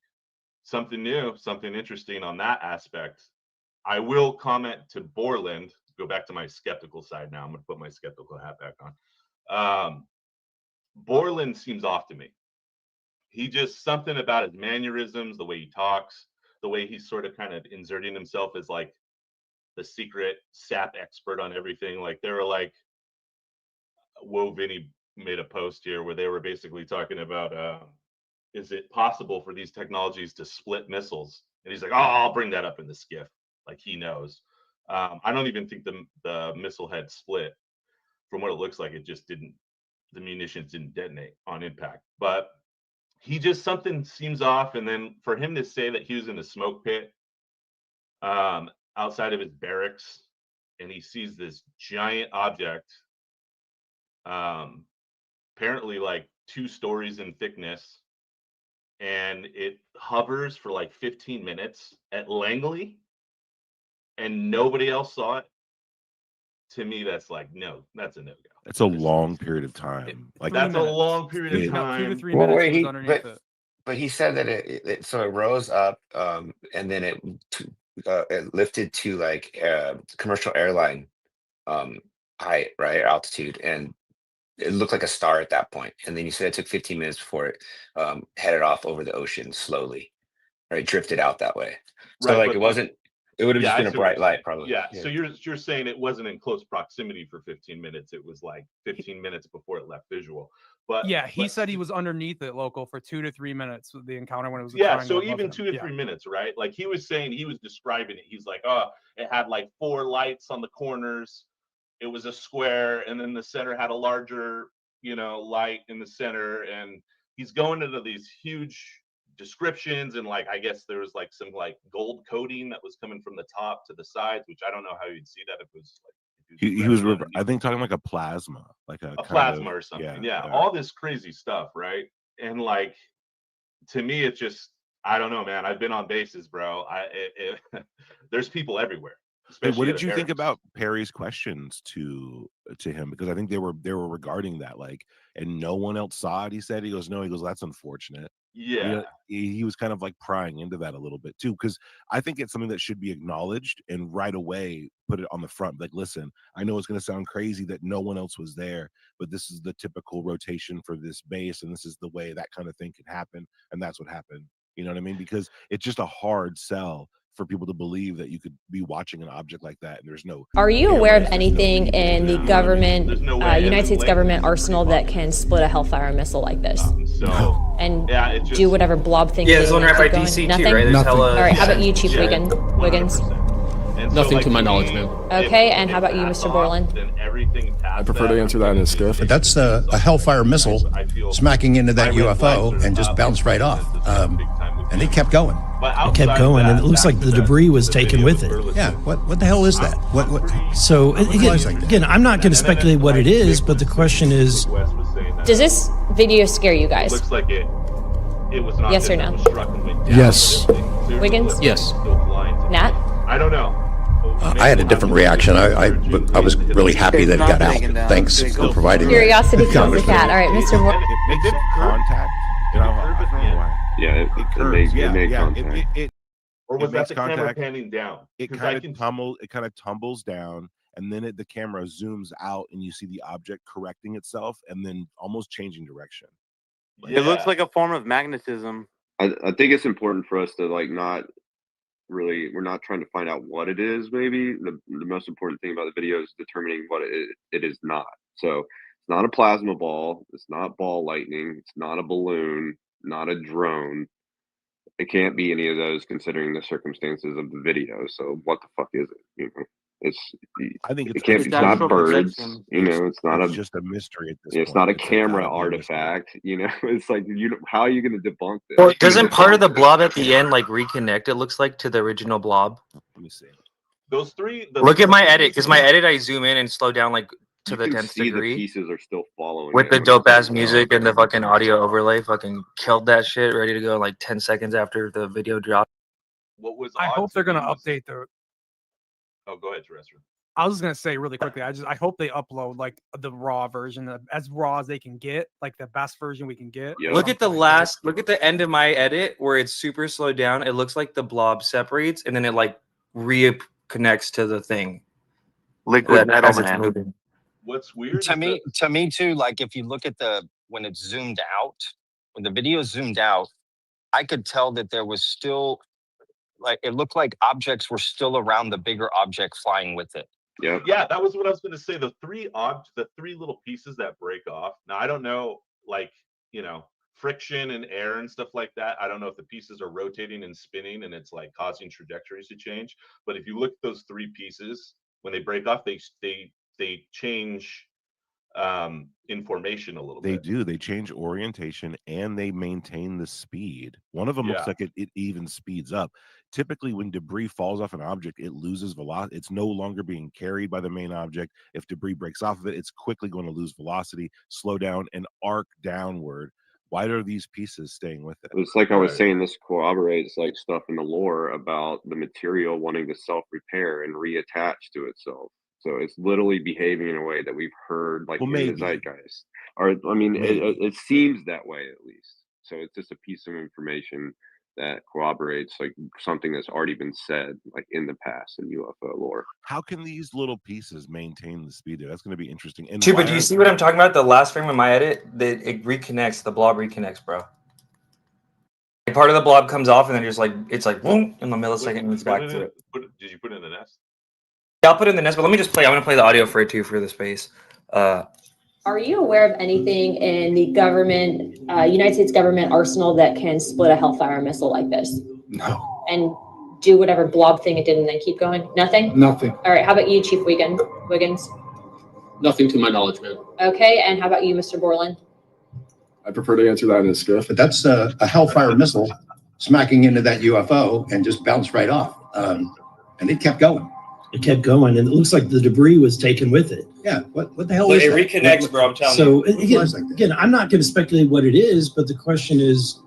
something new, something interesting on that aspect. I will comment to Borland, go back to my skeptical side now. I'm going to put my skeptical hat back on. Borland seems off to me. He just something about his mannerisms, the way he talks, the way he's sort of kind of inserting himself as like the secret SAP expert on everything. Like they were like, Woe Vinny made a post here where they were basically talking about is it possible for these technologies to split missiles? And he's like, oh, I'll bring that up in the skiff. Like he knows. I don't even think the missile head split. From what it looks like, it just didn't. The munitions didn't detonate on impact. But he just something seems off. And then for him to say that he was in a smoke pit, outside of his barracks, and he sees this giant object, apparently like 2 stories in thickness, and it hovers for like 15 minutes at Langley, and nobody else saw it. To me, that's like, no, that's a no go. It's a long period of time. Like That's a long period of Yeah. No, 2 to time. 3 Well, minutes wait, he was he underneath it. but he said that so it rose up, and then it lifted to like commercial airline height, right, altitude, and it looked like a star at that point. And then you said it took 15 minutes before it headed off over the ocean slowly, right, drifted out that way. So Right, like but it wasn't. It would have yeah, just I been a see what you're bright light, saying. probably. Yeah, so you're saying it wasn't in close proximity for 15 minutes. It was like 15 minutes before it left visual. But Yeah, he but said he was underneath it, local, for 2 to 3 minutes with the encounter when it was a yeah, triangle so above even him. 2 to 3 minutes, right? Like he was saying, he was describing it. He's like, oh, it had like 4 lights on the corners. It was a square, and then the center had a larger, light in the center. And he's going into these huge descriptions, and like I guess there was like some like gold coating that was coming from the top to the sides, which I don't know how you'd see that if it was like He was, I think, talking like a plasma, like a kind plasma of, or something. yeah. All this crazy stuff, right? And like, to me, it's just, I don't know, man. I've been on bases, bro. There's people everywhere. Hey, what Especially at did a you think barracks. about Perry's questions to him? Because I think they were regarding that, like, and no one else saw it. He said, he goes, no, he goes, that's unfortunate. Yeah. He was kind of like prying into that a little bit too, because I think it's something that should be acknowledged and right away put it on the front. Like, listen, I know it's going to sound crazy that no one else was there, but this is the typical rotation for this base, and this is the way that kind of thing can happen, and that's what happened. You know what I mean? Because it's just a hard sell for people to believe that you could be watching an object like that and there's no. Are you aware of cameras, there's no anything people in the there. government, There's no way. United States government arsenal that can split a Hellfire missile like this? So and yeah, it just, do whatever blob thing. Yeah, they there's one need right to by go DC in? too, Nothing? right? There's Nothing. hella. All right, how about you, Yeah. Chief Yeah. Wiggins? And so, Nothing like, to my me, knowledge, man. Okay, if and how about you, passed Mr. off, Borland? then everything I past prefer that, to answer that in a skiff. But that's a Hellfire missile smacking into that UFO and just bounced right off. And it kept going. But It kept going, and it looks like the debris was taken with it. Yeah. What the hell is that? What? So What flies like that? again, I'm not going to speculate what it is, but the question is, Does this video scare you guys? Looks like it was not. Yes or no? Was struck and went down. Yes. Wiggins? Yes. Nat? I don't know. I had a different reaction. I was really happy that it got out. Thanks for providing that. Curiosity kills the cat. All right, Mr. Moore. It did contact. I don't know why. Yeah, it curves. made contact. Or It was that makes the camera contact. panning down? It 'Cause kind of tumbles down, and then the camera zooms out, and you see the object correcting itself, and then almost changing direction. It looks like a form of magnetism. I think it's important for us to like not really. We're not trying to find out what it is. Maybe the most important thing about the video is determining what it is not. So it's not a plasma ball. It's not ball lightning. It's not a balloon. Not a drone. It can't be any of those considering the circumstances of the video. So what the fuck is it? You know, I think it can't. It's not birds. You know, it's not it's a. just a mystery at this It's point. not a It's camera gotta be a mystery. artifact. You know, it's like how are you going to debunk this? Well, doesn't part of the blob at the end like reconnect? It looks like to the original blob. Let me see. Those three. Look at my edit, because my edit I zoom in and slow down like to You the can 10th see the degree. pieces are still following With it the when dope it's ass like, music and the fucking audio overlay, fucking killed that shit. Ready to go in like 10 seconds after the video dropped. What was I odd hope to they're going me to was- update their. Oh, go ahead, Terrestrial. I was just gonna say really quickly. I hope they upload like the raw version, as raw as they can get, like the best version we can get. Look at the look at the end of my edit where it's super slowed down. It looks like the blob separates and then it like reconnects to the thing. Liquid metal, as it's man. moving. What's weird To me too, like if you look at when it's zoomed out, when the video zoomed out, I could tell that there was still like it looked like objects were still around the bigger object flying with it. Yeah, that was what I was going to say. The three little pieces that break off. Now I don't know, like, friction and air and stuff like that. I don't know if the pieces are rotating and spinning and it's like causing trajectories to change. But if you look at those three pieces, when they break off, they change information a little They bit. do. They change orientation and they maintain the speed. One of them looks Yeah. like it even speeds up. Typically, when debris falls off an object, it loses velocity. It's no longer being carried by the main object. If debris breaks off of it, it's quickly going to lose velocity, slow down, and arc downward. Why are these pieces staying with it? It's like I was Right. saying, this corroborates like stuff in the lore about the material wanting to self-repair and reattach to itself. So it's literally behaving in a way that we've heard like Well, in the maybe. zeitgeist. Or I mean, Maybe. it seems that way at least. So it's just a piece of information that corroborates like something that's already been said like in the past in UFO lore. How can these little pieces maintain the speed there? That's going to be interesting. And Chupa, why do you aren't see what I'm talking about? The last frame of my edit, that it reconnects. The blob reconnects, bro. Like, part of the blob comes off, and then just like it's like boom in the millisecond, and it's back to it. Did you put it in the nest? Yeah, I'll put it in the nest, but let me just play. I'm gonna play the audio for it too for the space. Are you aware of anything in the government, United States government arsenal that can split a Hellfire missile like this? No. And do whatever blob thing it did and then keep going? Nothing? Nothing. All right, how about you, Chief Wiggins? Nothing to my knowledge, man. Okay, and how about you, Mr. Borland? I prefer to answer that in a skiff. But that's a Hellfire missile smacking into that UFO and just bounced right off. And it kept going. It kept going, and it looks like the debris was taken with it. Yeah, what the hell But is it that? reconnects, bro. I'm telling So you. again, I'm not going to speculate what it is, but the question is,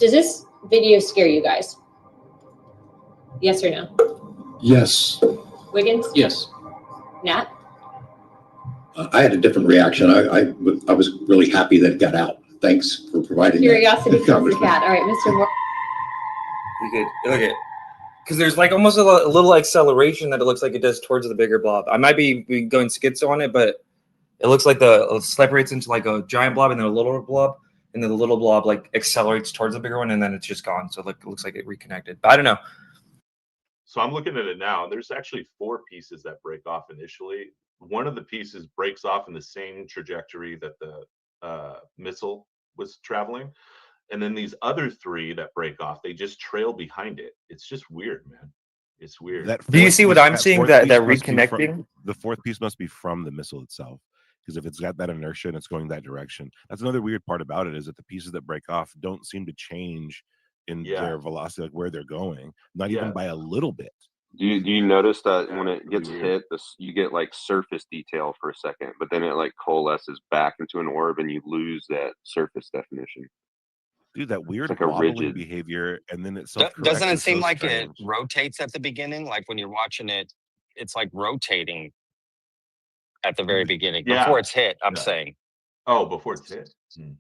Does this video scare you guys? Yes or no? Yes. Wiggins? Yes. Nat? I had a different reaction. I was really happy that it got out. Thanks for providing Curiosity that. kills the cat. All right, Mr. Moore. You could look at, because there's like almost a little acceleration that it looks like it does towards the bigger blob. I might be going schizo on it, but it looks like it separates into like a giant blob and then a little blob, and then the little blob like accelerates towards the bigger one, and then it's just gone. So it looks like it reconnected. But I don't know. So I'm looking at it now. There's actually 4 pieces that break off initially. One of the pieces breaks off in the same trajectory that the missile was traveling. And then these other 3 that break off, they just trail behind it. It's just weird, man. It's weird. Do you see what I'm seeing? That reconnecting? The fourth piece must be from the missile itself. Because if it's got that inertia and it's going that direction, that's another weird part about it, is that the pieces that break off don't seem to change in their velocity, like where they're going, not even by a little bit. Do you notice that when it gets hit, you get like surface detail for a second, but then it like coalesces back into an orb and you lose that surface definition? Dude, that weird like a wobbling rigid behavior, and then it Doesn't it is seem so like strange. it rotates at the beginning? Like when you're watching it, it's like rotating at the very beginning before it's hit. I'm saying. Oh, before it's hit.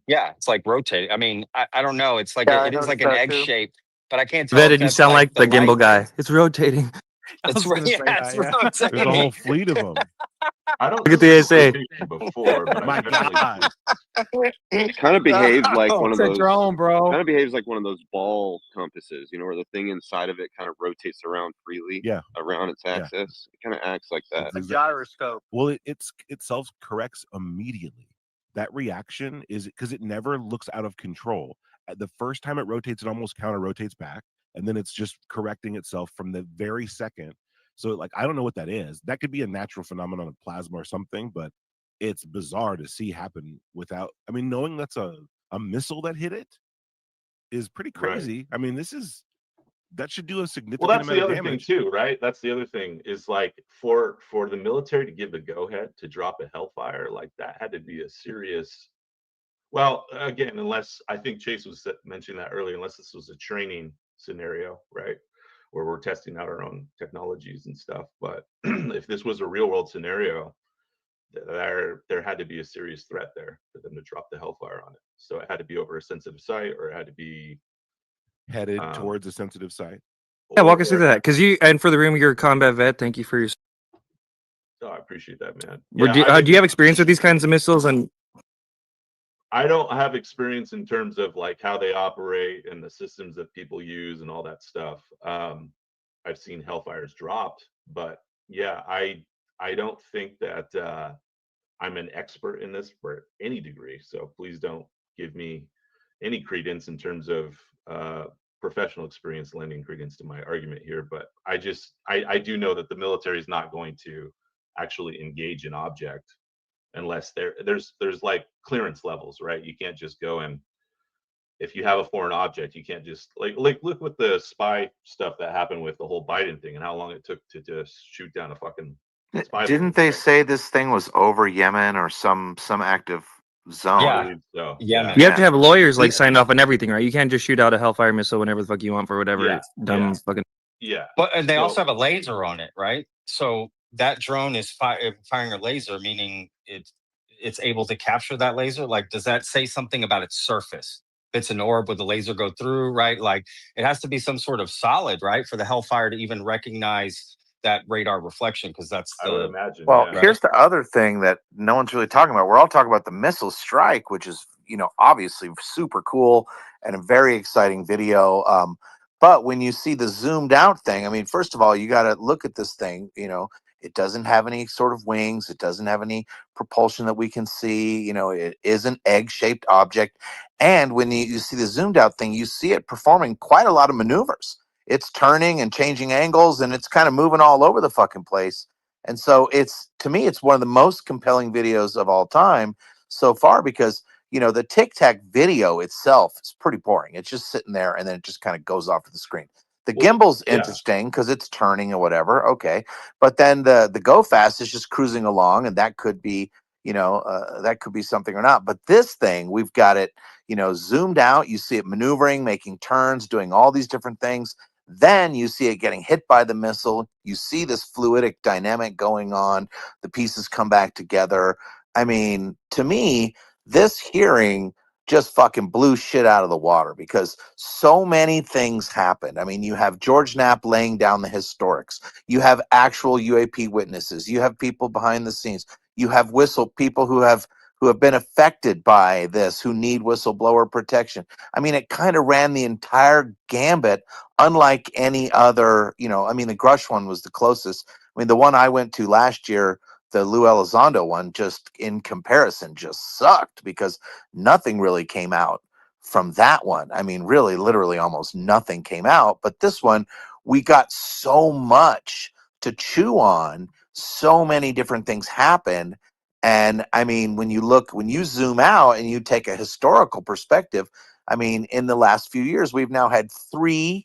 Yeah, it's like rotating. I mean, I don't know. It's like Yeah, I it is like noticed an that egg too. shape, but I can't tell. Vetted, if you that's sound like the gimbal light. guy. It's rotating. It's There's a whole fleet of them. I don't Look at the ASA. before, but My God. It kind of behaves like one of It's a those drone, bro. Kind of behaves like one of those ball compasses, you know, where the thing inside of it kind of rotates around freely around its axis. It kind of acts like that. A gyroscope. Well, it self-corrects immediately. That reaction is because it never looks out of control. The first time it rotates, it almost counter-rotates back, and then it's just correcting itself from the very second. So, like, I don't know what that is. That could be a natural phenomenon of plasma or something, but it's bizarre to see happen without. I mean, knowing that's a missile that hit it is pretty crazy. I mean, that should do a significant Well, that's amount the of other damage. thing too, right? That's the other thing is like for the military to give the go ahead to drop a Hellfire, like that had to be a serious. Well, again, unless I think Chase was mentioning that earlier, unless this was a training scenario, right, where we're testing out our own technologies and stuff. But if this was a real world scenario, there had to be a serious threat there for them to drop the Hellfire on it. So it had to be over a sensitive site, or it had to be headed towards a sensitive site. Yeah, walk us through that, because and for the room, you're a combat vet. Thank you for your. Oh, I appreciate that, man. Do you have experience with these kinds of missiles? And I don't have experience in terms of like how they operate and the systems that people use and all that stuff. I've seen Hellfires dropped, but yeah, I don't think that I'm an expert in this for any degree. So please don't give me any credence in terms of professional experience lending credence to my argument here. But I do know that the military is not going to actually engage an object unless there's like clearance levels, right? You can't just go and if you have a foreign object, you can't just like look with the spy stuff that happened with the whole Biden thing and how long it took to just shoot down a fucking spy balloon. Didn't they say this thing was over Yemen or some active zone? I Yeah, believe so. Yemen. You have to have lawyers like signed off on everything, right? You can't just shoot out a Hellfire missile whenever the fuck you want for whatever Yeah, dumb fucking. yeah. But and they also So have a laser on it, right? So that drone is firing a laser, meaning it's able to capture that laser. Like, does that say something about its surface? If it's an orb, would the laser go through? Right? Like, it has to be some sort of solid, right, for the Hellfire to even recognize that radar reflection, because that's I would the imagine, Well, yeah. right? here's the other thing that no one's really talking about. We're all talking about the missile strike, which is, obviously super cool and a very exciting video. But when you see the zoomed out thing, I mean, first of all, you got to look at this thing. It doesn't have any sort of wings. It doesn't have any propulsion that we can see. It is an egg-shaped object. And when you see the zoomed out thing, you see it performing quite a lot of maneuvers. It's turning and changing angles, and it's kind of moving all over the fucking place. And so to me, it's one of the most compelling videos of all time so far because, the Tic Tac video itself is pretty boring. It's just sitting there and then it just kind of goes off to the screen. The gimbal's interesting because it's turning or whatever. Okay. But then the Go Fast is just cruising along, and that could be, that could be something or not. But this thing, we've got it, zoomed out. You see it maneuvering, making turns, doing all these different things. Then you see it getting hit by the missile. You see this fluidic dynamic going on. The pieces come back together. I mean, to me, this hearing just fucking blew shit out of the water because so many things happened. I mean, you have George Knapp laying down the historics. You have actual UAP witnesses. You have people behind the scenes. You have people who have been affected by this, who need whistleblower protection. I mean, it kind of ran the entire gambit, unlike any other, I mean, the Grush one was the closest. I mean, the one I went to last year, the Lou Elizondo one, just in comparison, just sucked because nothing really came out from that one. I mean, really, literally almost nothing came out. But this one, we got so much to chew on. So many different things happened. And I mean, when you zoom out and you take a historical perspective, I mean, in the last few years, we've now had 3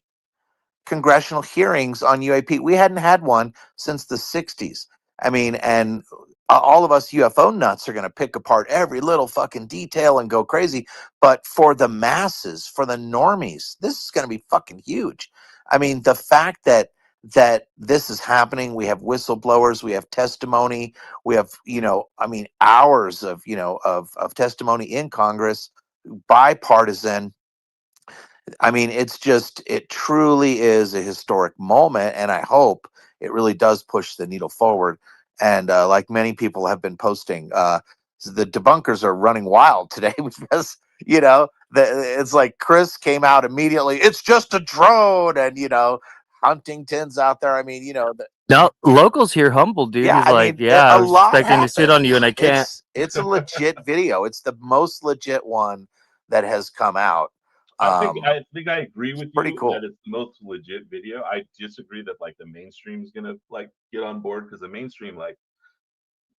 congressional hearings on UAP. We hadn't had one since the 60s. I mean, and all of us UFO nuts are going to pick apart every little fucking detail and go crazy. But for the masses, for the normies, this is going to be fucking huge. I mean, the fact that this is happening, we have whistleblowers, we have testimony, we have, I mean, hours of, of testimony in Congress, bipartisan. I mean, it truly is a historic moment, and I hope it really does push the needle forward. And like many people have been posting, the debunkers are running wild today because, it's like Chris came out immediately. It's just a drone, and, Huntington's out there. I mean, No, locals here humble, dude. yeah, He's I like, mean, yeah, I a was lot expecting to shit happened. on you, and I can't. It's a legit video. It's the most legit one that has come out. I think I agree with Pretty you cool. that it's the most legit video. I disagree that like the mainstream is gonna like get on board because the mainstream like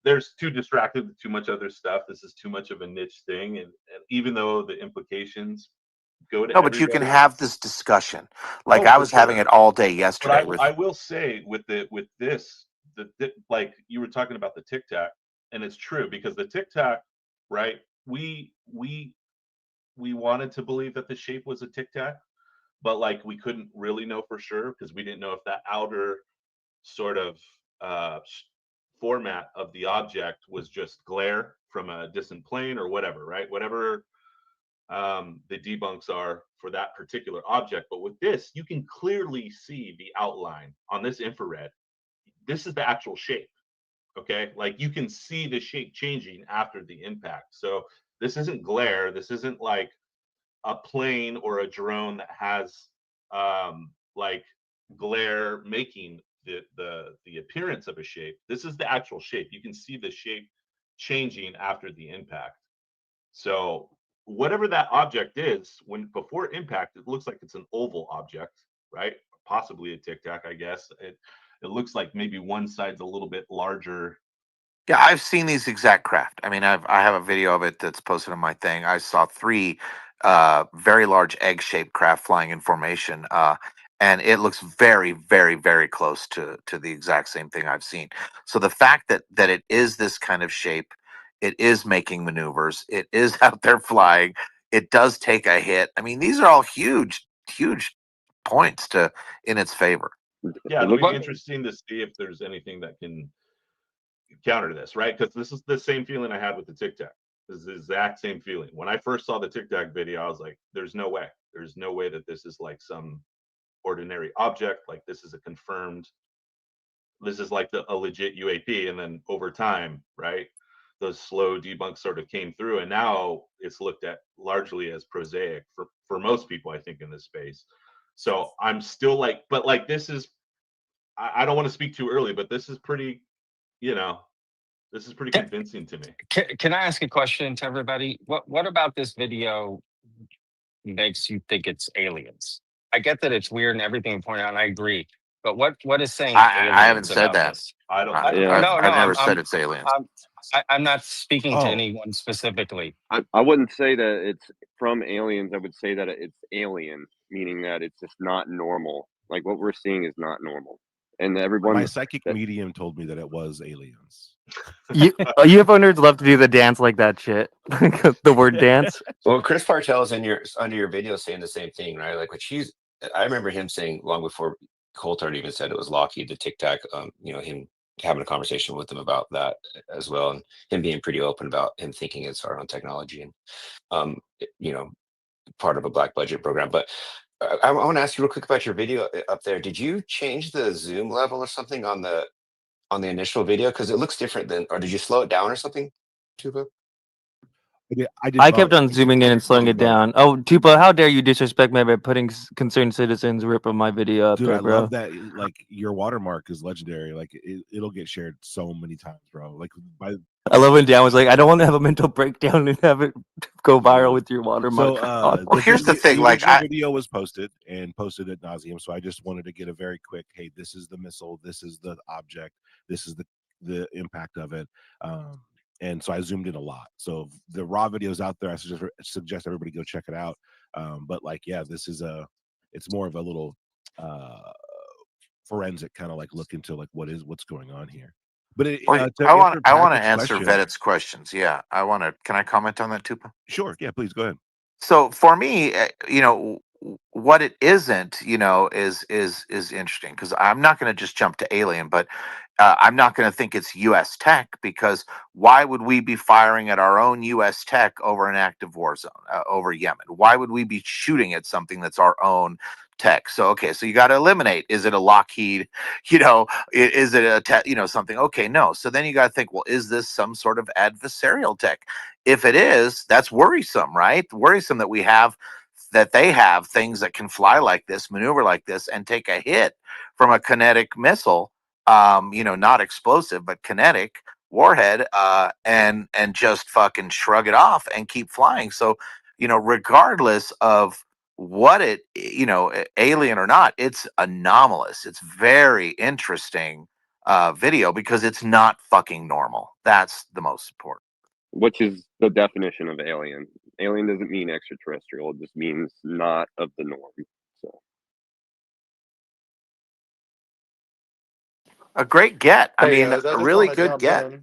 there's too distracted with too much other stuff. This is too much of a niche thing, and even though the implications go to No, but you can everybody. have this discussion. Like Oh, I for was having sure. it all day But yesterday with. I will say with this like you were talking about the Tic Tac, and it's true because the Tic Tac, right? We wanted to believe that the shape was a Tic Tac, but like we couldn't really know for sure because we didn't know if that outer sort of format of the object was just glare from a distant plane or whatever, right? Whatever the debunks are for that particular object. But with this, you can clearly see the outline on this infrared. This is the actual shape. Okay. Like you can see the shape changing after the impact. So this isn't glare. This isn't like a plane or a drone that has like glare making the appearance of a shape. This is the actual shape. You can see the shape changing after the impact. So whatever that object is, when before impact, it looks like it's an oval object, right? Possibly a Tic Tac, I guess. It looks like maybe one side's a little bit larger Yeah, I've seen these exact craft. I mean, I have a video of it that's posted on my thing. I saw three very large egg-shaped craft flying in formation, and it looks very, very, very close to the exact same thing I've seen. So the fact that it is this kind of shape, it is making maneuvers, it is out there flying, it does take a hit. I mean, these are all huge, huge points to in its favor. Yeah, it'll be interesting to see if there's anything that can counter this, right? Because this is the same feeling I had with the Tic Tac. This is the exact same feeling. When I first saw the Tic Tac video, I was like, there's no way. There's no way that this is like some ordinary object. Like this is a confirmed, this is like a legit UAP. And then over time, right, those slow debunks sort of came through. And now it's looked at largely as prosaic for most people, I think, in this space. So I'm still like, but like this is, I don't want to speak too early, but this is pretty, you know, this is pretty convincing to me. Can I ask a question to everybody? What about this video makes you think it's aliens? I get that it's weird and everything you point out, and I agree. But what is saying aliens I haven't said about that. this? I don't. I've never said it's aliens. I'm not speaking to Oh. anyone specifically. I wouldn't say that it's from aliens. I would say that it's alien, meaning that it's just not normal. Like what we're seeing is not normal. And everyone, My psychic medium told me that it was aliens. UFO nerds love to do the dance like that shit. The word dance. Well, Chris Partel's under your video saying the same thing, right? Like what she's, I remember him saying long before Coulthard even said it was Lockheed, the Tic Tac, you know, him having a conversation with him about that as well, and him being pretty open about him thinking it's our own technology and, you know, part of a black budget program. But I want to ask you real quick about your video up there. Did you change the zoom level or something on the initial video? Because it looks different than, or did you slow it down or something, Tuba? I kept on zooming in and slowing it down. Oh, Tupa, how dare you disrespect me by putting concerned citizens rip of my video up Dude, there, I bro? love that. Like your watermark is legendary. Like it'll get shared so many times, bro. Like I love when Dan was like, I don't want to have a mental breakdown and have it go viral with your watermark. Well, here's the thing, like, original video was posted ad nauseum. So I just wanted to get a very quick, hey, this is the missile, this is the object, this is the impact of it. And so I zoomed in a lot. So the raw videos out there, I suggest everybody go check it out. But like, yeah, this is it's more of a little forensic kind of like look into like what's going on here. But I want to answer Vedet's questions. Yeah, I want to. Can I comment on that, Tupa? Sure. Yeah, please go ahead. So for me, you know, what it isn't, you know, is interesting because I'm not going to just jump to alien, but I'm not going to think it's U.S. tech because why would we be firing at our own U.S. tech over an active war zone over Yemen? Why would we be shooting at something that's our own tech? So okay, so you got to eliminate. Is it a Lockheed? You know, is it a something? Okay, no. So then you got to think, well, is this some sort of adversarial tech? If it is, that's worrisome, right? Worrisome that they have things that can fly like this, maneuver like this, and take a hit from a kinetic missile. You know, not explosive, but kinetic warhead, and just fucking shrug it off and keep flying. So, you know, regardless of what it, you know, alien or not, it's anomalous. It's very interesting video because it's not fucking normal. That's the most important. which is the definition of alien. Alien doesn't mean extraterrestrial; it just means not of the norm. So a great get. I Hey mean, guys, I a just really wanna good jump get. in.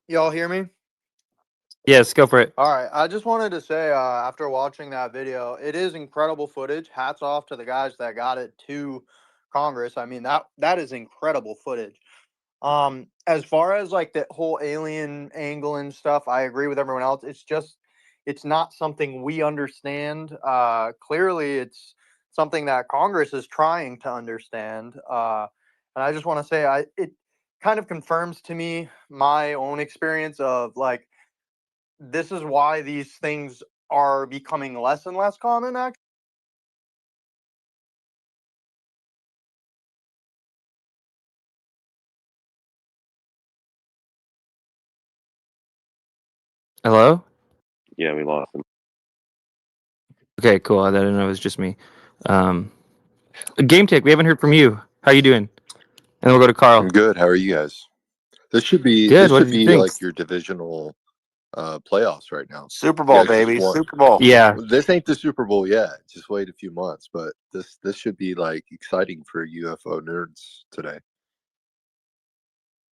Y'all hear me? Yes, go for it. All right. I just wanted to say, after watching that video, it is incredible footage. Hats off to the guys that got it to Congress. I mean, that is incredible footage. As far as like the whole alien angle and stuff, I agree with everyone else. It's not something we understand. Clearly, it's something that Congress is trying to understand. And I just want to say, it kind of confirms to me my own experience of like, this is why these things are becoming less and less common. Actually. Hello? yeah, we lost him. Okay, cool. I didn't know it was just me. Game Tech, we haven't heard from you. How you doing? And we'll go to Carl. I'm good. How are you guys? This should be Good. this What should did you be think? like your divisional playoffs right now. Super You Bowl, guys just baby. won. Super Bowl. Yeah. This ain't the Super Bowl yet. Just wait a few months, but this should be like exciting for UFO nerds today.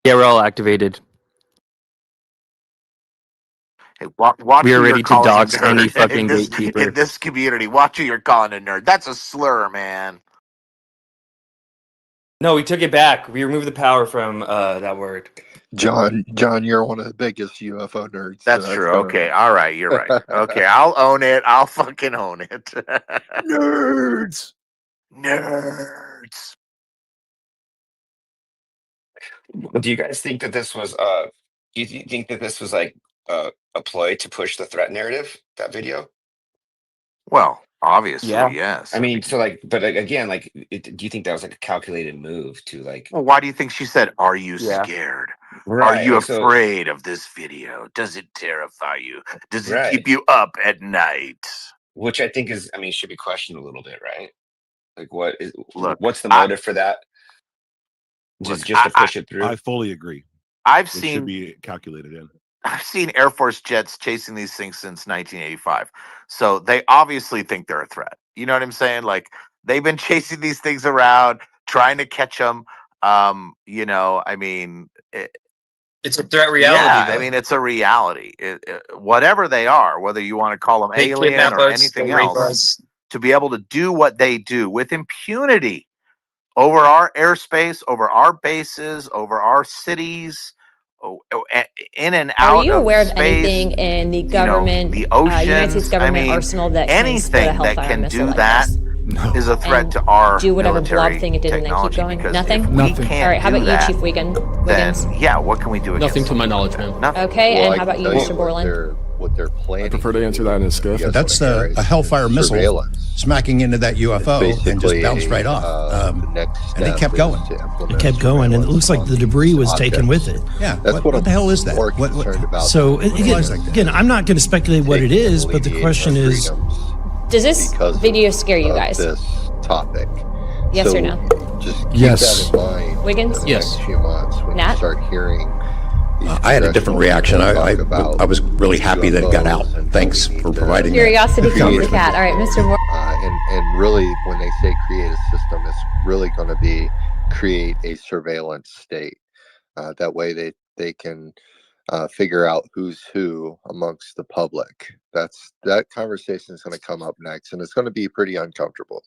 Yeah, we're all activated. Hey, watch We are who you're ready to calling a dox any nerd fucking in gatekeeper. this community. Watch who you're calling a nerd. That's a slur, man. No, we took it back. We removed the power from that word. John, you're one of the biggest UFO nerds. That's So true. fair Okay. enough. All right. You're right. Okay. I'll own it. I'll fucking own it. Nerds. Nerds. Do you guys think that this was do you think that this was like a ploy to push the threat narrative, that video? Well, obviously, Yeah. yes. I mean, so like, but like, again, like, do you think that was like a calculated move to like, Well, why do you think she said, "Are you Yeah. scared? Are right? you Like, so, afraid of this video? Does it terrify you? Does it right. keep you up at night?" Which I think is, I mean, should be questioned a little bit, right? Like, Look, what's the I motive for that? look. Just to push it I through? fully agree. I've It should seen be calculated in. I've seen Air Force jets chasing these things since 1985. So they obviously think they're a threat. You know what I'm saying? Like they've been chasing these things around, trying to catch them. You know, I mean, It's a threat reality, yeah, though. I mean, it's a reality. Whatever they are, whether you want to call them They alien kidnap or us, anything they rape else, us. to be able to do what they do with impunity over our airspace, over our bases, over our cities, in and Are out you of aware of space, anything in the you know, government, the United States oceans. I government mean, arsenal that can split a anything that Hellfire can missile do like that this? is a threat And to our do whatever blob military thing it did and then keep technology. going? Because Nothing? if we Nothing. can't All right, how do about that, you, Chief Wiggins? then yeah, what can we do against Nothing to my something knowledge, like that? man. Nothing. Okay, Well, and I how about can you, tell Mr. you Borland? what they're planning. I prefer to answer that in a skiff. But that's a Hellfire missile surveillance. smacking into that It's UFO and just basically bounced right off. the next And they step kept is going. to It implement kept going, and it looks surveillance like on the debris these was taken with objects. it. Yeah. That's what the I'm hell is that? more What, concerned about. So than again, I'm not going to speculate what it taking and is, but the alleviating question our is, freedoms Does this because video scare you of guys? this topic. Yes So or no? just keep Yes. that in mind Wiggins? in the Yes. next few months when Nat? you start hearing these I had a different reaction. congressional people talk I about was really happy that it got out. UFOs and how Thanks we need for to providing that. Curiosity killed the create a cat. All right, Mr. system. Moore. And really, when they say create a system, it's really going to be create a surveillance state. That way, they can figure out who's who amongst the public. That conversation is going to come up next, and it's going to be pretty uncomfortable.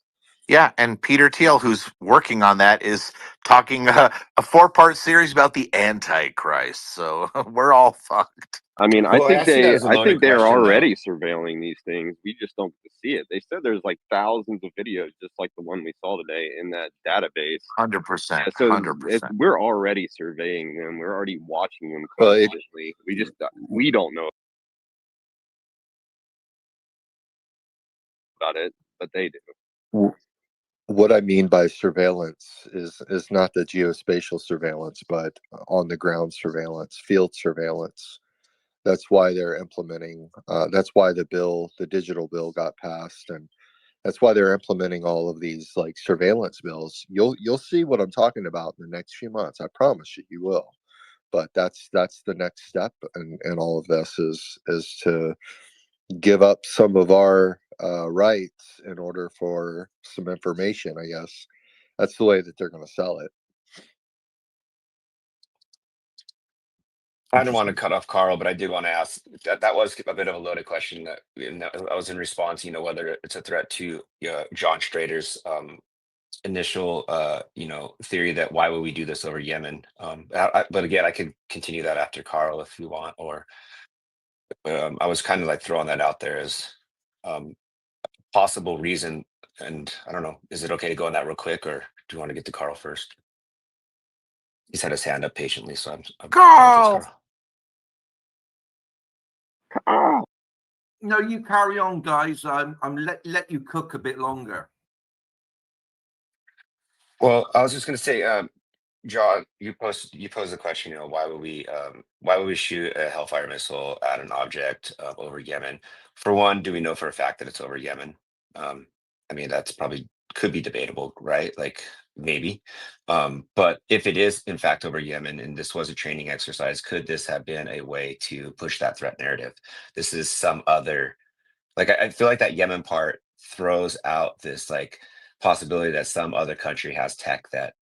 Yeah, and Peter Thiel, who's working on that, is talking a 4-part series about the Antichrist. So we're all fucked. I mean, Well, I see that as a I loaded think they're question, though. already surveilling these things. We just don't get to see it. They said there's like thousands of videos, just like the one we saw today in that database. 100%. So 100%. we're already surveying them. We're already watching them Well, it- constantly. We don't know about it, but they do. What I mean by surveillance is not the geospatial surveillance, but on the ground surveillance, field surveillance. That's why they're implementing. That's why the digital bill got passed, and that's why they're implementing all of these like surveillance bills. You'll see what I'm talking about in the next few months. I promise you, you will. But that's the next step, and all of this is to give up some of our rights in order for some information. I guess that's the way that they're going to sell it. I didn't want to cut off Carl, but I did want to ask that was a bit of a loaded question. That I was in response, whether it's a threat to John Strader's initial, theory that why would we do this over Yemen? But again, I could continue that after Carl if you want, or I was kind of like throwing that out there as possible reason. And I don't know, is it okay to go on that real quick, or do you want to get to Carl first? He's had his hand up patiently, so I'm Carl! No, you carry on, guys. I'm let you cook a bit longer. Well, I was just going to say, John, you posed the question. Why would we shoot a Hellfire missile at an object over Yemen? For one, do we know for a fact that it's over Yemen? I mean, that's probably could be debatable, right? Like maybe. But if it is in fact over Yemen and this was a training exercise, could this have been a way to push that threat narrative? This is some other, like I feel like that Yemen part throws out this like possibility that some other country has tech that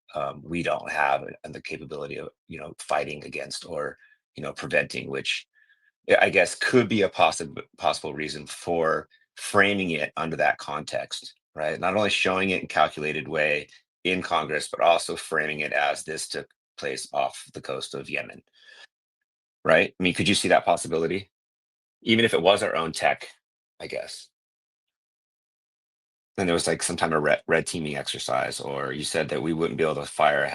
we don't have and the capability of, fighting against or, preventing, which I guess could be a possible reason for framing it under that context, right? Not only showing it in calculated way in Congress, but also framing it as this took place off the coast of Yemen, right? I mean, could you see that possibility? Even if it was our own tech, I guess. And there was like some kind of red teaming exercise, or you said that we wouldn't be able to fire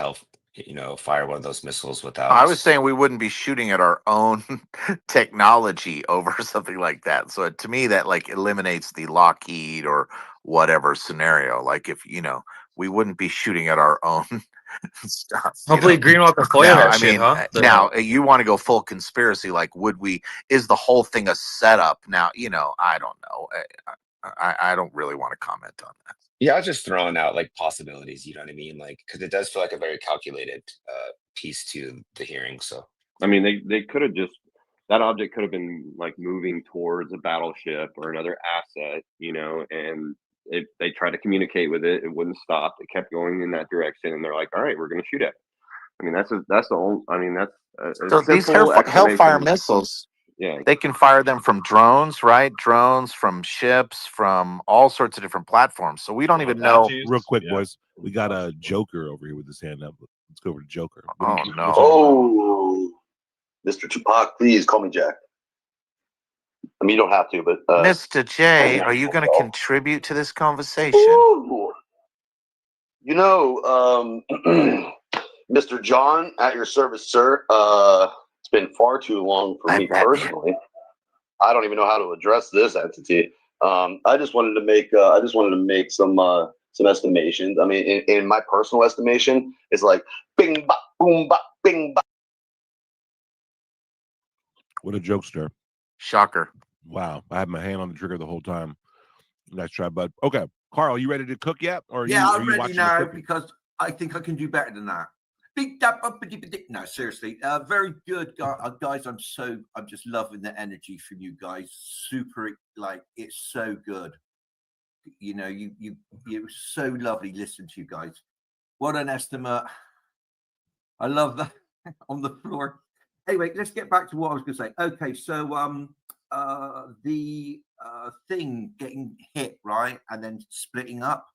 fire one of those missiles without I was us. saying we wouldn't be shooting at our own technology over something like that. So to me, that like eliminates the Lockheed or whatever scenario. Like if we wouldn't be shooting at our own stuff. Hopefully, Greenwalk will foil Now, that I shit, mean, huh? now you want to go full conspiracy? Like, would we? Is the whole thing a setup? Now, I don't know. I don't really want to comment on that. Yeah, I was just throwing out like possibilities, you know what I mean? Like, because it does feel like a very calculated piece to the hearing. So, I mean, they could have just, that object could have been like moving towards a battleship or another asset, and if they tried to communicate with it, it wouldn't stop. It kept going in that direction, and they're like, "All right, we're going to shoot it." I mean, that's the only. I mean, that's a So these simple Hellfire explanation. missiles, Yeah, they can fire them from drones, right? Drones from ships, from all sorts of different platforms. So we don't even know. Real quick, boys, we got a Joker over here with his hand up. Let's go over to Joker. Oh no! Oh, Mr. Tupac, please call me Jack. I mean, you don't have to, but Mr. J, are you going to contribute to this conversation? Ooh. Mr. John, at your service, sir. It's been far too long for me personally. I don't even know how to address this entity. I just wanted to make some estimations. I mean, in my personal estimation, it's like bing bop boom bop bing bop. What a jokester. Shocker. Wow. I had my hand on the trigger the whole time. Nice try, bud. Okay. Carl, you ready to cook yet? Or are Yeah, are I'm ready watching now the cooking? because I think I can do better than that. No, seriously, very good, guys. I'm just loving the energy from you guys. Super, like it's so good. It was so lovely listening to you guys. What an estimate! I love that on the floor. Anyway, let's get back to what I was going to say. Okay, so the thing getting hit right and then splitting up.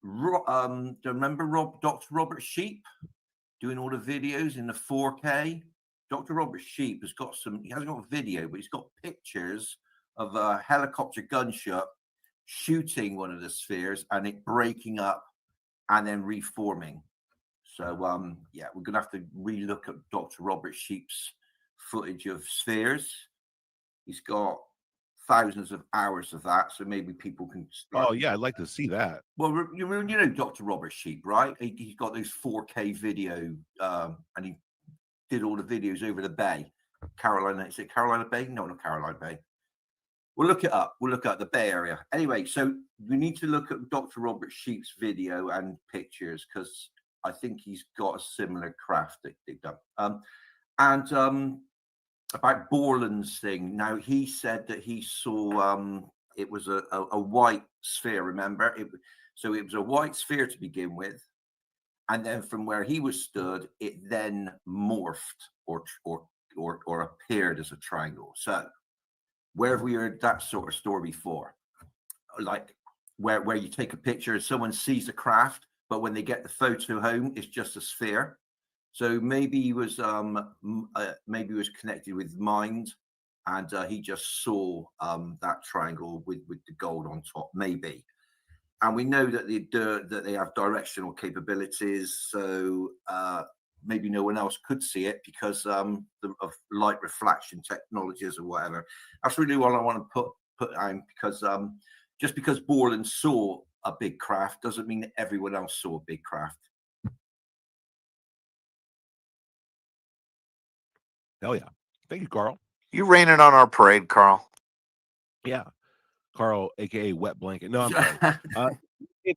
Do you remember Dr. Robert Sheep doing all the videos in the 4K? Dr. Robert Sheep has got he hasn't got a video, but he's got pictures of a helicopter gunshot shooting one of the spheres and it breaking up and then reforming. So yeah, we're gonna have to relook at Dr. Robert Sheep's footage of spheres. He's got thousands of hours of that, so maybe people can start. Oh yeah, I'd like to see that. Well, you know Dr. Robert Sheep, right? He's got those 4K video, and he did all the videos over the bay. Carolina, is it Carolina Bay? No, not Carolina Bay. We'll look it up. We'll look at the Bay Area. Anyway, so we need to look at Dr. Robert Sheep's video and pictures because I think he's got a similar craft that they've done. About Borland's thing. Now he said that he saw it was a white sphere. Remember, so it was a white sphere to begin with, and then from where he was stood, it then morphed or appeared as a triangle. So where have we heard that sort of story before? Like where you take a picture and someone sees a craft, but when they get the photo home, it's just a sphere. So maybe he was connected with mind, and he just saw that triangle with the gold on top, maybe. And we know that they have directional capabilities, so maybe no one else could see it because of light reflection technologies or whatever. That's really what I want to put on, because just because Borland saw a big craft doesn't mean that everyone else saw a big craft. Hell yeah. Thank you, Carl. You raining on our parade, Carl? Yeah. Carl, aka Wet Blanket. No, I'm sorry.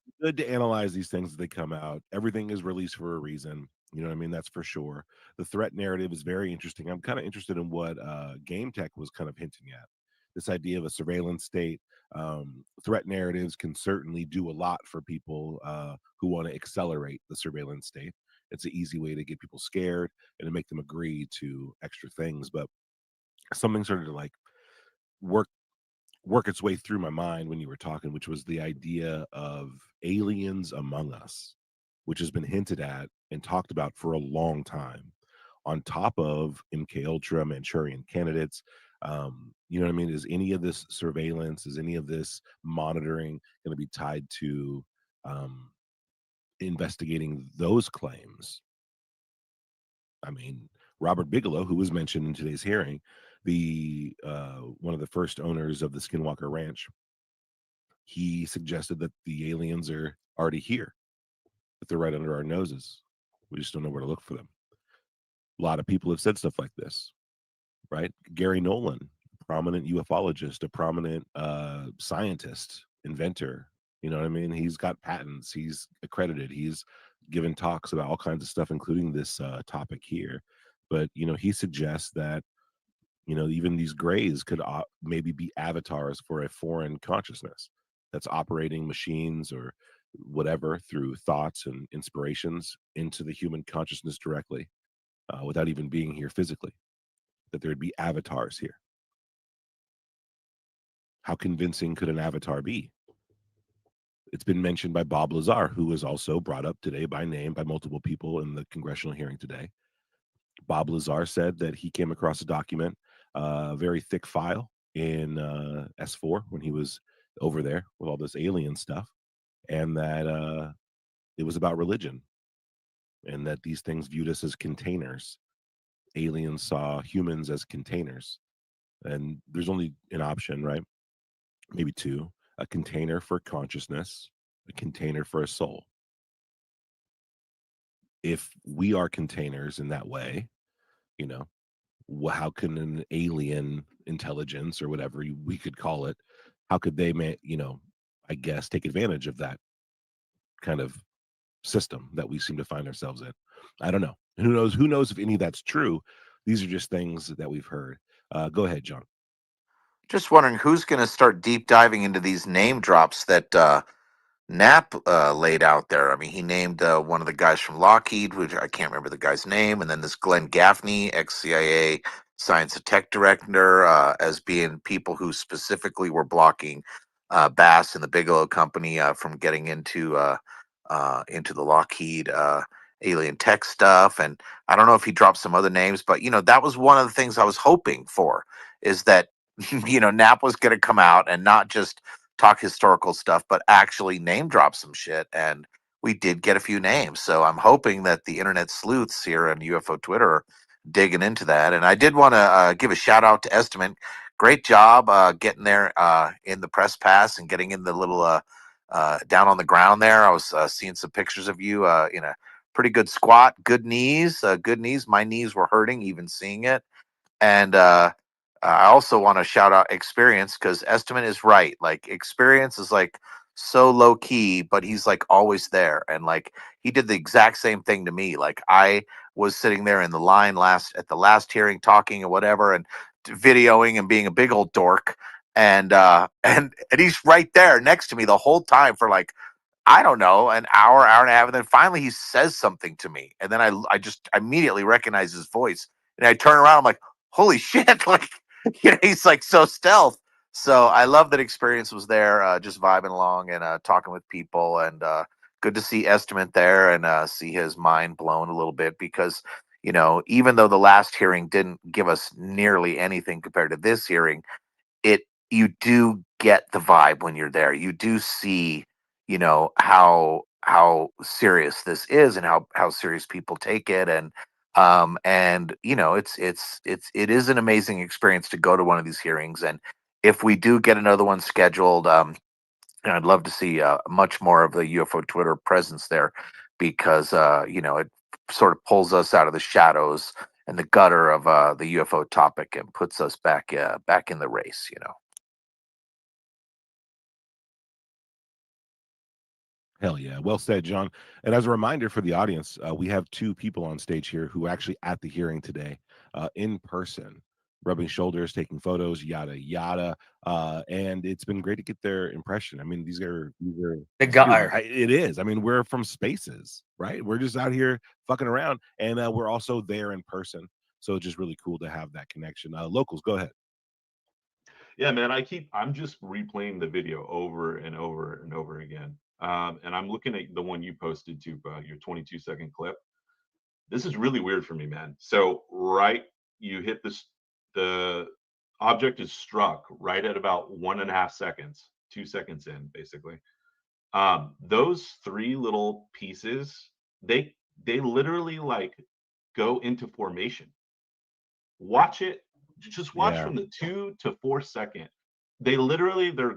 it's good to analyze these things as they come out. Everything is released for a reason. You know what I mean? That's for sure. The threat narrative is very interesting. I'm kind of interested in what Game Tech was kind of hinting at. This idea of a surveillance state. Threat narratives can certainly do a lot for people who want to accelerate the surveillance state. It's an easy way to get people scared and to make them agree to extra things. But something started to like work its way through my mind when you were talking, which was the idea of aliens among us, which has been hinted at and talked about for a long time, on top of MK Ultra, Manchurian candidates. You know what I mean? Is any of this surveillance, is any of this monitoring going to be tied to investigating those claims? I mean, Robert Bigelow, who was mentioned in today's hearing, the one of the first owners of the Skinwalker Ranch, he suggested that the aliens are already here, that they're right under our noses. We just don't know where to look for them. A lot of people have said stuff like this, right? Gary Nolan, prominent ufologist, a prominent scientist, inventor. You know what I mean? He's got patents. He's accredited. He's given talks about all kinds of stuff, including this topic here. But he suggests that even these grays could maybe be avatars for a foreign consciousness that's operating machines or whatever through thoughts and inspirations into the human consciousness directly, without even being here physically, that there'd be avatars here. How convincing could an avatar be? It's been mentioned by Bob Lazar, who was also brought up today by name by multiple people in the congressional hearing today. Bob Lazar said that he came across a document, a very thick file in S4 when he was over there with all this alien stuff, and that it was about religion, and that these things viewed us as containers. Aliens saw humans as containers, and there's only an option, right? Maybe two: a container for consciousness, a container for a soul. If we are containers in that way, you know, how can an alien intelligence or whatever we could call it, how could they I guess take advantage of that kind of system that we seem to find ourselves in? I don't know. Who knows if any of that's true? These are just things that we've heard. Go ahead, John. Just wondering who's going to start deep diving into these name drops that Knapp laid out there. I mean, he named one of the guys from Lockheed, which I can't remember the guy's name, and then this Glenn Gaffney, ex-CIA science and tech director, as being people who specifically were blocking Bass and the Bigelow Company from getting into the Lockheed alien tech stuff. And I don't know if he dropped some other names, but that was one of the things I was hoping for, is that Knapp was going to come out and not just talk historical stuff, but actually name drop some shit. And we did get a few names. So I'm hoping that the internet sleuths here on UFO Twitter are digging into that. And I did want to give a shout out to Estimate. Great job getting there in the press pass and getting in the little down on the ground there. I was seeing some pictures of you in a pretty good squat, good knees, good knees. My knees were hurting even seeing it. And I also want to shout out Experience, because Estimate is right. Like, Experience is like so low key, but he's like always there. And like, he did the exact same thing to me. Like, I was sitting there in the line at the last hearing talking or whatever and videoing and being a big old dork. And and he's right there next to me the whole time for like, I don't know, an hour, hour and a half. And then finally he says something to me. And then I just immediately recognize his voice. And I turn around, I'm like, holy shit. Like, he's like so stealth. So I love that Experience was there, just vibing along and talking with people. And good to see Estimate there and see his mind blown a little bit, because, even though the last hearing didn't give us nearly anything compared to this hearing, you do get the vibe when you're there. You do see, how serious this is and how serious people take it. And it is an amazing experience to go to one of these hearings. And if we do get another one scheduled, I'd love to see much more of the UFO Twitter presence there, because it sort of pulls us out of the shadows and the gutter of the UFO topic and puts us back in the race. Hell yeah. Well said, John. And as a reminder for the audience, we have two people on stage here who are actually at the hearing today in person, rubbing shoulders, taking photos, yada, yada. And it's been great to get their impression. I mean, these are The guy. it is. I mean, we're from spaces, right? We're just out here fucking around, and we're also there in person. So it's just really cool to have that connection. Locals, go ahead. Yeah, man, I'm just replaying the video over and over and over again. And I'm looking at the one you posted to your 22-second clip. This is really weird for me, man. So you hit the object is struck right at about 1.5 seconds, 2 seconds in, basically. Those three little pieces, they literally like go into formation. Watch it. Just watch Yeah. from the 2 to 4 second. They're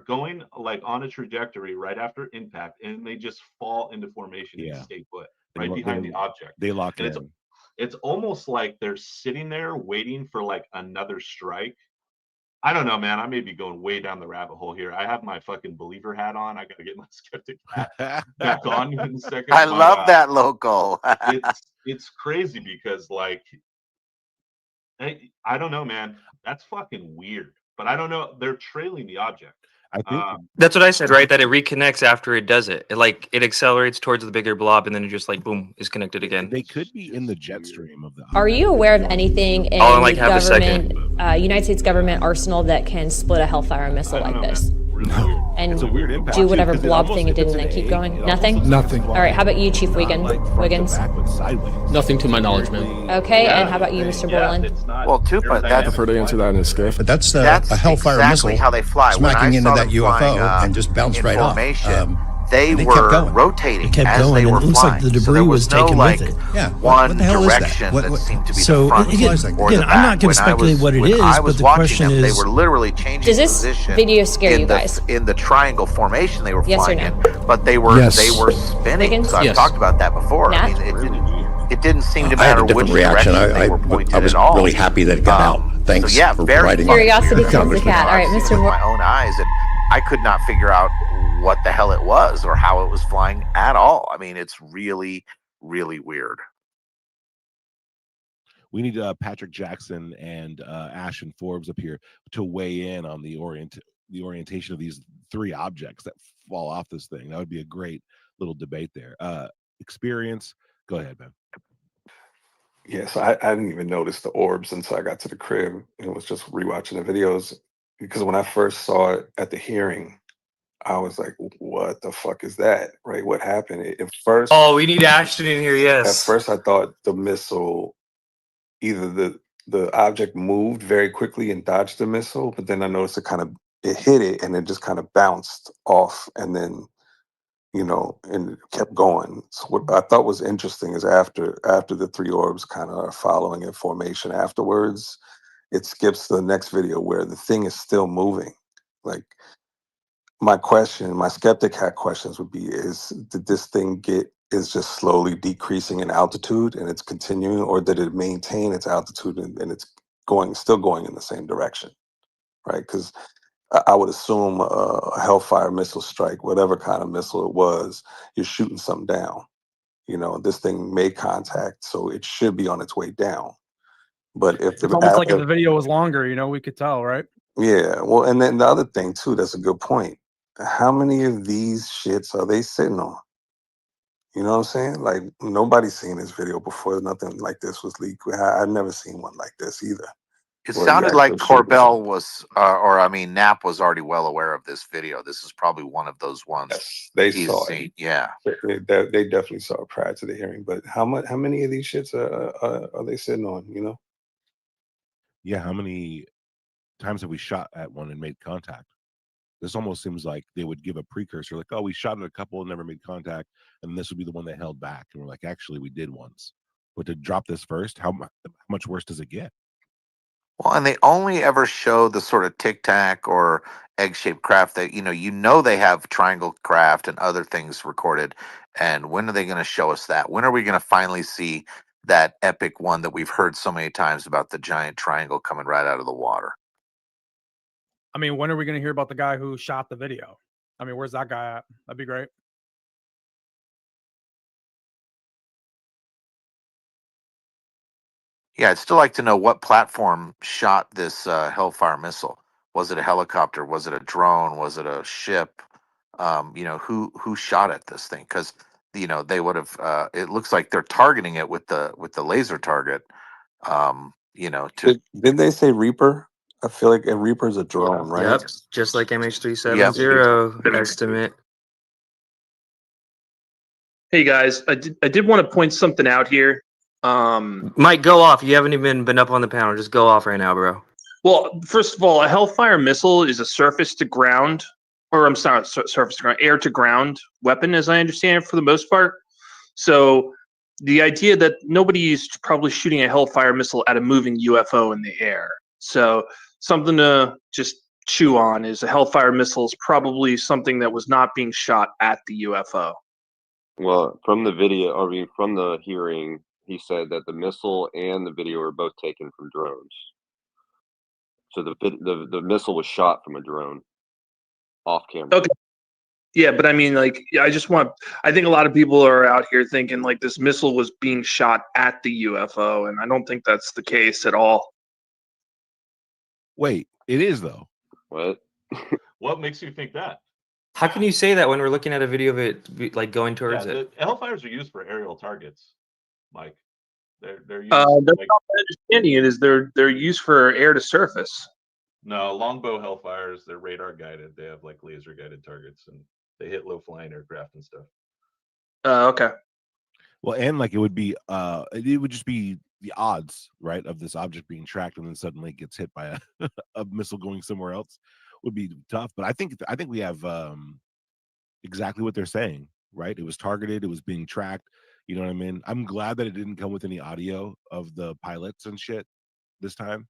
going like on a trajectory right after impact, and they just fall into formation and Yeah. stay put They right lo- behind they- the object. They lock And in. it's almost like they're sitting there waiting for like another strike. I don't know, man. I may be going way down the rabbit hole here. I have my fucking believer hat on. I gotta get my skeptic hat back on in a second. I But, love that local. it's crazy because like I don't know, man. That's fucking weird. But I don't know. They're trailing the object. I think That's what I said, right? That it reconnects after it does it. It accelerates towards the bigger blob, and then it just like boom is connected again. they could be in the jet stream of the Are you aware of anything in All in, like, the half a second. government, United States government arsenal that can split a Hellfire missile like this? And It's a weird impact, do too, whatever 'cause it blob almost- thing it if did it's and then an keep eight, going? it almost Nothing? looks Nothing. All right, how about you, Chief not like front to Wiggins? back, but sideways. Nothing to my knowledge, man. Okay, and how about you, Mr. Borland? Well, too, but I that's prefer to answer that in a skiff. But that's that's a Hellfire exactly missile how they fly. When I smacking into saw that them flying, UFO and just bounced in right off. formation, they and it were kept going. rotating It kept as going, they and were it looks like flying. the So debris there was no taken like with it. Yeah. one what the hell is that? direction What- that seemed to be so the front again, or again, the I'm back. not going to speculate what it when is, I but was the watching question them, they is, were literally changing Does this position video scare in you guys? in the triangle formation they were Yes or flying no? in, but they were Yes. spinning. Wiggins? So I've Yes. talked about that before. I Nat? mean, it didn't seem to I had a matter different which reaction. direction they were pointed I was at all. really happy that it got out. Thanks so yeah, for very providing fucking Curiosity weird. kills the cat. All right, I've Mr. seen it with Moore. my own eyes, and I could not figure out what the hell it was or how it was flying at all. I mean, it's really, really weird. We need Patrick Jackson and Ashton Forbes up here to weigh in on the orientation of these three objects that fall off this thing. That would be a great little debate there. Experience. Go ahead, Ben. Yeah, so I didn't even notice the orbs until I got to the crib and was just rewatching the videos. Because when I first saw it at the hearing, I was like, what the fuck is that? Right? What happened? At first, Oh, we need Ashton in here. at Yes. first I thought the missile, either the object moved very quickly and dodged the missile, but then I noticed it hit it and it just kind of bounced off and then, and it kept going. So what I thought was interesting is after the three orbs kind of are following in formation afterwards, it skips to the next video where the thing is still moving. Like my skeptic hat questions would be did this thing is just slowly decreasing in altitude and it's continuing, or did it maintain its altitude and it's still going in the same direction? Right? Because I would assume a Hellfire missile strike, whatever kind of missile it was, you're shooting something down. This thing made contact, so it should be on its way down. But if It's almost like if the video was longer, we could tell, right? yeah, well, and then the other thing too, that's a good point. How many of these shits are they sitting on? You know what I'm saying? Like nobody's seen this video before. Nothing like this was leaked. I've never seen one like this either. It where you sounded like actually shoot Corbell was, Knapp was already well aware of this video. This is probably one of those ones they he's saw seen. it. Yeah. They definitely saw it prior to the hearing. But how many of these shits are they sitting on? Yeah, how many times have we shot at one and made contact? This almost seems like they would give a precursor, like, oh, we shot at a couple and never made contact, and this would be the one that held back. And we're like, actually, we did once. But to drop this first, how much worse does it get? Well, and they only ever show the sort of tic tac or egg shaped craft that, they have triangle craft and other things recorded. And when are they going to show us that? When are we going to finally see that epic one that we've heard so many times about the giant triangle coming right out of the water? I mean, when are we going to hear about the guy who shot the video? I mean, where's that guy at? That'd be great. Yeah, I'd still like to know what platform shot this Hellfire missile. Was it a helicopter? Was it a drone? Was it a ship? Who shot at this thing? Because they would have. It looks like they're targeting it with the laser target. To Did they say Reaper? I feel like a Reaper is a drone, right? Yep, just like MH370 estimate. Hey guys, I did want to point something out here. Mike, go off. You haven't even been up on the panel. Just go off right now, bro. Well, first of all, a Hellfire missile is a surface to ground, or I'm sorry, surface to ground, air to ground weapon, as I understand it, for the most part. So the idea that nobody's probably shooting a Hellfire missile at a moving UFO in the air. So something to just chew on is a Hellfire missile is probably something that was not being shot at the UFO. Well, from the video, I mean, from the hearing, he said that the missile and the video were both taken from drones. So the missile was shot from a drone, off camera. Okay. Yeah, but I mean, like, I think a lot of people are out here thinking like this missile was being shot at the UFO, and I don't think that's the case at all. Wait, it is though. What? What makes you think that? How can you say that when we're looking at a video of it like going towards Yeah, it? the Hellfires are used for aerial targets, Mike. They're used. That's like, not my understanding. It is they're used for air to surface. no, longbow Hellfires, they're radar guided. They have like laser guided targets, and they hit low flying aircraft and stuff. Okay. Well, and like it would just be the odds, right, of this object being tracked and then suddenly it gets hit by a missile going somewhere else would be tough. But I think we have exactly what they're saying, right? It was targeted, it was being tracked. You know what I mean? I'm glad that it didn't come with any audio of the pilots and shit this time.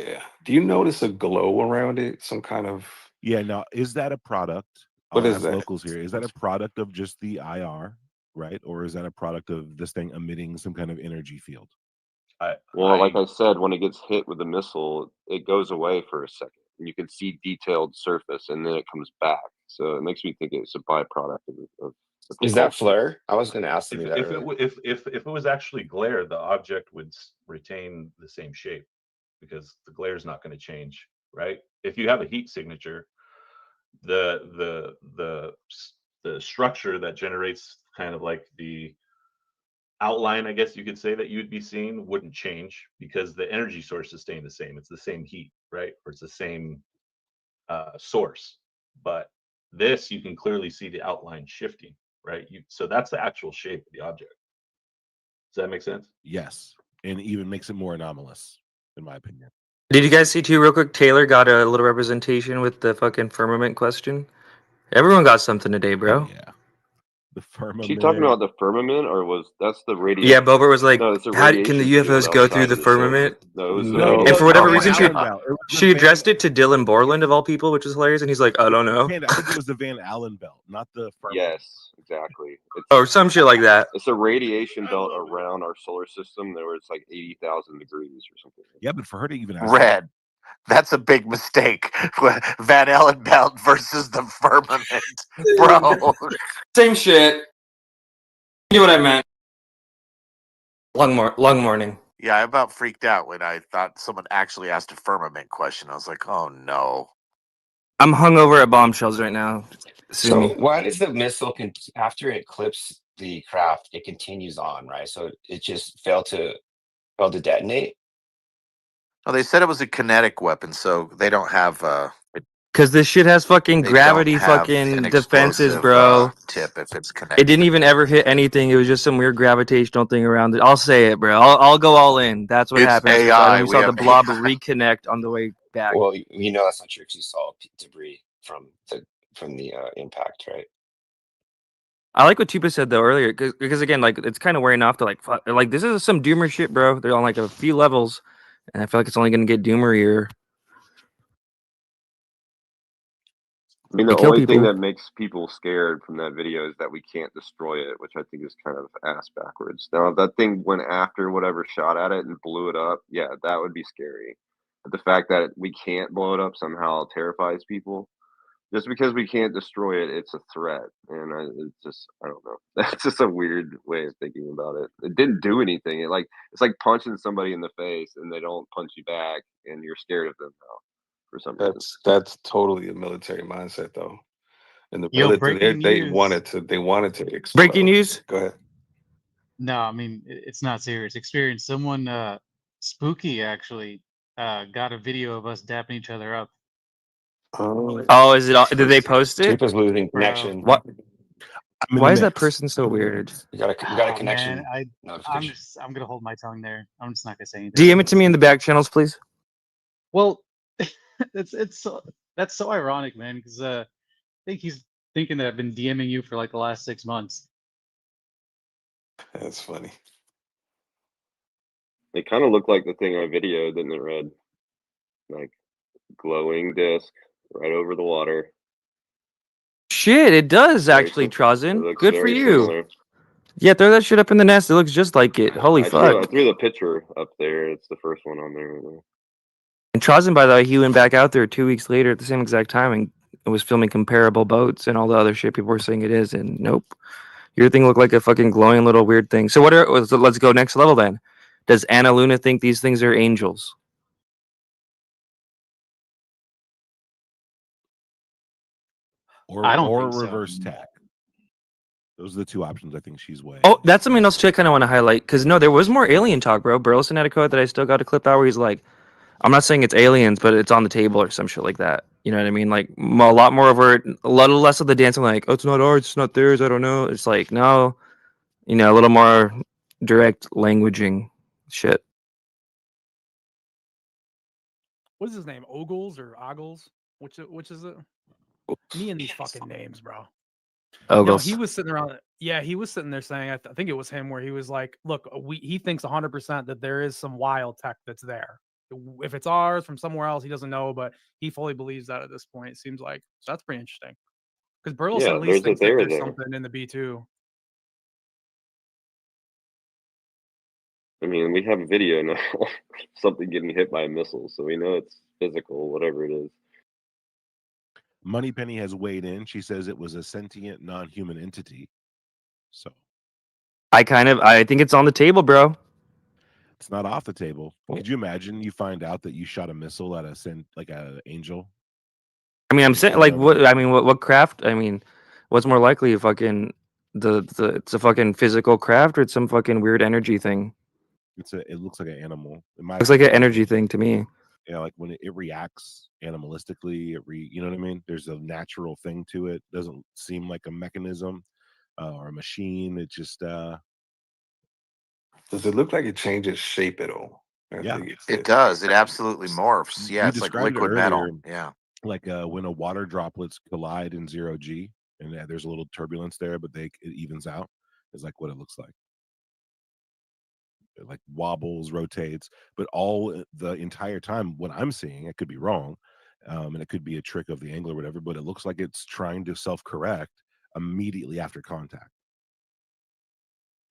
Yeah. Do you notice a glow around it? Some kind of Yeah. Now, is that a product? What I'll is ask that? locals here. Is that a product of just the IR, right, or is that a product of this thing emitting some kind of energy field? Like I said, when it gets hit with a missile, it goes away for a second, and you can see detailed surface, and then it comes back. So it makes me think it's a byproduct of the Is that propulsion. flare? I was going to ask you that. If it was actually glare, the object would retain the same shape because the glare is not going to change, right? If you have a heat signature, the structure that generates kind of like the outline, I guess you could say, that you'd be seeing wouldn't change because the energy source is staying the same. It's the same heat, right? Or it's the same source. But this, you can clearly see the outline shifting, right? So that's the actual shape of the object. Does that make sense? Yes, and even makes it more anomalous, in my opinion. Did you guys see too, real quick? Taylor got a little representation with the fucking firmament question. Everyone got something today, bro. Yeah. The firmament. She talking about the firmament, or that's the radiation? Yeah, Bobert was like, no, it's a how can the radiation UFOs field go through outside the of the sun. firmament? No, it was the No, And for whatever reason, Van Allen belt. It was the she Van- addressed it to Dylan Borland, of all people, which is hilarious. And he's like, I don't know. I think it was the Van Allen belt, not the firmament. Yes, exactly. Or some shit like that. It's a radiation belt around our solar system. Where it's like 80,000 degrees or something. Yeah, but for her to even ask Red. That's a big mistake. Van Allen belt versus the firmament, bro. Same shit. You know what I meant. Long morning. Yeah, I about freaked out when I thought someone actually asked a firmament question. I was like, oh no. I'm hungover at bombshells right now. See So me. why does the missile after it clips the craft, it continues on, right? So it just failed to detonate. Oh, they said it was a kinetic weapon, so they don't have Because this shit has fucking they gravity don't have fucking an defenses, explosive, bro. tip if it's It connected. didn't even ever hit anything. It was just some weird gravitational thing around it. I'll say it, bro. I'll go all in. That's what It's happened. AI. We We saw the have blob AI. reconnect on the way back. Well, you know that's not true because you saw debris from the impact, right? I like what Tupa said though earlier, because again, like it's kind of wearing off to like this is some doomer shit, bro. They're on like a few levels, and I feel like it's only gonna get doomerier. I mean, They the kill only thing people. that makes people scared from that video is that we can't destroy it, which I think is kind of ass backwards. Now, if that thing went after whatever shot at it and blew it up, yeah, that would be scary. But the fact that we can't blow it up somehow terrifies people. Just because we can't destroy it, it's a threat, and I don't know. That's just a weird way of thinking about it. It didn't do anything. It's like punching somebody in the face, and they don't punch you back, and you're scared of them now for some reason. That's totally a military mindset, though. And the Yo, military, breaking they news. wanted to explode. Breaking news. Go ahead. No, I mean it's not serious. Experience. Someone spooky actually got a video of us dapping each other up. Oh, is it? Did they post it? Cheap is losing Bro. connection. What? I'm in Why the is that mix. person so weird? You got a connection. Man, notification. I'm gonna hold my tongue there. I'm just not gonna say anything. DM it to me in the back channels, please. Well, that's so ironic, man, because I think he's thinking that I've been DMing you for like the last 6 months. That's funny. It kind of looked like the thing I videoed, didn't it, Red? Like glowing disc right over the water. Shit, it does Very actually, sim- it Trozen. looks Good for very you. similar. Yeah, throw that shit up in the nest. It looks just like it. Holy I fuck. threw the picture up there. It's the first one on there. Right now. And Trozen, by the way, he went back out there 2 weeks later at the same exact time and was filming comparable boats and all the other shit people were saying it is. And nope, your thing looked like a fucking glowing little weird thing. So let's go next level then. Does Anna Luna think these things are angels? I don't Or think so. reverse tech. Those are the two options I think she's weighing. Oh, that's something else too I kind of want to highlight. Because no, there was more alien talk, bro. Burleson had a quote that I still got a clip out where he's like, I'm not saying it's aliens, but it's on the table or some shit like that. You know what I mean? Like a lot more over, a little less of the dancing. Like, oh, it's not ours, it's not theirs. I don't know. It's like no, a little more direct languaging shit. What is his name? Ogles or Ogles? Which is it? Me and these fucking names, bro. No, Ogles. he was sitting around. Yeah, he was sitting there saying, I think it was him, where he was like, "Look, he thinks 100% that there is some wild tech that's there. If it's ours from somewhere else, he doesn't know, but he fully believes that at this point. It seems like so that's pretty interesting. Because Burleson Yeah, at least thinks that there. there's something in the B2. I mean, we have a video now. Something getting hit by a missile, so we know it's physical, whatever it is. Moneypenny has weighed in. She says it was a sentient, non-human entity. So I think it's on the table, bro. it's not off the table. Could you imagine you find out that you shot a missile at an angel? I mean, I'm saying like what? I mean, what craft? I mean, what's more likely? Fucking it's a fucking physical craft or it's some fucking weird energy thing. It looks like an animal. Looks like an energy thing to me. Yeah, like when it reacts animalistically, you know what I mean? There's a natural thing to it. Doesn't seem like a mechanism or a machine. It just Does it look like it changes shape at all? Yeah, It does. It absolutely morphs. Yeah, you it's like described it liquid metal. earlier, Yeah. like when a water droplets collide in 0G, and there's a little turbulence there, but it evens out. Is like what it looks like. It like wobbles, rotates, but all the entire time, what I'm seeing, I could be wrong, and it could be a trick of the angle or whatever, but it looks like it's trying to self-correct immediately after contact.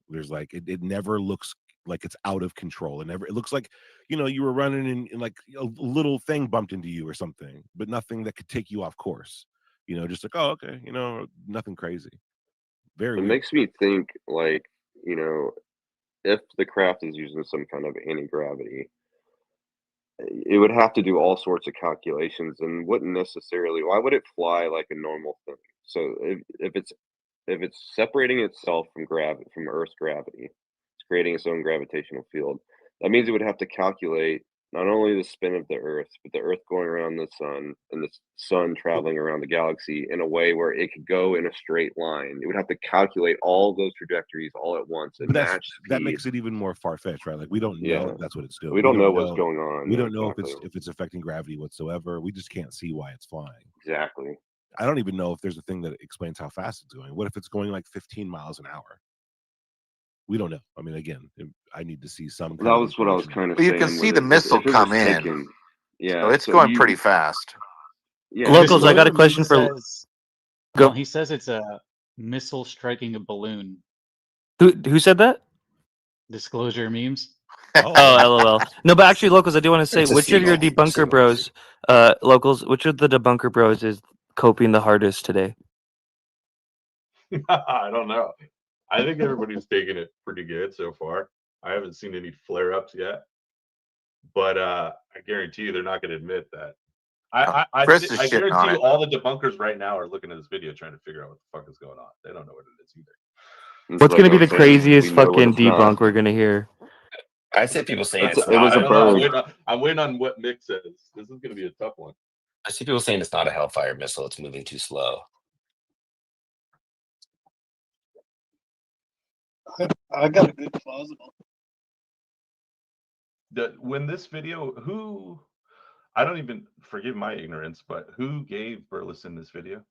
There's like it never looks like it's out of control. It looks like you were running and like a little thing bumped into you or something, but nothing that could take you off course. Just like, oh, okay, nothing crazy. Very It weird. makes me think, like, if the craft is using some kind of anti-gravity, it would have to do all sorts of calculations and wouldn't necessarily. Why would it fly like a normal thing? So if it's separating itself from Earth's gravity, it's creating its own gravitational field. That means it would have to calculate not only the spin of the Earth, but the Earth going around the sun and the sun traveling around the galaxy in a way where it could go in a straight line. It would have to calculate all those trajectories all at once and But match that speed. makes it even more far-fetched, right? Like we don't know Yeah. that's what it's doing. We don't know what's going on. We Yeah, don't know exactly. if it's affecting gravity whatsoever. We just can't see why it's flying. Exactly. I don't even know if there's a thing that explains how fast it's going. What if it's going like 15 miles an hour? We don't know. I mean, again, I need to see some. That was what I was kind of Well, you saying. can see the missile come in. Yeah, So it's going pretty fast. Yeah. Locals, I got a question for. Go. Well, he says it's a missile striking a balloon. Who said that? Disclosure memes. Oh, LOL. No, but actually, locals, I do want to say, It's a which of your seagull. debunker bros, locals, which of the debunker bros is coping the hardest today? I don't know. I think everybody's taking it pretty good so far. I haven't seen any flare-ups yet, but I guarantee you they're not going to admit that. I Chris is shitting guarantee on you it. all the debunkers right now are looking at this video trying to figure out what the fuck is going on. They don't know what it is either. What's going to be the craziest fucking debunk we're going to hear? I see people saying It not. I don't know. I'm waiting on what Mick says. This is going to be a tough one. I see people saying it's not a Hellfire missile. It's moving too slow. I got a good plausible. When this video, I don't even, forgive my ignorance, but who gave Burleson this video?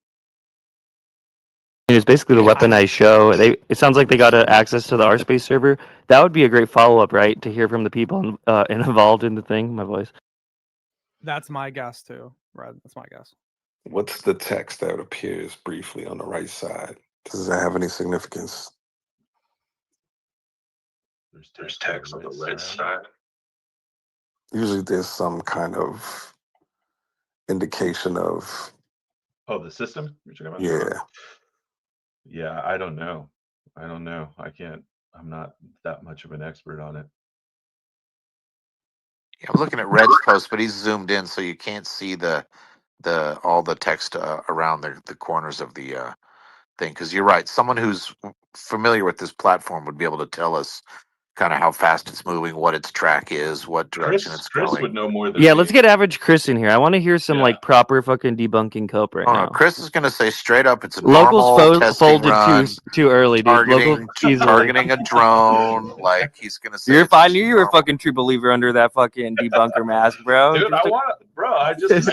It's basically the weaponized show. It sounds like they got access to the RSpace server. That would be a great follow-up, right? To hear from the people involved in the thing. My voice. That's my guess too, Red. That's my guess. What's the text that appears briefly on the right side? Does that have any significance? There's text on the right side. Usually there's some kind of indication of... Oh, the system you're talking about? Yeah. Yeah, I don't know. I'm not that much of an expert on it. Yeah, I'm looking at Red's post, but he's zoomed in, so you can't see all the text around the corners of the thing. Because you're right, someone who's familiar with this platform would be able to tell us kind of how fast it's moving, what its track is, what direction it's Chris going. would know more than Yeah, me. let's get average Chris in here. I want to hear some like proper fucking debunking cope right Oh now. no, Chris is going to say straight up, it's a Locals normal testing folded run. too early, dude. Local easily. Targeting a drone, like he's going to say. You're fine. I knew you were a fucking true believer under that fucking debunker mask, bro. Dude, I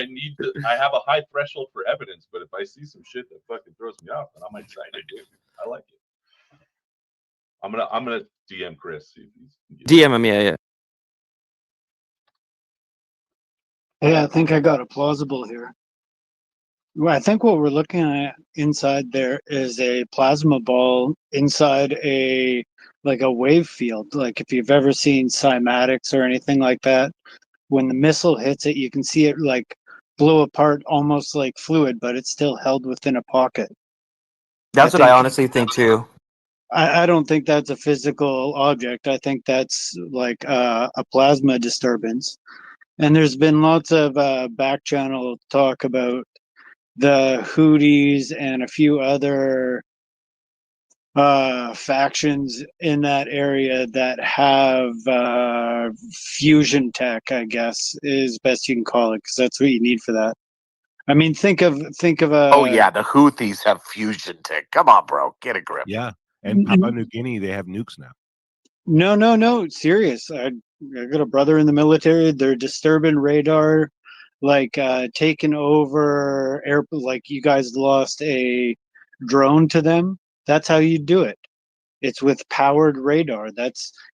need to. I have a high threshold for evidence, but if I see some shit that fucking throws me off, then I might decide to do it. I like it. I'm gonna DM Chris. See if he's DM him, yeah. Yeah, I think I got a plausible here. Well, I think what we're looking at inside there is a plasma ball inside a wave field. Like if you've ever seen cymatics or anything like that, when the missile hits it, you can see it like blow apart almost like fluid, but it's still held within a pocket. That's what I honestly think too. I don't think that's a physical object. I think that's like a plasma disturbance. And there's been lots of back channel talk about the Houthis and a few other factions in that area that have fusion tech, I guess, is best you can call it, because that's what you need for that. I mean, think of a. Oh yeah, the Houthis have fusion tech. Come on, bro, get a grip. Yeah, and Papua New Guinea, they have nukes now. No, serious. I got a brother in the military. They're disturbing radar, like taking over air. Like you guys lost a drone to them. That's how you do it. It's with powered radar.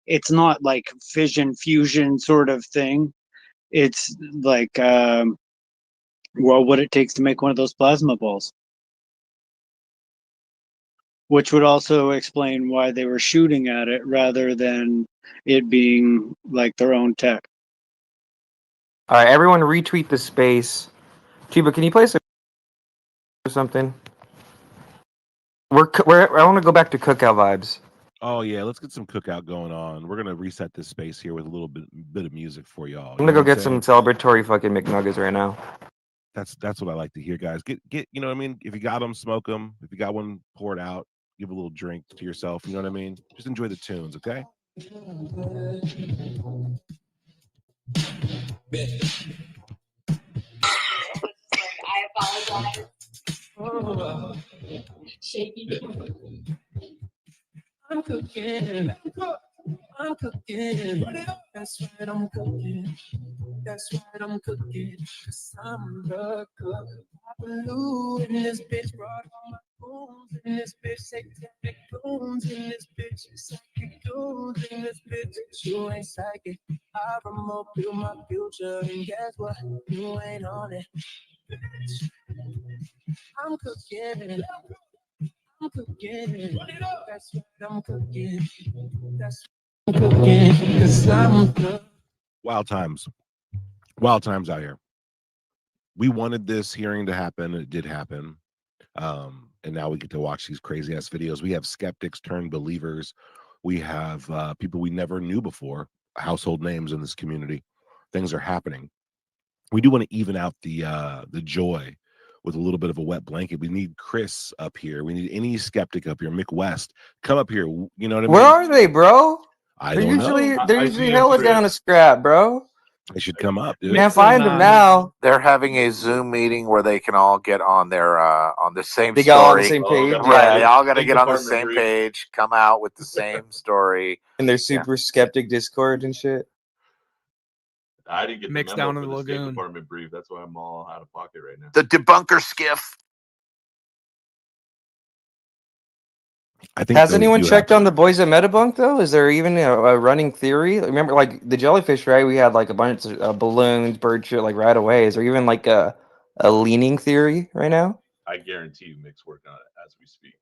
It's not like fission fusion sort of thing. It's like what it takes to make one of those plasma balls. Which would also explain why they were shooting at it rather than it being like their own tech. All right, everyone retweet the space. Chiba, can you play some or something? I want to go back to cookout vibes. Oh yeah, let's get some cookout going on. We're gonna reset this space here with a little bit of music for y'all. I'm gonna go get some celebratory fucking McNuggets right now. That's what I like to hear, guys. Get you know what I mean? If you got them, smoke them. If you got one, pour it out. Give a little drink to yourself. You know what I mean? Just enjoy the tunes, okay? I apologize. I'm cooking. I'm cooking. That's right, I'm cooking. That's right, I'm cooking. 'Cause I'm the cook. Blue in this bitch, brought all my booms in this bitch, satanic booms in this bitch, psychic dudes in this bitch. You ain't psychic. I remote build my future, and guess what? You ain't on it. Bitch. I'm cooking. I'm cooking. That's right, I'm cooking. That's right, I'm cooking. 'Cause I'm good. Wild times out here. we wanted this hearing to happen. It did happen. And now we get to watch these crazy ass videos. We have skeptics turn believers. We have people we never knew before, household names in this community. Things are happening. We do want to even out the joy with a little bit of a wet blanket. We need Chris up here. We need any skeptic up here. Mick West, come up here. You know what I mean? Where are they, bro? I They're don't know. usually hella down to scrap, bro. They should come up, dude. Can't find them now. They're having a Zoom meeting where they can all get on the same They story. got all on the same page, Right. yeah. They all got to Big get on the department same brief. page, come out with the same story. And their super skeptic Discord and shit. I didn't get the Mixed memo down in for the the State lagoon. Department brief. That's why I'm all out of pocket right now. The debunker skiff. I think Has anyone checked on the boys at Metabunk though? Is there even a running theory? Remember, like the jellyfish, right? We had like a bunch of balloons, bird shit, like right away. Is there even like a leaning theory right now? I guarantee you Mick's working on it as we speak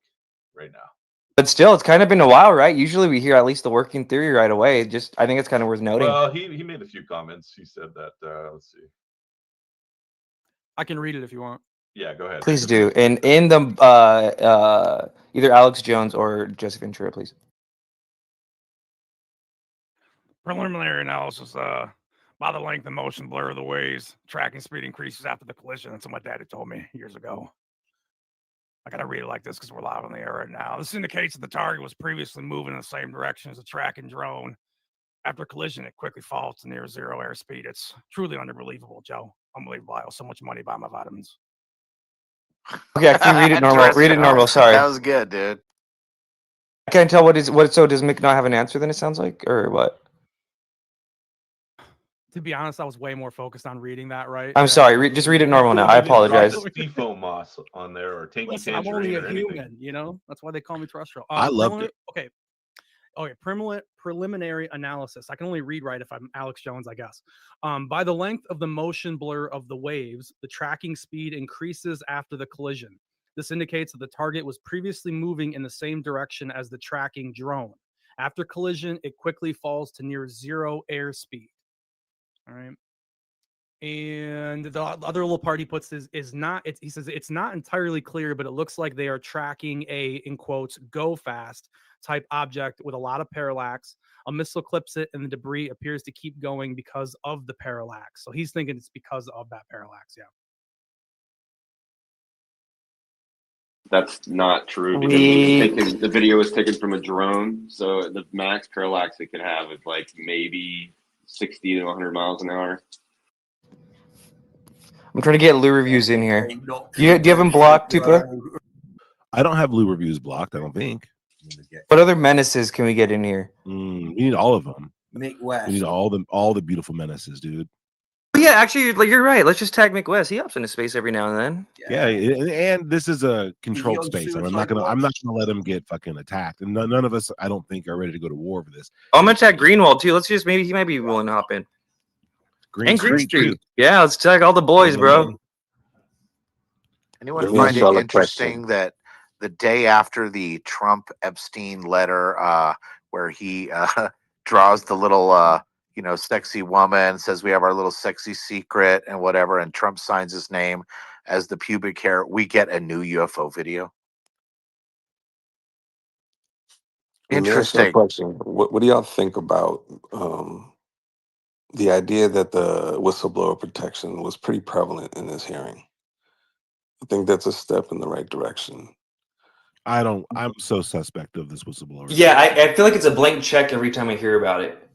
right now. But still, it's kind of been a while, right? Usually we hear at least the working theory right away. Just I think it's kind of worth noting. Well, he made a few comments. He said that let's see. I can read it if you want. Yeah, go ahead. Please do. And in the either Alex Jones or Jesse Ventura, please. Preliminary analysis, by the length and motion blur of the waves, tracking speed increases after the collision. That's what my daddy told me years ago. I gotta read it like this because we're live on the air right now. This indicates that the target was previously moving in the same direction as the tracking drone. After collision, it quickly falls to near zero airspeed. It's truly unbelievable, Joe. Unbelievable. I owe so much money to buy my vitamins. Okay, can you read it normal? Read it normal. Sorry. That was good, dude. I can't tell what is what. So does Mick not have an answer? Then it sounds like, or what? To be honest, I was way more focused on reading that, right? I'm sorry. Just read it normal now. I apologize. Seafoam moss on there or tangy Listen, I'm tangerine only or a anything. human, you know? That's why they call me terrestrial. I loved it. Okay. Okay, preliminary analysis. I can only read right if I'm Alex Jones, I guess. By the length of the motion blur of the waves, the tracking speed increases after the collision. This indicates that the target was previously moving in the same direction as the tracking drone. After collision, it quickly falls to near zero airspeed. All right. And the other little part he puts is not, he says it's not entirely clear, but it looks like they are tracking a, in quotes, go fast type object with a lot of parallax. A missile clips it and the debris appears to keep going because of the parallax. So he's thinking it's because of that parallax. Yeah. That's not true because the video was taken from a drone, so the max parallax it could have is like maybe 60 to 100 miles an hour. I'm trying to get Lou reviews in here. Do you have him blocked, Tupa? I don't have Lou reviews blocked. I don't think. What other menaces can we get in here? We need all of them. Mick We West. need all the beautiful menaces, dude. Yeah, actually, like you're right. Let's just tag Mick West. He hops into space every now and then. Yeah, and this is a controlled on space. I'm Suicide not gonna Watch? let him get fucking attacked. And none of us, I don't think, are ready to go to war for this. Oh, I'm gonna tag Greenwald too. Let's just maybe he might be willing to hop in. Green Street, Street. Yeah, let's tag all the boys, bro. Anyone Give me a find it solid interesting that the day after the Trump Epstein letter, where he draws the little sexy woman, says we have our little sexy secret and whatever, and Trump signs his name as the pubic hair, we get a new UFO video. Let me ask you a Interesting. question. What do y'all think about the idea that the whistleblower protection was pretty prevalent in this hearing? I think that's a step in the right direction. I'm so suspect of this whistleblower. Yeah, I feel like it's a blank check every time I hear about it.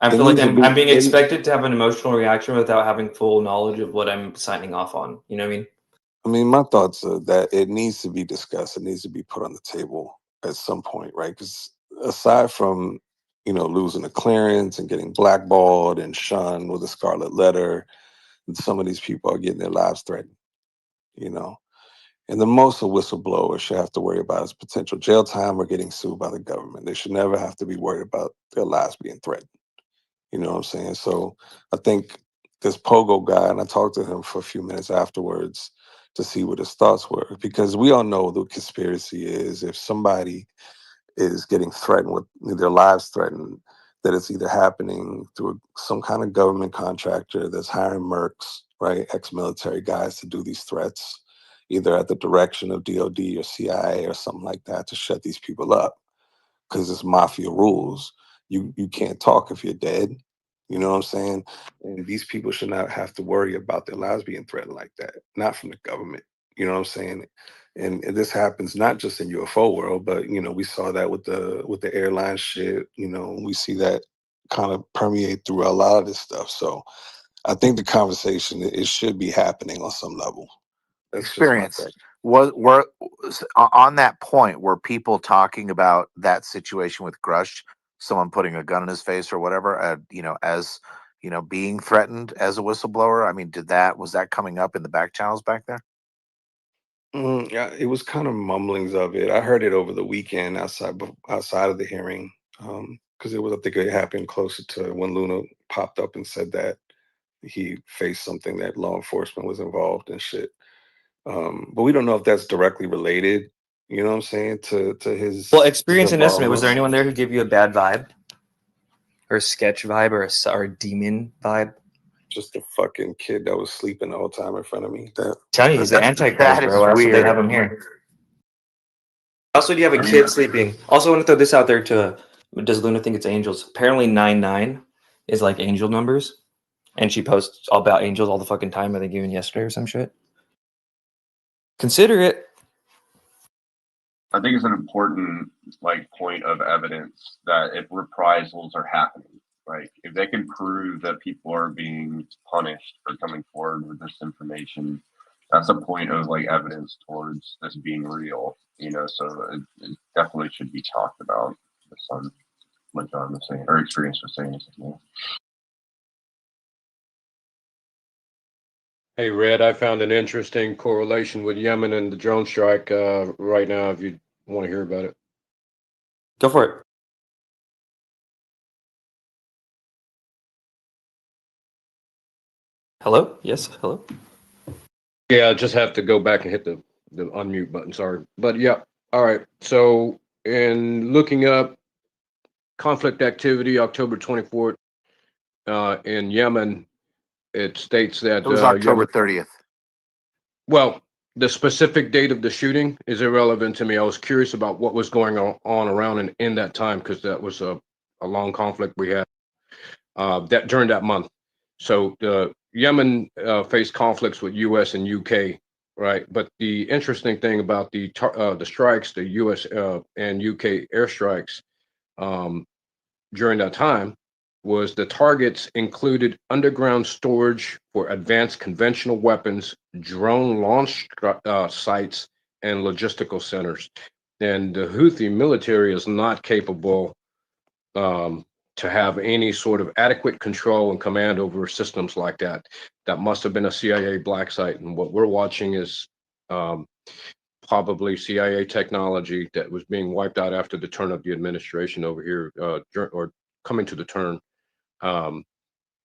I It feel like needs to I'm be- being expected to have an emotional reaction without having full knowledge of what I'm signing off on. You know what I mean? I mean, my thoughts are that it needs to be discussed. It needs to be put on the table at some point, right? Because aside from, losing a clearance and getting blackballed and shunned with a scarlet letter, some of these people are getting their lives threatened, And the most a whistleblower should have to worry about is potential jail time or getting sued by the government. They should never have to be worried about their lives being threatened. You know what I'm saying? So I think this Pogo guy, and I talked to him for a few minutes afterwards to see what his thoughts were, because we all know the conspiracy is if somebody is getting threatened with their lives threatened, that it's either happening through some kind of government contractor that's hiring mercs right? Ex-military guys to do these threats, either at the direction of DOD or CIA or something like that, to shut these people up because it's mafia rules. You can't talk if you're dead. You know what I'm saying? And these people should not have to worry about their lives being threatened like that, not from the government. You know what I'm saying? And this happens not just in UFO world, but we saw that with the airline shit. We see that kind of permeate through a lot of this stuff. So I think the conversation, it should be happening on some level. That's just my Experience. take. On that point, were people talking about that situation with Grush, someone putting a gun in his face or whatever, as being threatened as a whistleblower? I mean, was that coming up in the back channels back there? Yeah, it was kind of mumblings of it. I heard it over the weekend outside of the hearing, because I think it happened closer to when Luna popped up and said that he faced something that law enforcement was involved and shit. But we don't know if that's directly related. You know what I'm saying, to his Well, experience and estimate. Was there involvement. anyone there who gave you a bad vibe, or a sketch vibe, or a demon vibe? Just a fucking kid that was sleeping the whole time in front of me. Tell you, he's the Antichrist, bro. Why else would they have him here? Also, do you have a kid sleeping? Also, I want to throw this out there to, does Luna think it's angels? Apparently 99 is like angel numbers. And she posts all about angels all the fucking time, I think even yesterday or some shit. Consider it. I think it's an important point of evidence that if reprisals are happening, if they can prove that people are being punished for coming forward with this information, that's a point of evidence towards this being real. So it definitely should be talked about. The son, like John was saying, or Experience was saying. Hey, Red, I found an interesting correlation with Yemen and the drone strike right now, if you want to hear about it. Go for it. Hello? Yes, hello? Yeah, I just have to go back and hit the unmute button, sorry. But yeah, all right. So in looking up conflict activity, October 24th in Yemen, it states that It was October 30th. Well, the specific date of the shooting is irrelevant to me. I was curious about what was going on around in that time, because that was a long conflict we had that during that month. So Yemen faced conflicts with U.S. and U.K., right? But the interesting thing about the strikes, the U.S. And U.K. airstrikes during that time, was the targets included underground storage for advanced conventional weapons, drone launch sites, and logistical centers. And the Houthi military is not capable to have any sort of adequate control and command over systems like that. That must have been a CIA black site. And what we're watching is probably CIA technology that was being wiped out after the turn of the administration over here, or coming to the turn.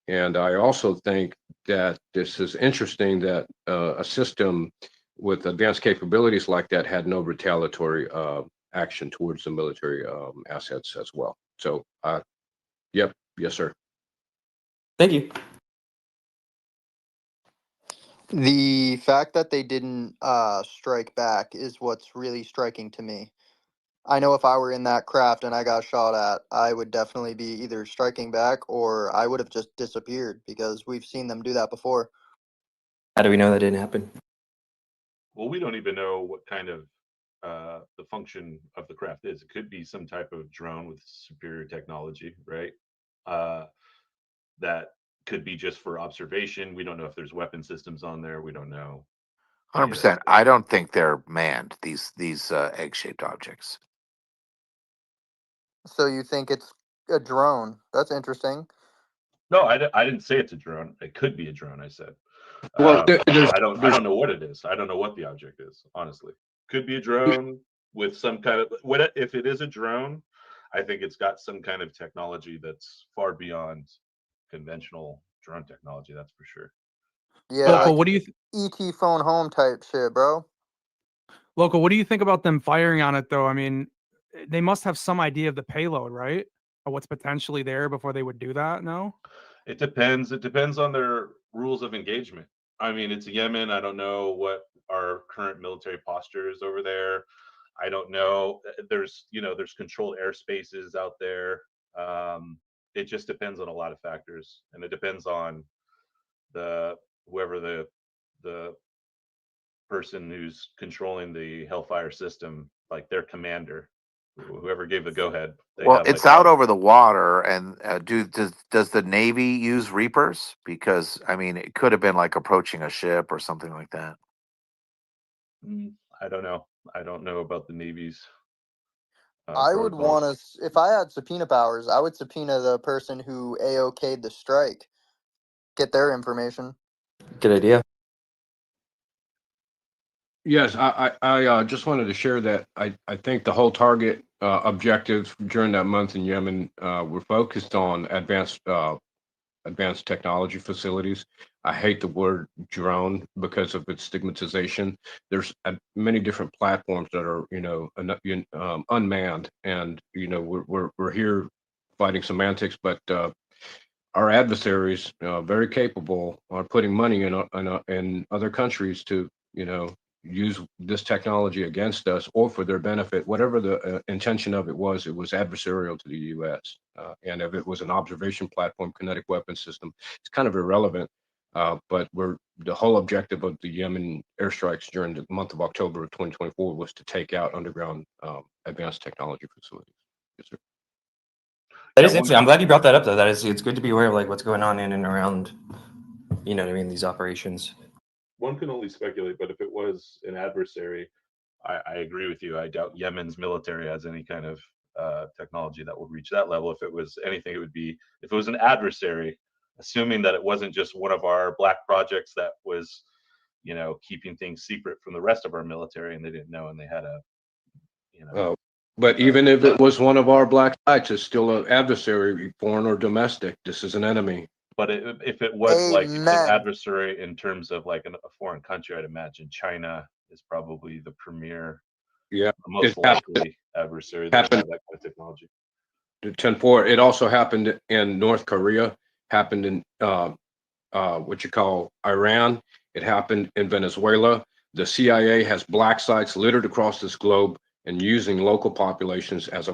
And I also think that this is interesting that a system with advanced capabilities like that had no retaliatory action towards the military assets as well. So, yep, yes, sir. Thank you. The fact that they didn't strike back is what's really striking to me. I know if I were in that craft and I got shot at, I would definitely be either striking back or I would have just disappeared, because we've seen them do that before. How do we know that didn't happen? Well, we don't even know what kind of the function of the craft is. It could be some type of drone with superior technology, right? That could be just for observation. We don't know if there's weapon systems on there. We don't know. 100%. I don't think they're manned, these egg-shaped objects. So you think it's a drone? That's interesting. No, I didn't say it's a drone. It could be a drone, I said. Well, I don't know what it is. I don't know what the object is, honestly. Could be a drone with some kind of if it is a drone, I think it's got some kind of technology that's far beyond conventional drone technology, that's for sure. Yeah, Local, like what do you ET phone home type shit, bro. Local, what do you think about them firing on it though? I mean, they must have some idea of the payload, right? Or what's potentially there before they would do that, no? It depends. It depends on their rules of engagement. I mean, it's Yemen. I don't know what our current military posture is over there. I don't know. There's there's controlled airspaces out there. It just depends on a lot of factors, and it depends on whoever the person who's controlling the Hellfire system, like their commander, whoever gave the go ahead. They Well, have it's like out over the water, and does the Navy use Reapers? Because I mean, it could have been like approaching a ship or something like that. I don't know. I don't know about the Navy's I would want protocols. to, if I had subpoena powers, I would subpoena the person who AOK'd the strike. Get their information. Good idea. Yes, I just wanted to share that I think the whole target objectives during that month in Yemen were focused on advanced technology facilities. I hate the word drone because of its stigmatization. There's many different platforms that are unmanned, and we're here fighting semantics, but our adversaries, very capable, are putting money in other countries to use this technology against us or for their benefit. Whatever the intention of it was adversarial to the U.S. And if it was an observation platform, kinetic weapon system, it's kind of irrelevant. But the whole objective of the Yemen airstrikes during the month of October of 2024 was to take out underground advanced technology facilities. Yes, sir. That is interesting. I'm glad you brought that up, though. It's good to be aware of like what's going on in and around, you know what I mean, these operations. One can only speculate, but if it was an adversary, I agree with you. I doubt Yemen's military has any kind of technology that would reach that level. If it was anything, it would be if it was an adversary, assuming that it wasn't just one of our black projects that was, keeping things secret from the rest of our military, and they didn't know, and they had But even if it was one of our black sites, it's still an adversary, foreign or domestic. This is an enemy. But if it was like it's an Amen. adversary in terms of like a foreign country, I'd imagine China is probably the premier, Yeah, most likely adversary that would have that kind of technology. 10-4. It also happened in North Korea, happened in what you call Iran. It happened in Venezuela. The CIA has black sites littered across this globe and using local populations as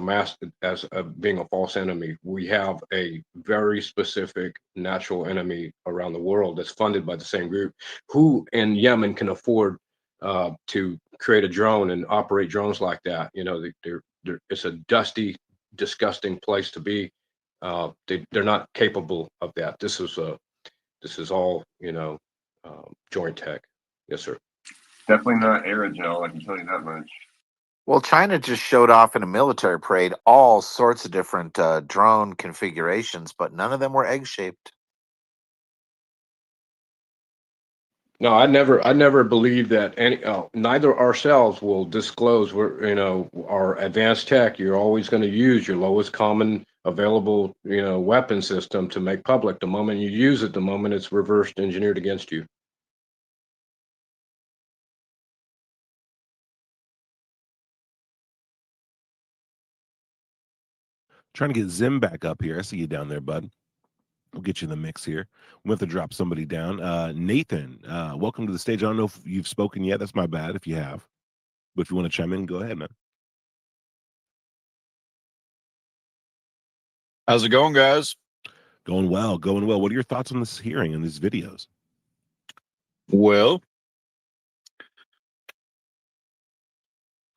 being a false enemy. We have a very specific natural enemy around the world that's funded by the same group. Who in Yemen can afford to create a drone and operate drones like that? It's a dusty, disgusting place to be. They're not capable of that. This is all joint tech. Yes, sir. Definitely not aerogel, I can tell you that much. Well, China just showed off in a military parade all sorts of different drone configurations, but none of them were egg-shaped. No, I never believed that neither ourselves will disclose our advanced tech. You're always going to use your lowest common available, weapon system to make public. The moment you use it, the moment it's reversed engineered against you. Trying to get Zim back up here. I see you down there, bud. We'll get you in the mix here. We have to drop somebody down. Nathan, welcome to the stage. I don't know if you've spoken yet. That's my bad if you have. But if you want to chime in, go ahead, man. How's it going, guys? Going well, going well. What are your thoughts on this hearing and these videos? Well,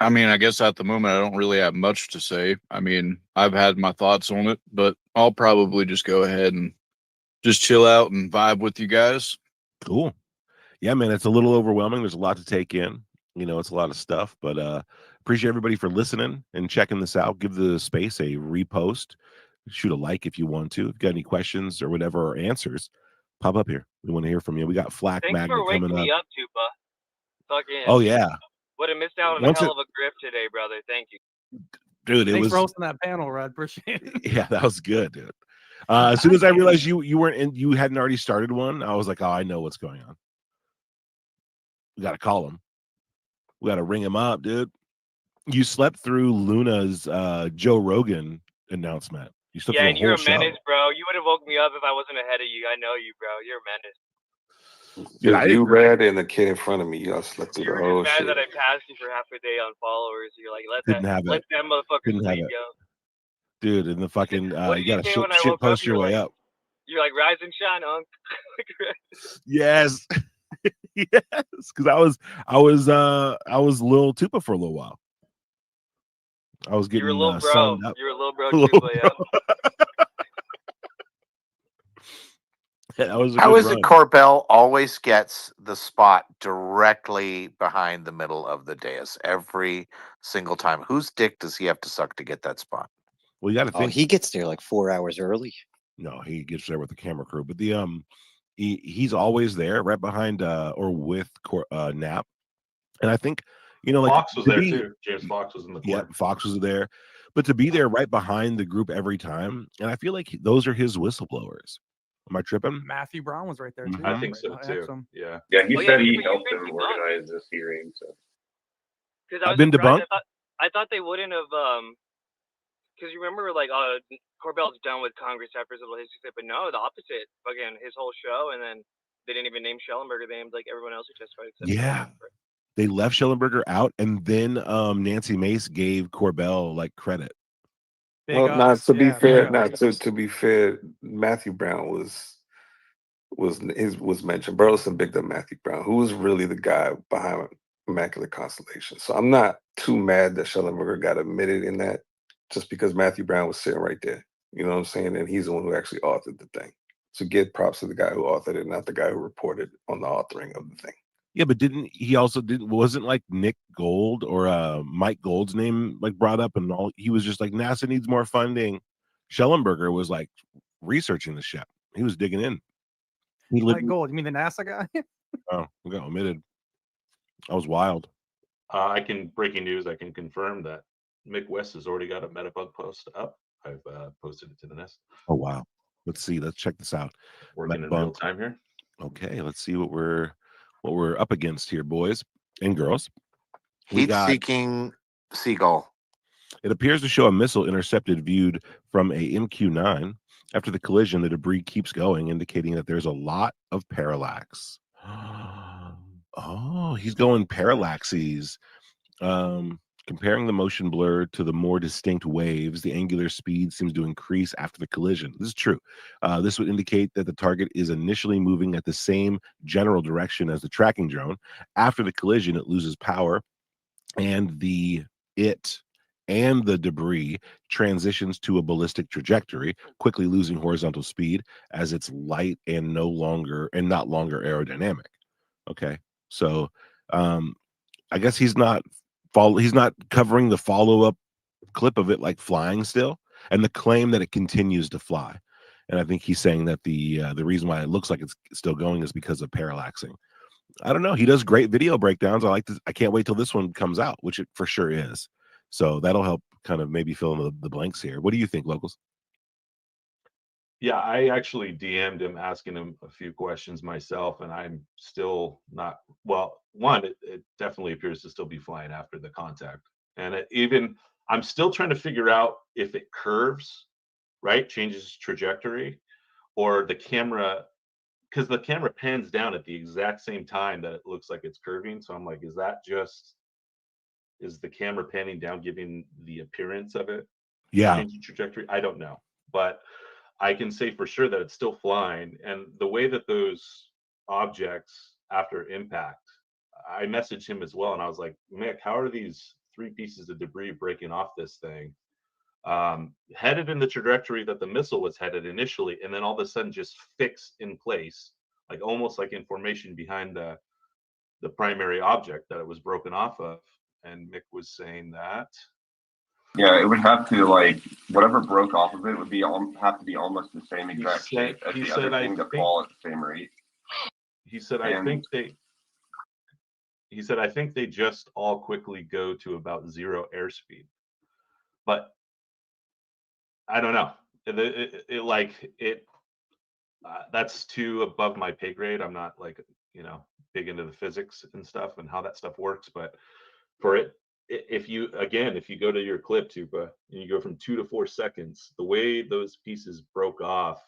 I mean, I guess at the moment I don't really have much to say. I mean, I've had my thoughts on it, but I'll probably just go ahead and just chill out and vibe with you guys. Cool. Yeah, man, it's a little overwhelming. There's a lot to take in. It's a lot of stuff, but appreciate everybody for listening and checking this out. Give the space a repost. Shoot a like if you want to. If you got any questions or whatever or answers, pop up here. We want to hear from you. We got Flack Thanks Magnet for waking coming up. me up, Tupa. Fucking. Oh yeah. Would have missed out on a hell of a grip today, brother. Thank you. Dude, Thanks for hosting that panel, Red. Appreciate it. Yeah, that was good, dude. As soon as I realized you weren't in, you hadn't already started one, I was like, oh, I know what's going on. We got to call him. We got to ring him up, dude. You slept through Luna's Joe Rogan announcement. You slept Yeah, through and the you're whole a show. menace, bro. You would have woke me up if I wasn't ahead of you. I know you, bro. You're a menace. Dude, Just I you, didn't. Red, and the kid in front of me. Y'all slept through You the were whole just mad shit. that I passed you for half a day on followers. You're like, Couldn't have let it. that motherfucker Couldn't have sleep, it, yo. dude. And the fucking What you did you gotta say when I shit woke up? post your way up. You're like, rise and shine, Unc. Yes, yes. Because I was a little tupa for a little while. I was You're a getting little bro. sunned up. You're a little bro, A little Chupa, yo. That was a How good is it run. Corbell always gets the spot directly behind the middle of the dais every single time? Whose dick does he have to suck to get that spot? Well, you got to Oh, think. he gets there like 4 hours early. No, he gets there with the camera crew, but he's always there, right behind or with Nap, and I think like Fox was to there be, too. James Fox was in the yeah, corner. Fox was there, but to be there right behind the group every time, and I feel like those are his whistleblowers. Am I tripping? Matthew Brown was right there too. I think so I asked too. him. Yeah. Yeah, he Oh, yeah, said but he you've helped been them debunked. organize this hearing. So Because I I've was been surprised. debunked. I thought they wouldn't have. Because you remember, like, Corbell's done with Congress after his little history, but no, the opposite. Again, his whole show, and then they didn't even name Schellenberger. They named like everyone else who testified except Yeah, Schellenberger. they left Schellenberger out, and then Nancy Mace gave Corbell like credit. Big Well, not ups. to be Yeah, fair, big not ups. to be fair, Matthew Brown was mentioned. Burleson picked up Matthew Brown, who was really the guy behind Immaculate Constellation. So I'm not too mad that Schellenberger got admitted in that, just because Matthew Brown was sitting right there. You know what I'm saying? And he's the one who actually authored the thing. So give props to the guy who authored it, not the guy who reported on the authoring of the thing. Yeah, but wasn't like Nick Gold or Mike Gold's name like brought up, and all he was just like NASA needs more funding. Schellenberger was like researching the shit. He was digging in. He Like lived. Gold. You mean the NASA guy? Oh, we got omitted. I was wild. Breaking news. I can confirm that Mick West has already got a Metabug post up. I've posted it to the nest. Oh wow. Let's see. Let's check this out. Working in real time here. Okay, let's see what we're up against here, boys and girls. Heat-seeking seagull. It appears to show a missile intercepted viewed from a MQ-9. After the collision, the debris keeps going, indicating that there's a lot of parallax. Oh, he's going parallaxes. Comparing the motion blur to the more distinct waves, the angular speed seems to increase after the collision. This is true. This would indicate that the target is initially moving at the same general direction as the tracking drone. After the collision, it loses power, and the debris transitions to a ballistic trajectory, quickly losing horizontal speed as it's light and not longer aerodynamic. Okay, so I guess he's not covering the follow-up clip of it like flying still, and the claim that it continues to fly. And I think he's saying that the reason why it looks like it's still going is because of parallaxing. I don't know. He does great video breakdowns. I like this. I can't wait till this one comes out, which it for sure is. So that'll help kind of maybe fill in the blanks here. What do you think, Locals? Yeah, I actually DM'd him asking him a few questions myself, and I'm still not. Well, one, it definitely appears to still be flying after the contact, and I'm still trying to figure out if it curves, right, changes trajectory, or the camera, because the camera pans down at the exact same time that it looks like it's curving. So I'm like, is the camera panning down giving the appearance of it Yeah. changing trajectory? I don't know, but I can say for sure that it's still flying. And the way that those objects after impact, I messaged him as well, and I was like, Mick, how are these 3 pieces of debris breaking off this thing? Headed in the trajectory that the missile was headed initially, and then all of a sudden just fixed in place, like almost like in formation behind the primary object that it was broken off of. And Mick was saying that. yeah, it would have to whatever broke off of it would have to be almost the same exact shape as the other thing to fall at the same rate. He said, I think they just all quickly go to about 0 airspeed, but I don't know. That's too above my pay grade. I'm not big into the physics and stuff and how that stuff works, but for it, if you go to your clip, Tupa, and you go from 2 to 4 seconds, the way those pieces broke off,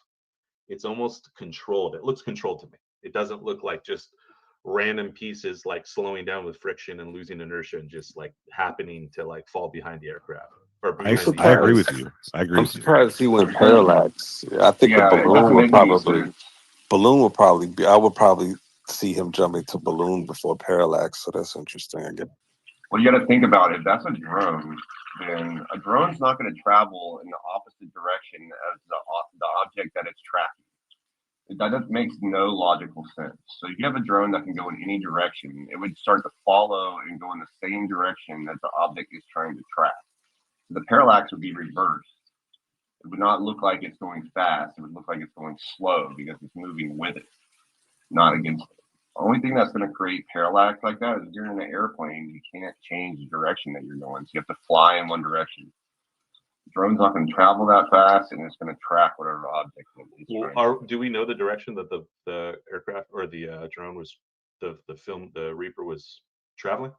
it's almost controlled. It looks controlled to me. It doesn't look like just random pieces like slowing down with friction and losing inertia and just like happening to like fall behind the aircraft or I behind the agree with aircraft. you. I agree I'm with you. surprised he went parallax. I think Yeah, the it balloon doesn't would make any probably sense. be. I would probably see him jumping to balloon before parallax. So that's interesting. I guess. Well, you got to think about it. If that's a drone, then a drone's not going to travel in the opposite direction as the object that it's tracking. That makes no logical sense. So if you have a drone that can go in any direction, it would start to follow and go in the same direction that the object is trying to track. So the parallax would be reversed. It would not look like it's going fast. It would look like it's going slow because it's moving with it, not against it. The only thing that's going to create parallax like that is if you're in an airplane, you can't change the direction that you're going. So you have to fly in one direction. The drone's not going to travel that fast, and it's going to track whatever object it is trying to. Do we know the direction that the aircraft or the drone was, the Reaper was traveling?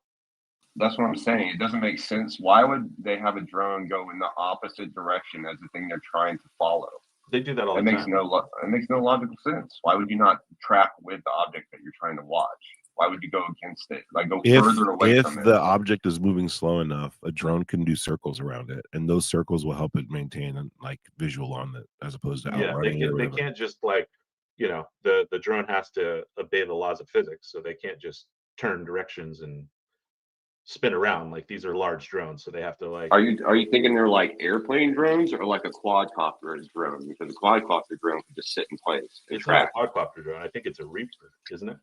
That's what I'm saying. It doesn't make sense. Why would they have a drone go in the opposite direction as the thing they're trying to follow? They do that all It the makes time. it makes no logical sense. Why would you not track with the object that you're trying to watch? Why would you go against it? Like go further away If from it? the object is moving slow enough, a drone can do circles around it, and those circles will help it maintain like visual on it as opposed to Yeah, outrunning it or they whatever. can't just like, you know, the drone has to obey the laws of physics, so they can't just turn directions and spin around. Like these are large drones, so they have to like. Are you thinking they're like airplane drones or like a quadcopter drone? Because a quadcopter drone can just sit in place and It's track. not a quadcopter drone. I think it's a Reaper, isn't it?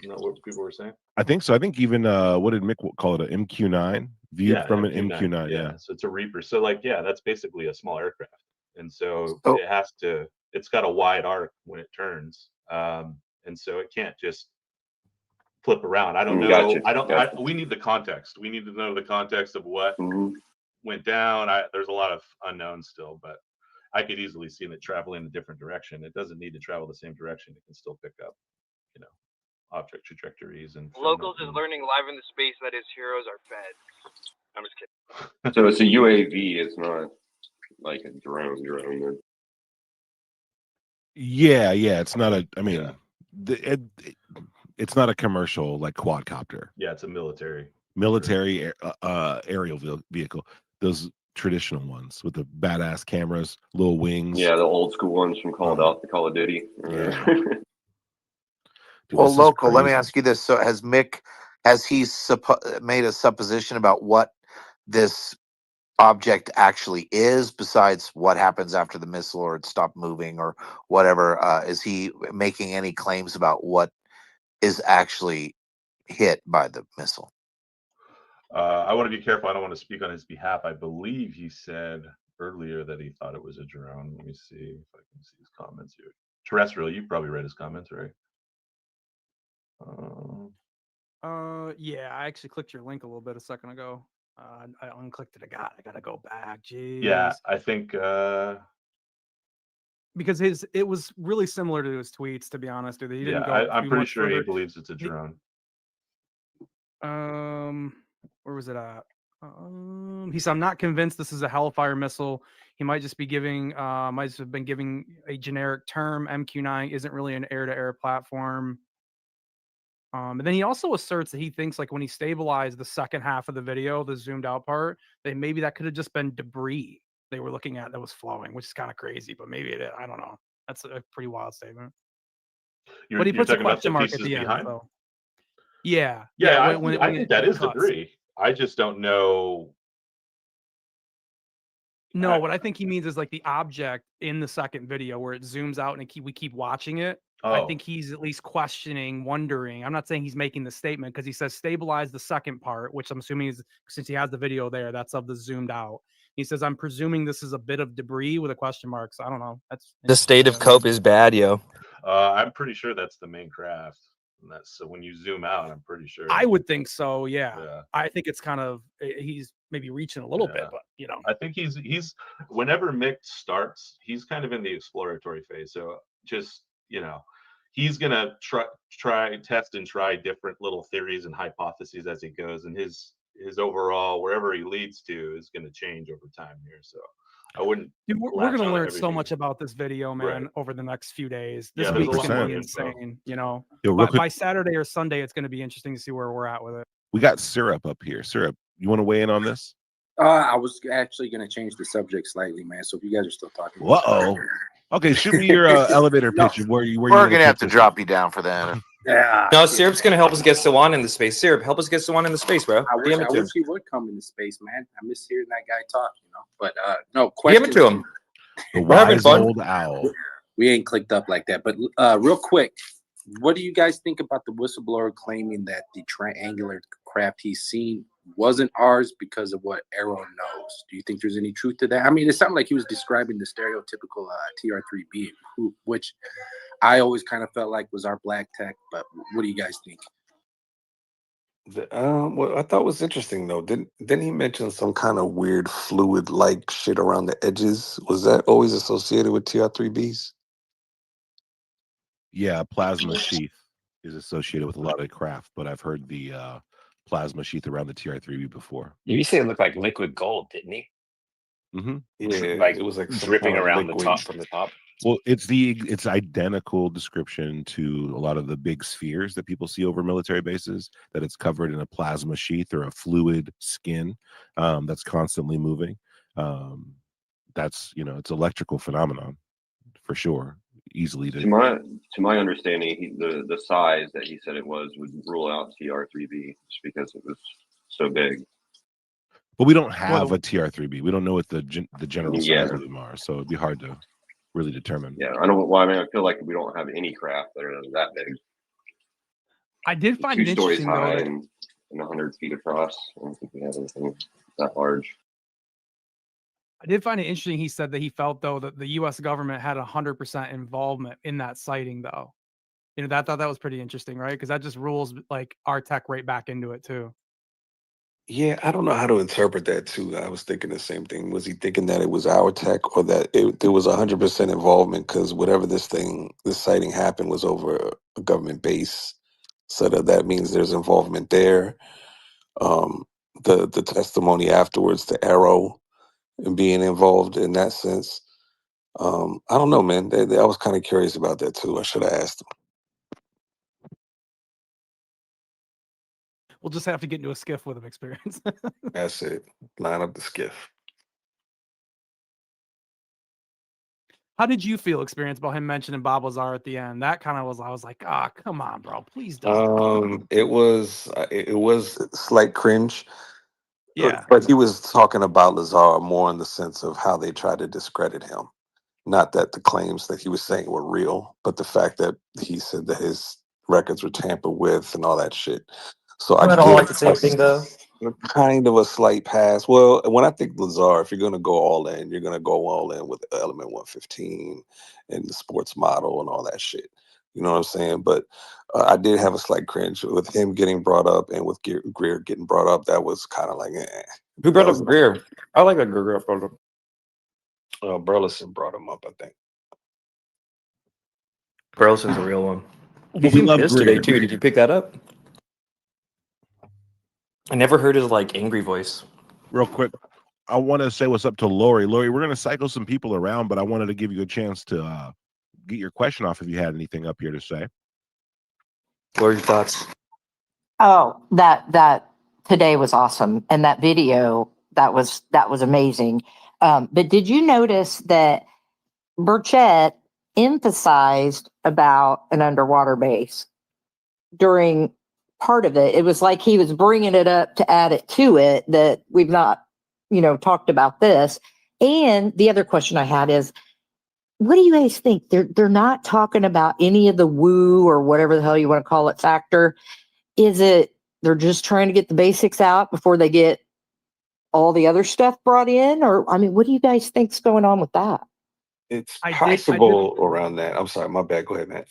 Isn't that what people were saying? I think so. I think even what did Mick call it? An MQ9 viewed Yeah, from an MQ9. MQ9. Yeah. So it's a Reaper. So like, yeah, that's basically a small aircraft, and so So- it has to. It's got a wide arc when it turns, and so it can't just flip around. I don't know. Gotcha, We need the context. We need to know the context of what Mhm. went down. There's a lot of unknowns still, but I could easily see it travel in a different direction. It doesn't need to travel the same direction. It can still pick up, you know, object trajectories and. Locals is learning live in the space that his heroes are fed. I'm just kidding. So it's a UAV. It's not like a drone. Yeah. It's not a. I mean, it's not a commercial like quadcopter. Yeah, it's a military aerial vehicle. Those traditional ones with the badass cameras, little wings. Yeah, the old school ones from Call of Duty. Yeah. Well, this is local. Let me crazy. ask you this: so has he made a supposition about what this object actually is, besides what happens after the missile or it stopped moving or whatever? Is he making any claims about what is actually hit by the missile? I want to be careful. I don't want to speak on his behalf. I believe he said earlier that he thought it was a drone. Let me see if I can see his comments here. Terrestrial, you probably read his comments, right? Yeah, I actually clicked your link a little bit a second ago. I unclicked it. I gotta go back. Jeez. Yeah, I think because it was really similar to his tweets, to be honest. Dude. He didn't go. I'm too pretty much sure he further. believes it's a drone. Where was it at? He said, "I'm not convinced this is a Hellfire missile. He might just be might just have been giving a generic term. MQ9 isn't really an air-to-air platform." And then he also asserts that he thinks like when he stabilized the second half of the video, the zoomed out part, that maybe that could have just been debris they were looking at that was flowing, which is kind of crazy, but maybe it is. I don't know. That's a pretty wild statement. But he puts a question mark at the end, though. Yeah. I think that is debris. I just don't know. No, what I think he means is like the object in the second video where it zooms out and we keep watching it. I think he's at least questioning, wondering. I'm not saying he's making the statement because he says stabilize the second part, which I'm assuming is since he has the video there, that's of the zoomed out. He says, I'm presuming this is a bit of debris with a question mark. So I don't know. That's the state of cope is bad, yo. I'm pretty sure that's the main craft. And that's so when you zoom out, I'm pretty sure. I would think so. Yeah. I think it's kind of he's maybe reaching a little bit, but you know. I think he's whenever Mick starts, he's kind of in the exploratory phase. So just he's gonna try test and try different little theories and hypotheses as he goes, and his overall wherever he leads to is going to change over time here. So I wouldn't. Dude, we're latch gonna on to learn so everything. much about this video, man, Right. over the next few days. This Yeah, there's a week's lot gonna more be info. insane. You know, Yo, real but quick, by Saturday or Sunday, it's gonna be interesting to see where we're at with it. we got Syrup up here. Syrup, you want to weigh in on this? I was actually going to change the subject slightly, man. So if you guys are still talking, Uh-oh. Okay, shoot me your elevator No, pitch of where you We're want gonna have to take this. drop you down for that. Yeah. No, Syrup's gonna help us get Sawan into space. Syrup, help us get Sawan into space, bro. I wish, DM it I to him. wish he would come into space, man. I miss hearing that guy talk, you know. But no DM question. it to him. The We're having wise fun. old owl. We ain't clicked up like that. But real quick, what do you guys think about the whistleblower claiming that the triangular craft he's seen wasn't ours because of what Arrow knows? Do you think there's any truth to that? I mean, it sounded like he was describing the stereotypical TR-3B, which I always kind of felt like was our black tech. But what do you guys think? What I thought was interesting though, didn't he mention some kind of weird fluid like shit around the edges? Was that always associated with TR3Bs? Yeah, plasma sheath is associated with a lot of craft, but I've heard the plasma sheath around the TR3B before. You say it looked like liquid gold, didn't he? Mm-hmm. Yeah, Like it was like some dripping kind of around the liquid. top from the top. Well, it's identical description to a lot of the big spheres that people see over military bases, that it's covered in a plasma sheath or a fluid skin that's constantly moving. That's, it's electrical phenomenon for sure. Easily To my understanding, the size that he said it was would rule out TR3B just because it was so big. But we don't have a TR3B. We don't know what the general size Yeah. of them are, so it'd be hard to really determine. Yeah, I don't. Well, I mean, I feel like we don't have any craft that are that big. I did find 2 it stories interesting though high that and 100 feet across. I don't think we have anything that large. I did find it interesting. He said that he felt though that the U.S. government had 100% involvement in that sighting, though. I thought that was pretty interesting, right? Because that just rules like our tech right back into it too. Yeah, I don't know how to interpret that too. I was thinking the same thing. Was he thinking that it was our tech, or that there was 100% involvement? Because whatever this sighting happened was over a government base, so that means there's involvement there. The testimony afterwards, the Arrow and being involved in that sense. I don't know, man. I was kind of curious about that too. I should have asked him. We'll just have to get into a skiff with him experience. That's it. Line up the skiff. How did you feel experience about him mentioning Bob Lazar at the end? That kind of was, I was like, come on, bro, please don't. It was slight cringe. Yeah. But he was talking about Lazar more in the sense of how they tried to discredit him. Not that the claims that he was saying were real, but the fact that he said that his records were tampered with and all that shit. So I I don't give like the same thing though. kind of a slight pass. Well, when I think Lazar, if you're going to go all in, you're going to go all in with Element 115 and the sports model and all that shit. You know what I'm saying? But I did have a slight cringe with him getting brought up and with Greer getting brought up. That was kind of like, Who brought up Greer? I like that Greer brought up. Burleson brought him up, I think. Burleson's a real one. He But we seemed love pissed Greer. today too. Did you pick that up? I never heard his like angry voice. Real quick, I want to say what's up to Lori. Lori, we're going to cycle some people around, but I wanted to give you a chance to get your question off if you had anything up here to say. What are your thoughts? Oh, that today was awesome, and that video that was amazing. But did you notice that Burchett emphasized about an underwater base during part of it? It was like he was bringing it up to add it to it, that we've not, talked about this. And the other question I had is, what do you guys think? They're not talking about any of the woo or whatever the hell you want to call it factor. Is it they're just trying to get the basics out before they get all the other stuff brought in? Or, I mean, what do you guys think's going on with that? It's I did- possible around that. I'm sorry, my bad. Go ahead, Matt.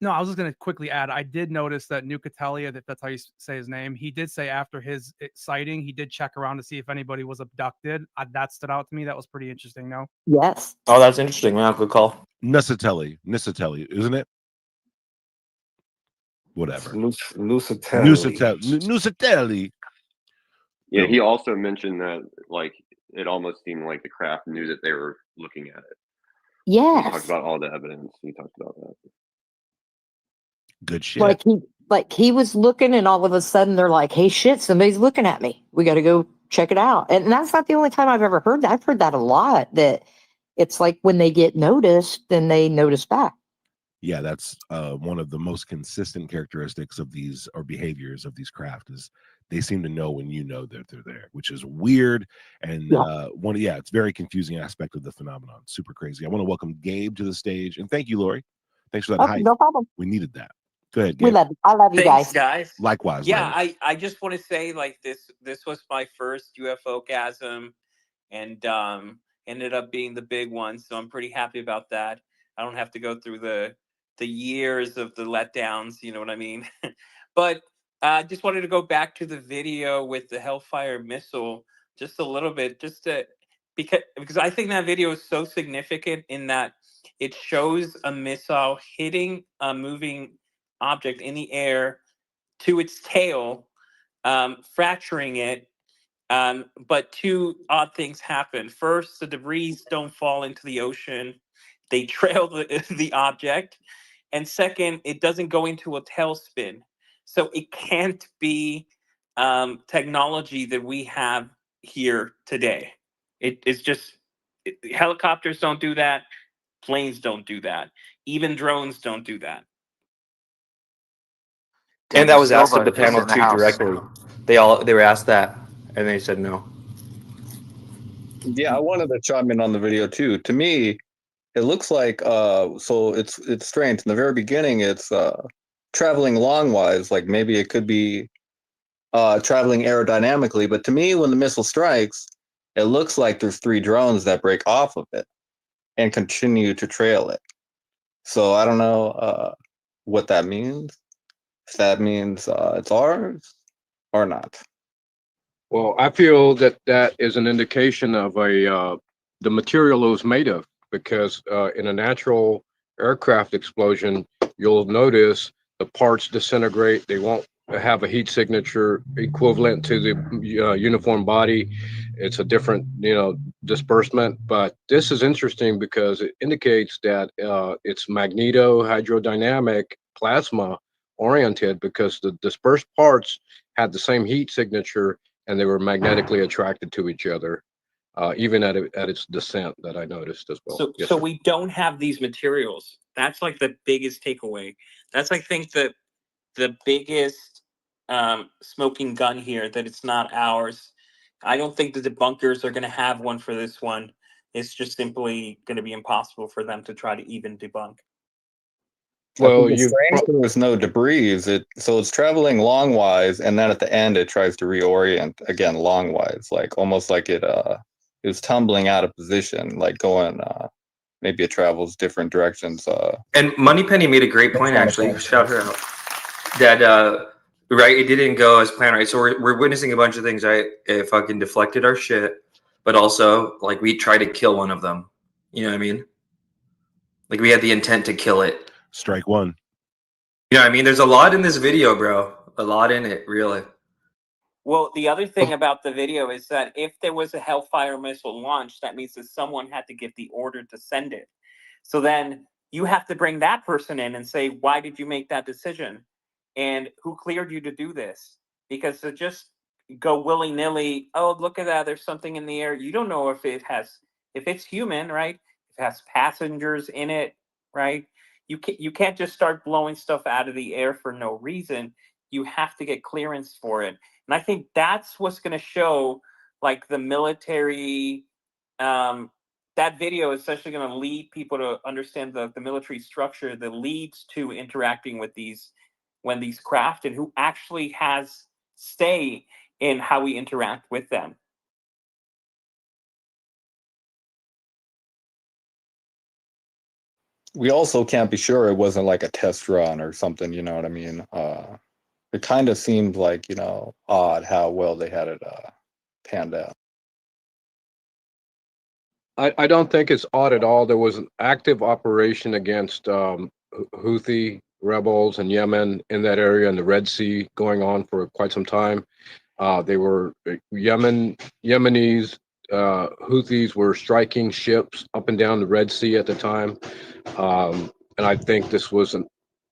No, I was just going to quickly add, I did notice that Nucatelia, that's how you say his name, he did say after his sighting, he did check around to see if anybody was abducted. That stood out to me. That was pretty interesting, no? Yes. Oh, that's interesting, man. Good call. Nucatelli, isn't it? Whatever. Nusatelli. Nucatelli. Yeah, he also mentioned that like it almost seemed like the craft knew that they were looking at it. He talked Yes. about all the evidence. He talked about that. Good shit. Like he was looking, and all of a sudden they're like, "Hey, shit, somebody's looking at me. We got to go check it out." And that's not the only time I've ever heard that. I've heard that a lot. That it's like when they get noticed, then they notice back. Yeah, that's one of the most consistent characteristics of these, or behaviors of these craft, is they seem to know when you know that they're there, which is weird. And Yeah. it's very confusing aspect of the phenomenon. Super crazy. I want to welcome Gabe to the stage, and thank you, Lori. Thanks for that Oh, hype. no problem. We needed that. Go ahead, We Gabe. love. I love you Thanks, guys. guys. Likewise, Yeah, brother. I just want to say like this was my first UFO-gasm, and ended up being the big one, so I'm pretty happy about that. I don't have to go through the years of the letdowns, you know what I mean? But I just wanted to go back to the video with the Hellfire missile just a little bit, just to because I think that video is so significant in that it shows a missile hitting a moving object in the air to its tail, fracturing it. But two odd things happen. First, the debris don't fall into the ocean; they trail the object. And second, it doesn't go into a tailspin, so it can't be technology that we have here today. It's just helicopters don't do that, planes don't do that, even drones don't do that. And Daniel that was asked of Silva the is panel in the too house. directly. They were asked that, and they said no. Yeah, I wanted to chime in on the video too. To me, it looks like so it's strange. In the very beginning, it's traveling longwise, like maybe it could be traveling aerodynamically. But to me, when the missile strikes, it looks like there's three drones that break off of it and continue to trail it. So I don't know what that means. If that means it's ours or not. Well, I feel that that is an indication of the material it was made of, because in a natural aircraft explosion, you'll notice the parts disintegrate. They won't have a heat signature equivalent to the uniform body. It's a different, disbursement. But this is interesting because it indicates that it's magneto hydrodynamic plasma oriented, because the dispersed parts had the same heat signature and they were magnetically attracted to each other, even at its descent, that I noticed as well. So Yes, so sir. we don't have these materials. That's like the biggest takeaway. That's, I think, the biggest smoking gun here, that it's not ours. I don't think the debunkers are going to have one for this one. It's just simply going to be impossible for them to try to even debunk. I think Well, it's strange that there's no debris. So it's traveling longwise, and then at the end it tries to reorient again longwise, like almost like it was tumbling out of position, like going maybe it travels different directions. And Moneypenny made a great point, actually. Shout her out. That right, it didn't go as planned, right? So we're witnessing a bunch of things, right? It fucking deflected our shit, but also like we tried to kill one of them. You know what I mean? Like we had the intent to kill it. Strike one. You know what I mean? There's a lot in this video, bro. A lot in it, really. Well, the other thing about the video is that if there was a Hellfire missile launch, that means that someone had to give the order to send it. So then you have to bring that person in and say, why did you make that decision? And who cleared you to do this? Because to just go willy-nilly, oh, look at that, there's something in the air. You don't know if it's human, right? If it has passengers in it, right? You can't just start blowing stuff out of the air for no reason. You have to get clearance for it. And I think that's what's going to show, like, the military. That video is essentially going to lead people to understand the military structure that leads to interacting with these craft, and who actually has say in how we interact with them. We also can't be sure it wasn't like a test run or something. You know what I mean? It kind of seemed like odd how well they had it panned out. I don't think it's odd at all. There was an active operation against Houthi rebels in Yemen, in that area in the Red Sea, going on for quite some time. They were Yemenis Houthis were striking ships up and down the Red Sea at the time. And I think this was an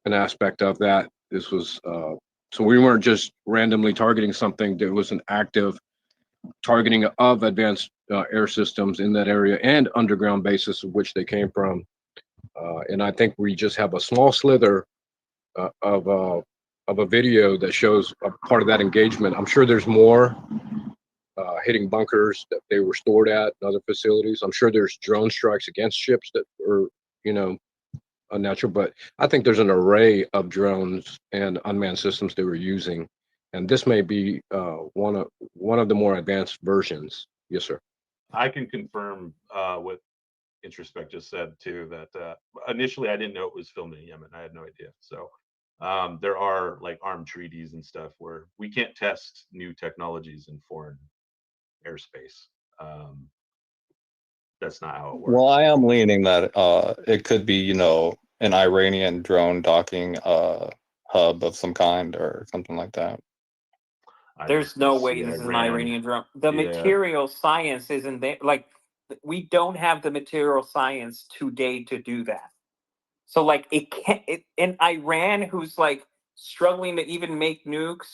aspect of that. This was, so we weren't just randomly targeting something. There was an active targeting of advanced air systems in that area and underground bases of which they came from. And I think we just have a small slither of a video that shows a part of that engagement. I'm sure there's more hitting bunkers that they were stored at and other facilities. I'm sure there's drone strikes against ships that were, you know, unnatural, but I think there's an array of drones and unmanned systems they were using. And this may be one of the more advanced versions. Yes, sir. I can confirm what Introspect just said too, that initially I didn't know it was filmed in Yemen. I had no idea. So there are like armed treaties and stuff where we can't test new technologies in foreign airspace. That's not how it works. Well, I am leaning that it could be, you know, an Iranian drone docking hub of some kind or something like that. There's no way this is an Iranian drone. The material science isn't there. Like, we don't have the material science today to do that. So, like, it can't. In Iran, who's like struggling to even make nukes,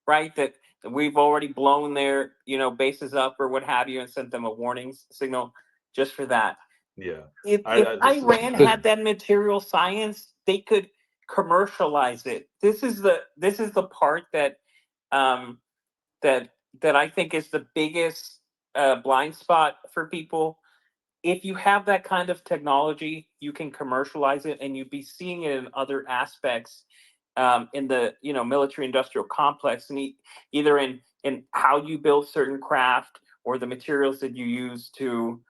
right? That we've already blown their, you know, bases up or what have you, and sent them a warning signal just for that. Yeah. If Iran had that material science, they could commercialize it. This is the part that that I think is the biggest blind spot for people. If you have that kind of technology, you can commercialize it, and you'd be seeing it in other aspects in the, you know, military industrial complex, and either in how you build certain craft or the materials that you use to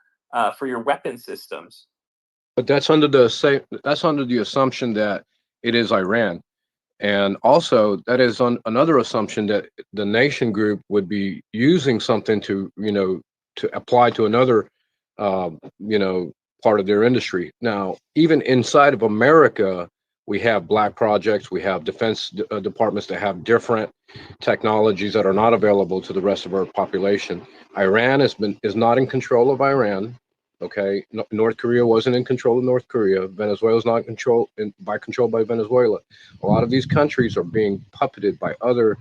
for your weapon systems. But that's under the assumption that it is Iran. And also, that is on another assumption that the nation group would be using something to, you know, to apply to another, you know, part of their industry. Now, even inside of America, we have black projects, we have defense departments that have different technologies that are not available to the rest of our population. Iran is not in control of Iran. Okay, North Korea wasn't in control of North Korea. Venezuela's not controlled by Venezuela. A lot of these countries are being puppeted by other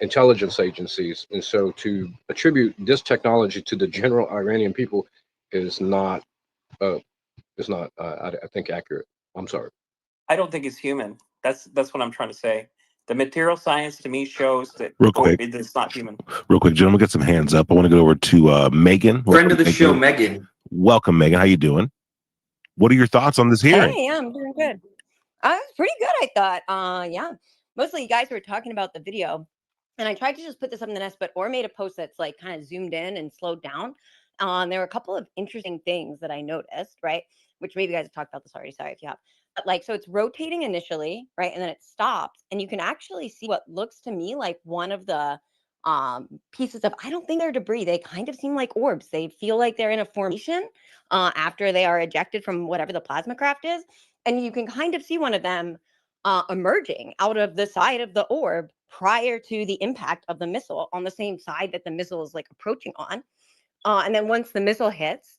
intelligence agencies, and so to attribute this technology to the general Iranian people is not, I think, accurate. I'm sorry. I don't think it's human. That's what I'm trying to say. The material science to me shows that Real quick. it's not human. Real quick, gentlemen, get some hands up. I want to go over to Megan. Friend of the show, Megan. Welcome, Megan. How you doing? What are your thoughts on this hearing? Hey, I'm doing good. It's pretty good, I thought. Yeah. Mostly you guys were talking about the video. And I tried to just put this up in the nest, but Or made a post that's like kind of zoomed in and slowed down. There were a couple of interesting things that I noticed, right? Which maybe you guys have talked about this already. Sorry if you have. But like, so it's rotating initially, right? And then it stops. And you can actually see what looks to me like one of the pieces of, I don't think they're debris. They kind of seem like orbs. They feel like they're in a formation after they are ejected from whatever the plasma craft is. And you can kind of see one of them emerging out of the side of the orb prior to the impact of the missile on the same side that the missile is like approaching on. And then once the missile hits,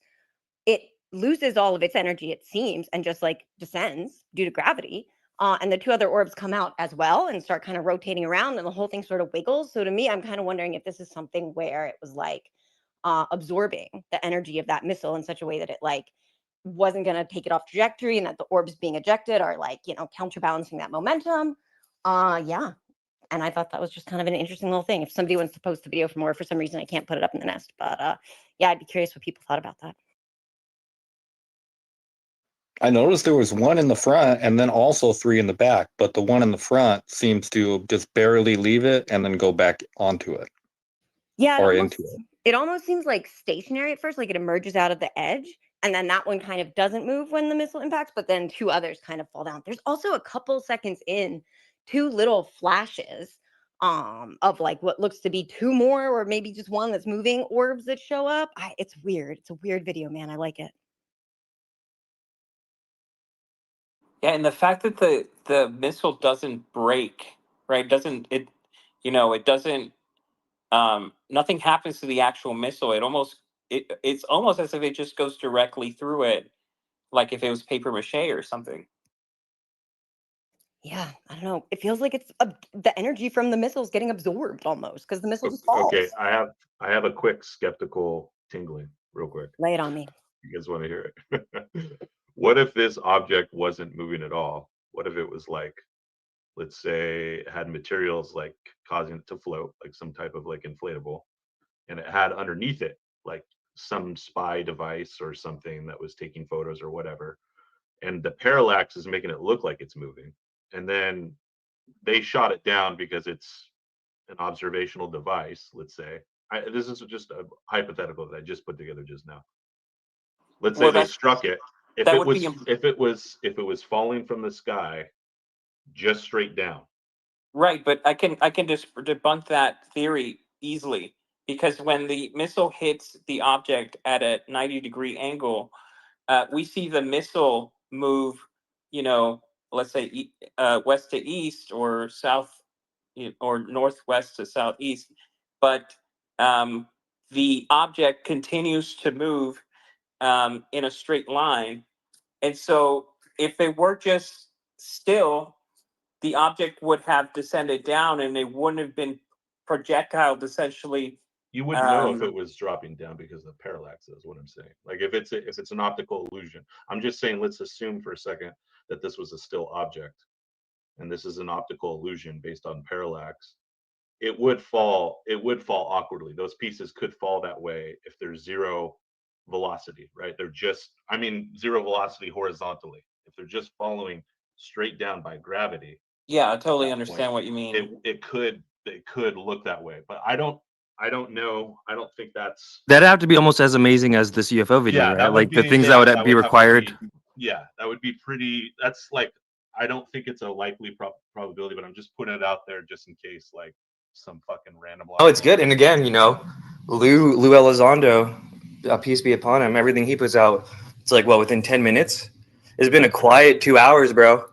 it loses all of its energy, it seems, and just like descends due to gravity. And the two other orbs come out as well and start kind of rotating around, and the whole thing sort of wiggles. So to me, I'm kind of wondering if this is something where it was like absorbing the energy of that missile in such a way that it like wasn't going to take it off trajectory, and that the orbs being ejected are like, you know, counterbalancing that momentum. Yeah. And I thought that was just kind of an interesting little thing. If somebody wants to post the video for more, for some reason I can't put it up in the nest, but yeah, I'd be curious what people thought about that. I noticed there was one in the front and then also three in the back, but the one in the front seems to just barely leave it and then go back onto it. Yeah, or into it. it almost seems like stationary at first, like it emerges out of the edge, and then that one kind of doesn't move when the missile impacts, but then two others kind of fall down. There's also a couple seconds in, two little flashes of like what looks to be two more, or maybe just one that's moving orbs that show up. It's weird. It's a weird video, man. I like it. Yeah, and the fact that the missile doesn't break, right? Doesn't it doesn't nothing happens to the actual missile. It almost it's almost as if it just goes directly through it, like if it was paper mache or something. Yeah, I don't know. It feels like it's the energy from the missiles getting absorbed almost because the missile just Okay, falls. I have a quick skeptical tingling, real quick. Lay it on me. You guys want to hear it? What if this object wasn't moving at all? What if it was like, let's say, it had materials like causing it to float, like some type of like inflatable, and it had underneath it like some spy device or something that was taking photos or whatever, and the parallax is making it look like it's moving, and then they shot it down because it's an observational device, let's say. This is just a hypothetical that I just put together just now. Let's say Well, they that struck it. If that it would was be if it was falling from the sky just straight down. right, but I can just debunk that theory easily because when the missile hits the object at a 90-degree angle, we see the missile move, you know, let's say west to east or south or northwest to southeast, but um, the object continues to move in a straight line. And so if they were just still, the object would have descended down and it wouldn't have been projectiled essentially. You wouldn't know if it was dropping down because of the parallax is what I'm saying. Like if it's an optical illusion. I'm just saying let's assume for a second that this was a still object and this is an optical illusion based on parallax. It would fall awkwardly. Those pieces could fall that way if there's zero velocity, right? They're just zero velocity horizontally. If they're just following straight down by gravity, Yeah, I at totally that understand point, what you mean. it could look that way. But I don't know. I don't think that's That'd have to be almost as amazing as this UFO video, yeah, right? that would Like the be things that yeah, would that be would have to required. be yeah, that would be pretty that's like I don't think it's a likely probability, but I'm just putting it out there just in case like some fucking random Oh, it's good. And again, you know, Lou Elizondo, peace be upon him. Everything he puts out, it's like within 10 minutes. It's been a quiet 2 hours, bro.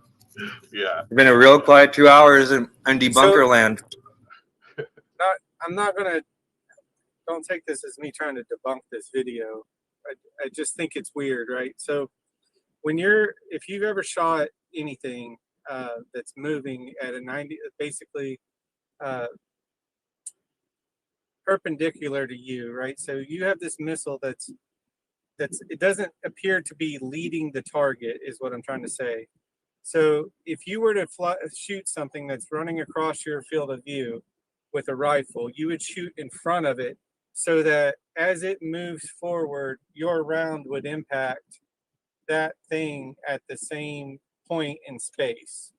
Yeah. It's been a real quiet 2 hours in debunker land. I'm not gonna. Don't take this as me trying to debunk this video. I just think it's weird, right? So if you've ever shot anything that's moving at a 90, basically perpendicular to you, right? So you have this missile that's it doesn't appear to be leading the target, is what I'm trying to say. So if you were to shoot something that's running across your field of view with a rifle, you would shoot in front of it so that as it moves forward, your round would impact that thing at the same point in space,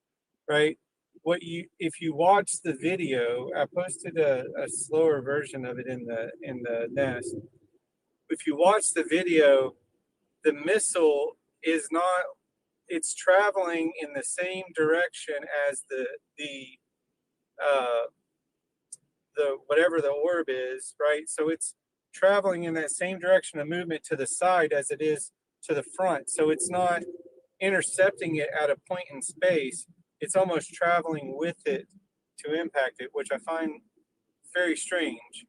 right? If you watch the video, I posted a slower version of it in the nest. If you watch the video, the missile is not, it's traveling in the same direction as the whatever the orb is, right? So it's traveling in that same direction of movement to the side as it is to the front. So it's not intercepting it at a point in space. It's almost traveling with it to impact it, which I find very strange.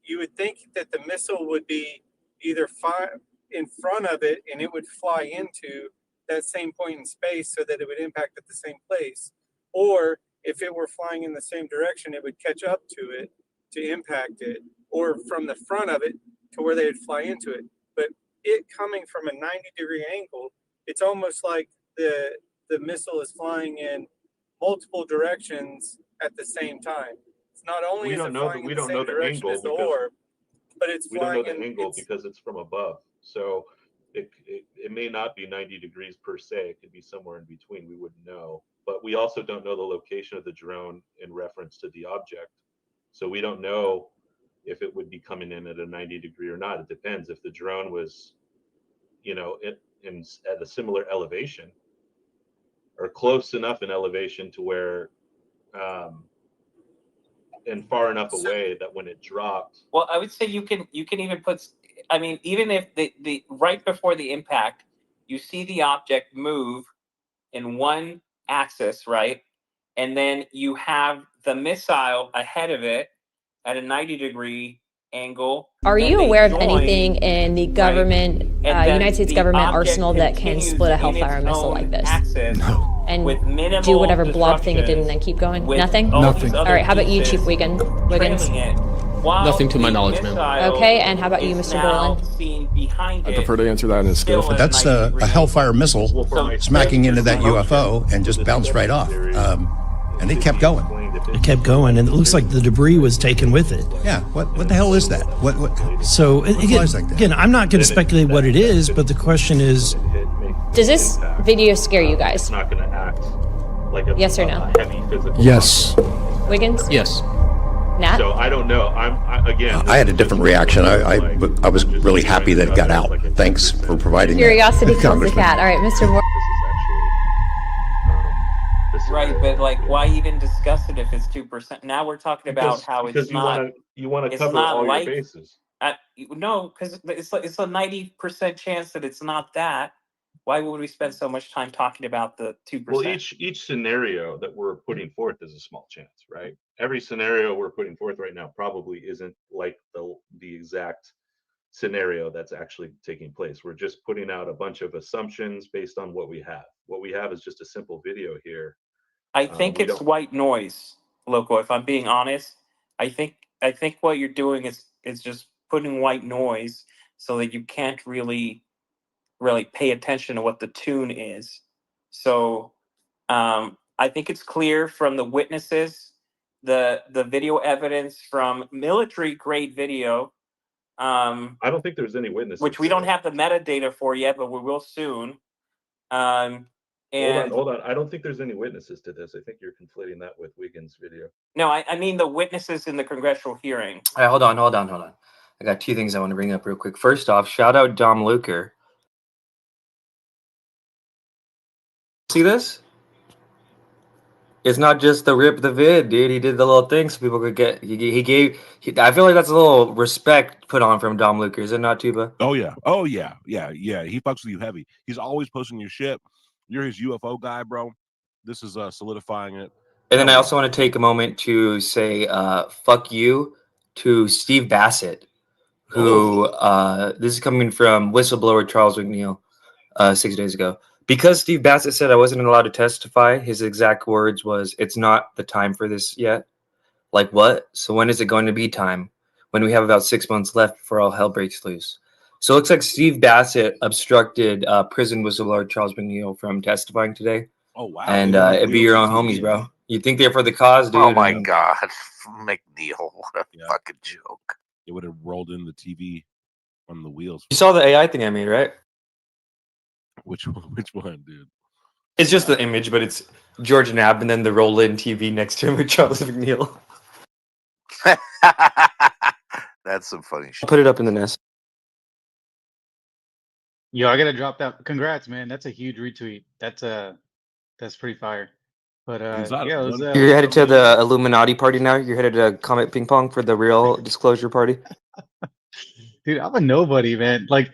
You would think that the missile would be either in front of it and it would fly into that same point in space so that it would impact at the same place. Or if it were flying in the same direction, it would catch up to it to impact it, or from the front of it to where they would fly into it. But it coming from a 90-degree angle, it's almost like the missile is flying in multiple directions at the same time. It's not only is it flying in the same direction as the orb, but it's we don't know flying the angle because it's from above. So it may not be 90 degrees per se. It could be somewhere in between. We wouldn't know. But we also don't know the location of the drone in reference to the object. So we don't know if it would be coming in at a 90 degree or not. It depends. If the drone was, at a similar elevation or close enough in elevation to where and far enough away that when it dropped. Well, I would say you can even put. I mean, even if the right before the impact, you see the object move in one axis, right, and then you have the missile ahead of it at a 90 degree angle. Are and you they aware of join, anything in the right? government, And then United States the government object arsenal that can continues split a in Hellfire its missile own like this? axis And with do minimal whatever blob thing it did and disruptions, then keep going? with Nothing? all Nothing. these All other right, how about you, pieces Chief Wiggins? trailing it, while Nothing to my the knowledge, ma'am. missile Okay, and how about you, is Mr. now Berlin? seen behind I it, prefer to answer that in a skiff. still But at that's 90 a degree Hellfire angle. missile Well, for my smacking into that motion, UFO and just this bounced right off. documentary, And they should kept be going. explained if It kept going, and it looks like the debris was taken with it. Yeah. What the hell is that? What So what again, flies like that? again, I'm not going to speculate what it is, but the question is, Does this video scare you guys? It's not going to act like a, Yes or no? a heavy physical. yes, Wiggins? Yes. Nat? So I don't know. Again. I had a different reaction. I was really happy that it got out. Thanks for providing Curiosity that, kills the Congressman. cat. All right, Mr. Moore. Right, but like, why even discuss it if it's 2%? Now we're talking about how because it's you not. want to It's cover not all your like bases. no, because it's a 90% chance that it's not that. Why would we spend so much time talking about the 2%? Well, each scenario that we're putting forth is a small chance, right? Every scenario we're putting forth right now probably isn't like the exact scenario that's actually taking place. We're just putting out a bunch of assumptions based on what we have. What we have is just a simple video here. I think we it's don't- white noise, Loco. If I'm being honest, I think what you're doing is just putting white noise so that you can't really pay attention to what the tune is. So I think it's clear from the witnesses, the video evidence from military grade video, I don't think there's any witnesses. which we don't have the metadata for yet, but we will soon. And Hold on. I don't think there's any witnesses to this. I think you're conflating that with Wiggins' video. no, I mean the witnesses in the congressional hearing. All right, hold on. I got two things I want to bring up real quick. First off, shout out Dom Luker. See this? It's not just the rip the vid, dude. He did the little thing so people could get. I feel like that's a little respect put on from Dom Luker. Is it not, Tuba? Oh yeah. He fucks with you heavy. He's always posting your shit. You're his UFO guy, bro. This is solidifying it. And then I also want to take a moment to say fuck you to Steve Bassett, who this is coming from whistleblower Charles McNeil 6 days ago. Because Steve Bassett said I wasn't allowed to testify, his exact words was, "It's not the time for this yet." Like what? So when is it going to be time? When we have about 6 months left before all hell breaks loose. So it looks like Steve Bassett obstructed prison whistleblower Charles McNeil from testifying today. Oh wow! And it'd be your own homies, bro. You think they're for the cause, dude? Oh my God, McNeil, what a fucking joke! It would have rolled in the TV on the wheels. You saw the AI thing I made, right? Which one, dude? It's just the image, but it's George Knapp and then the roll-in TV next to him with Charles McNeil. That's some funny shit. Put it up in the nest. Yo, I gotta drop that. Congrats, man. That's a huge retweet. That's pretty fire. But yeah, it was, You're headed to the Illuminati party now. You're headed to Comet Ping Pong for the real disclosure party. dude, I'm a nobody, man. Like,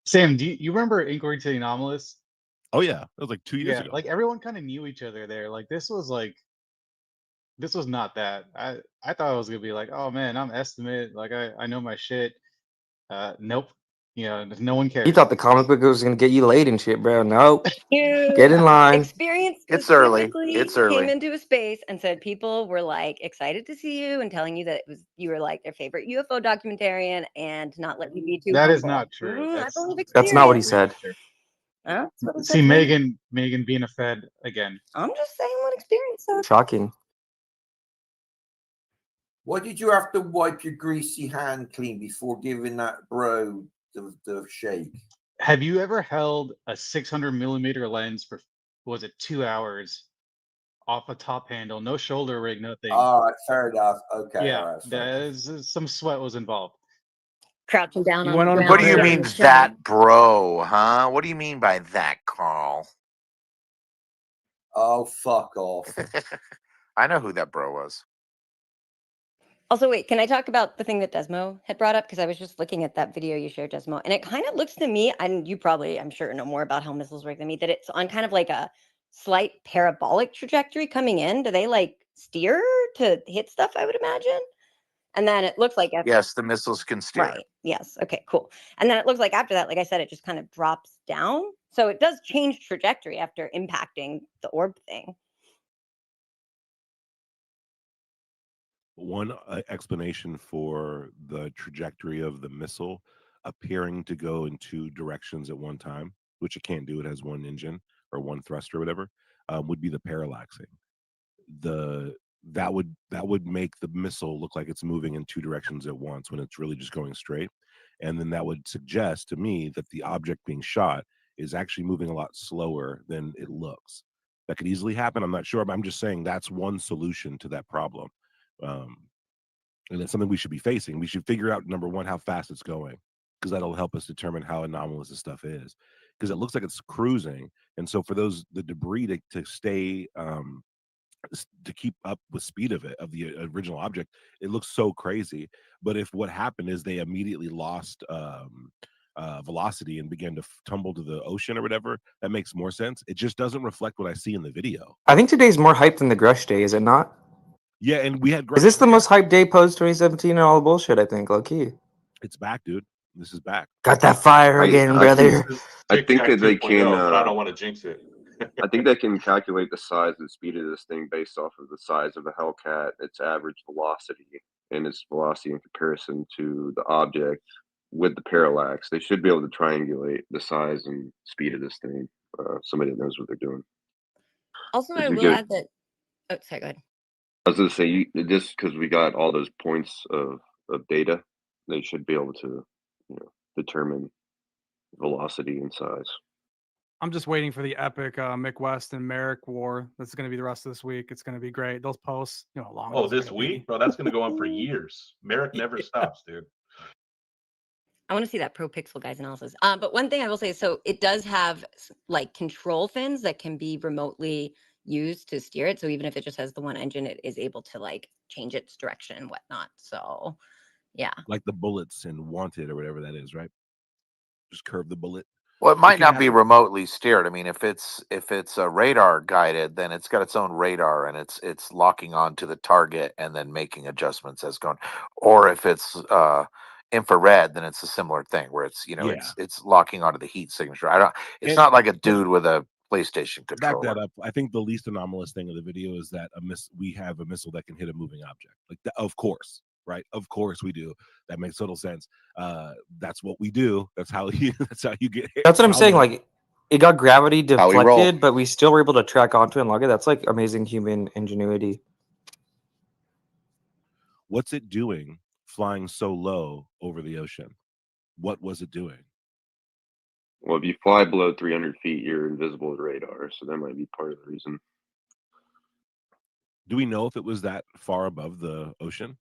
Sam, do you remember Inquiry to the Anomalous? Oh yeah, that was like 2 years ago. Like everyone kind of knew each other there. Like this was not that. I thought it was gonna be like, oh man, I'm estimate. Like I know my shit. Nope. You know, no one cares. You thought the comic book was gonna get you laid and shit, bro. Nope. Dude, Get in line. Experience It's early. specifically It's early. Came into a space and said people were like excited to see you and telling you that you were like their favorite UFO documentarian and to not let you be too. That is humble. not true. I believe That's not what he experience. said. Huh? That's what he said See, to me. Megan being a Fed again. I'm just saying what experience said. Shocking. Why did you have to wipe your greasy hand clean before giving that bro the shake? Have you ever held a 600 millimeter lens for, was it 2 hours off a top handle, no shoulder rig, nothing? All right, fair enough. Okay, Yeah, all right, fair enough. some sweat was involved. Crouching down You on went the on a ground. What do you very- mean that, bro? Huh? What do you mean by that, Carl? Oh, fuck off. I know who that bro was. Also, wait, can I talk about the thing that Desmo had brought up? Because I was just looking at that video you shared, Desmo, and it kind of looks to me, and you probably, I'm sure, know more about how missiles work than me, that it's on kind of like a slight parabolic trajectory coming in. Do they like steer to hit stuff, I would imagine? And then it looks like Yes, the missiles can steer. right. Yes. Okay, cool. And then it looks like after that, like I said, it just kind of drops down. So it does change trajectory after impacting the orb thing. One explanation for the trajectory of the missile appearing to go in two directions at one time, which it can't do, it has one engine or one thruster or whatever, would be the parallaxing. That would make the missile look like it's moving in two directions at once when it's really just going straight. And then that would suggest to me that the object being shot is actually moving a lot slower than it looks. That could easily happen. I'm not sure, but I'm just saying that's one solution to that problem. And it's something we should be facing. We should figure out, number one, how fast it's going, because that'll help us determine how anomalous this stuff is. Because it looks like it's cruising, and so for the debris to stay to keep up with speed of the original object, it looks so crazy. But if what happened is they immediately lost velocity and began to tumble to the ocean or whatever, that makes more sense. It just doesn't reflect what I see in the video. I think today's more hyped than the Grush day, is it not? Yeah, and we had Is this the most hyped day post 2017 and all the bullshit? I think, low key. It's back, dude. This is back. Got that fire again, brother. I think that they can. but I don't want to jinx it. I think they can calculate the size and speed of this thing based off of the size of the Hellcat, its average velocity, and its velocity in comparison to the object with the parallax. They should be able to triangulate the size and speed of this thing. Somebody that knows what they're doing. Also, Did I you will get- add that. Oh, sorry, go ahead. I was going to say, just because we got all those points of data, they should be able to, determine velocity and size. I'm just waiting for the epic Mick West and Merrick war. That's going to be the rest of this week. It's going to be great. Those posts, long. Oh, those this are gonna be. week, bro? That's gonna go on for years. Merrick never stops, dude. I want to see that pro pixel guys analysis. But one thing I will say, so it does have like control fins that can be remotely used to steer it. So even if it just has the one engine, it is able to like change its direction and whatnot. So yeah. Like the bullets in Wanted or whatever that is, right? Just curve the bullet. Well, it might can not be happen. remotely steered. I mean, if it's radar guided, then it's got its own radar and it's locking on to the target and then making adjustments as going. Or if it's infrared, then it's a similar thing where it's Yeah. it's locking onto the heat signature. It's And- not like a dude with a PlayStation Back controller. that up. I think the least anomalous thing of the video is that we have a missile that can hit a moving object. Like, of course, right? Of course we do. That makes total sense. That's what we do. That's how you. That's how you get hit. That's what I'm saying. How- Like, it got gravity How we roll. deflected, but we still were able to track onto it and log it. That's like amazing human ingenuity. What's it doing flying so low over the ocean? What was it doing? Well, if you fly below 300 feet, you're invisible to radar, so that might be part of the reason. Do we know if it was that far above the ocean?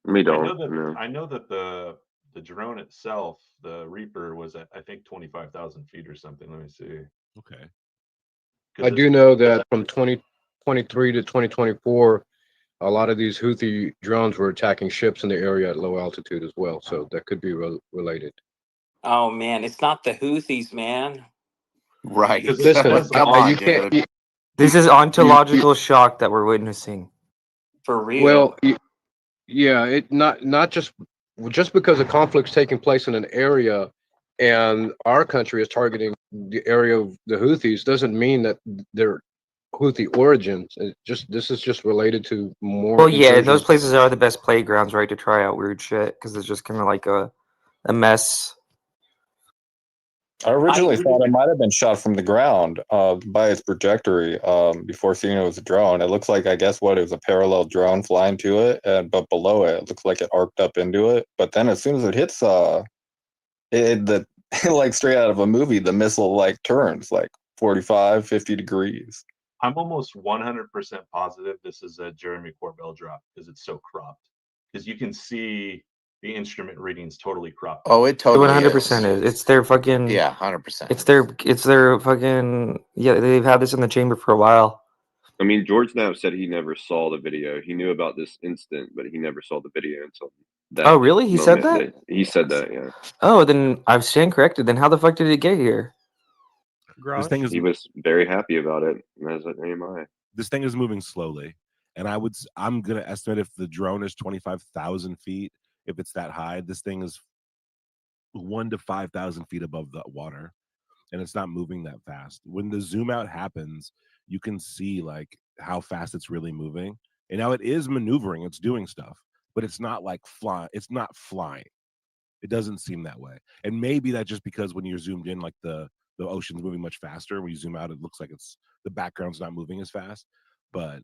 We I don't. know that. No. I know that the drone itself, the Reaper, was at I think 25,000 feet or something. Let me see. Okay. I do know that from 2023 to 2024, a lot of these Houthi drones were attacking ships in the area at low altitude as well. So that could be related. Oh man, it's not the Houthis, man. Right. Because Listen, Come on, you can't. dude. This is ontological shock that we're witnessing. For real. Well, yeah, it not just because a conflict's taking place in an area, and our country is targeting the area of the Houthis doesn't mean that they're Houthi origins. This is just related to more. Well, yeah, and those incursions. places are the best playgrounds, right, to try out weird shit because it's just kind of like a mess. I originally agree thought with it might have been shot from the ground by its trajectory before seeing it was a drone. It looks like, I guess, it was a parallel drone flying to it, but below it looks like it arced up into it. But then as soon as it hits, like straight out of a movie, the missile like turns like 45, 50 degrees. I'm almost 100% positive this is a Jeremy Corbell drop because it's so cropped. Because you can see the instrument readings totally cropped. Oh, it totally 100% is. It's their fucking. Yeah, 100%. It's their fucking. Yeah, they've had this in the chamber for a while. I mean, George Knapp said he never saw the video. He knew about this instant, but he never saw the video until that. Oh, really? He said moment that? He said that, yeah. Oh, then I stand corrected. Then how the fuck did it get here? This thing is He was very happy about it. As an AMI. this thing is moving slowly, And I'm gonna estimate if the drone is 25,000 feet, if it's that high, this thing is 1 to 5,000 feet above the water, and it's not moving that fast. When the zoom out happens, you can see like how fast it's really moving. And now it is maneuvering, it's doing stuff, but it's not like flying. It's not flying. It doesn't seem that way. And maybe that's just because when you're zoomed in, like the ocean's moving much faster. When you zoom out, it looks like the background's not moving as fast. But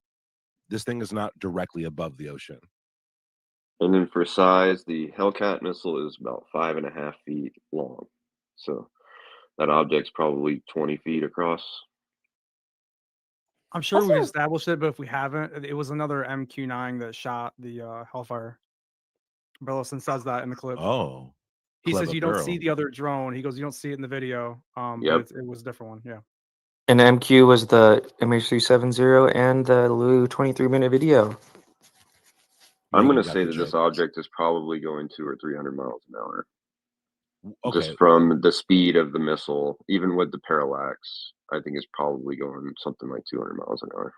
this thing is not directly above the ocean. And then for size, the Hellcat missile is about 5.5 feet long. So that object's probably 20 feet across. I'm sure we Also, established it, but if we haven't, it was another MQ-9 that shot the Hellfire. Burleson says that in the clip. Oh, He says clever you don't see girl. the other drone. He goes, you don't see it in the video. But Yep. it was a different one. Yeah. And MQ was the MH370 and the Lu 23-minute video. I'm Megan going to got say the that this joke. object is probably going 200 or 300 miles an hour. Okay. Just from the speed of the missile, even with the parallax, I think it's probably going something like 200 miles an hour.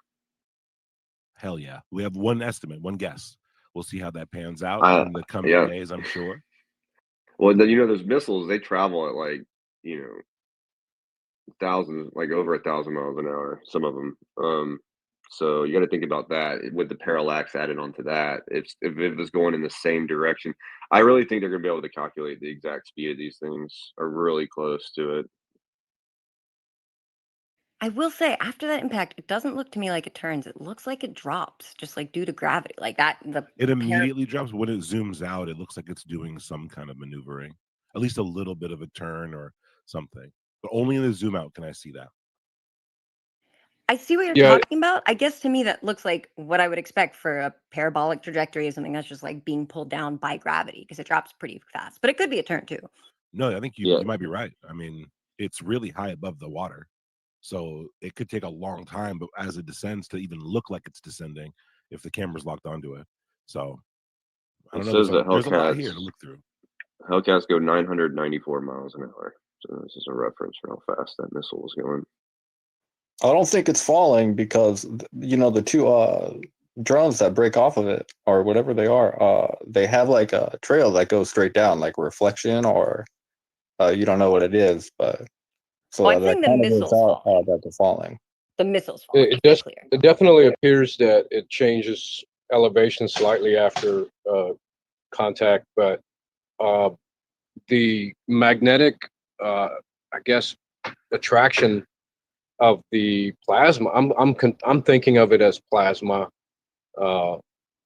Hell yeah. We have one estimate, one guess. We'll see how that pans out in the coming Yeah. days, I'm sure. Well, then, those missiles, they travel at like, thousands, like over 1,000 miles an hour, some of them. So you got to think about that with the parallax added onto that. If it was going in the same direction, I really think they're going to be able to calculate the exact speed of these things, or really close to it. I will say, after that impact, it doesn't look to me like it turns. It looks like it drops, just like due to gravity. Like that, It immediately drops. When it zooms out, it looks like it's doing some kind of maneuvering, at least a little bit of a turn or something. But only in the zoom out can I see that. I see what you're Yeah, talking about. I guess to me that looks like what I would expect for a parabolic trajectory is something that's just like being pulled down by gravity because it drops pretty fast. But it could be a turn too. No, I think Yeah. you might be right. I mean, it's really high above the water. So it could take a long time, but as it descends to even look like it's descending, if the camera's locked onto it. So I It don't know. says that There's a lot here to look through. Hellcats go 994 miles an hour. So this is a reference for how fast that missile was going. I don't think it's falling because the two drones that break off of it or whatever they are, they have like a trail that goes straight down, like a reflection, or you don't know what it is, but so Well, I'm that saying the kind of missile's works out falling. that they're falling. The missile's falling. it, Let's it, be does, clear. it definitely appears that it changes elevation slightly after contact, but the magnetic, I guess, attraction of the plasma, I'm thinking of it as plasma.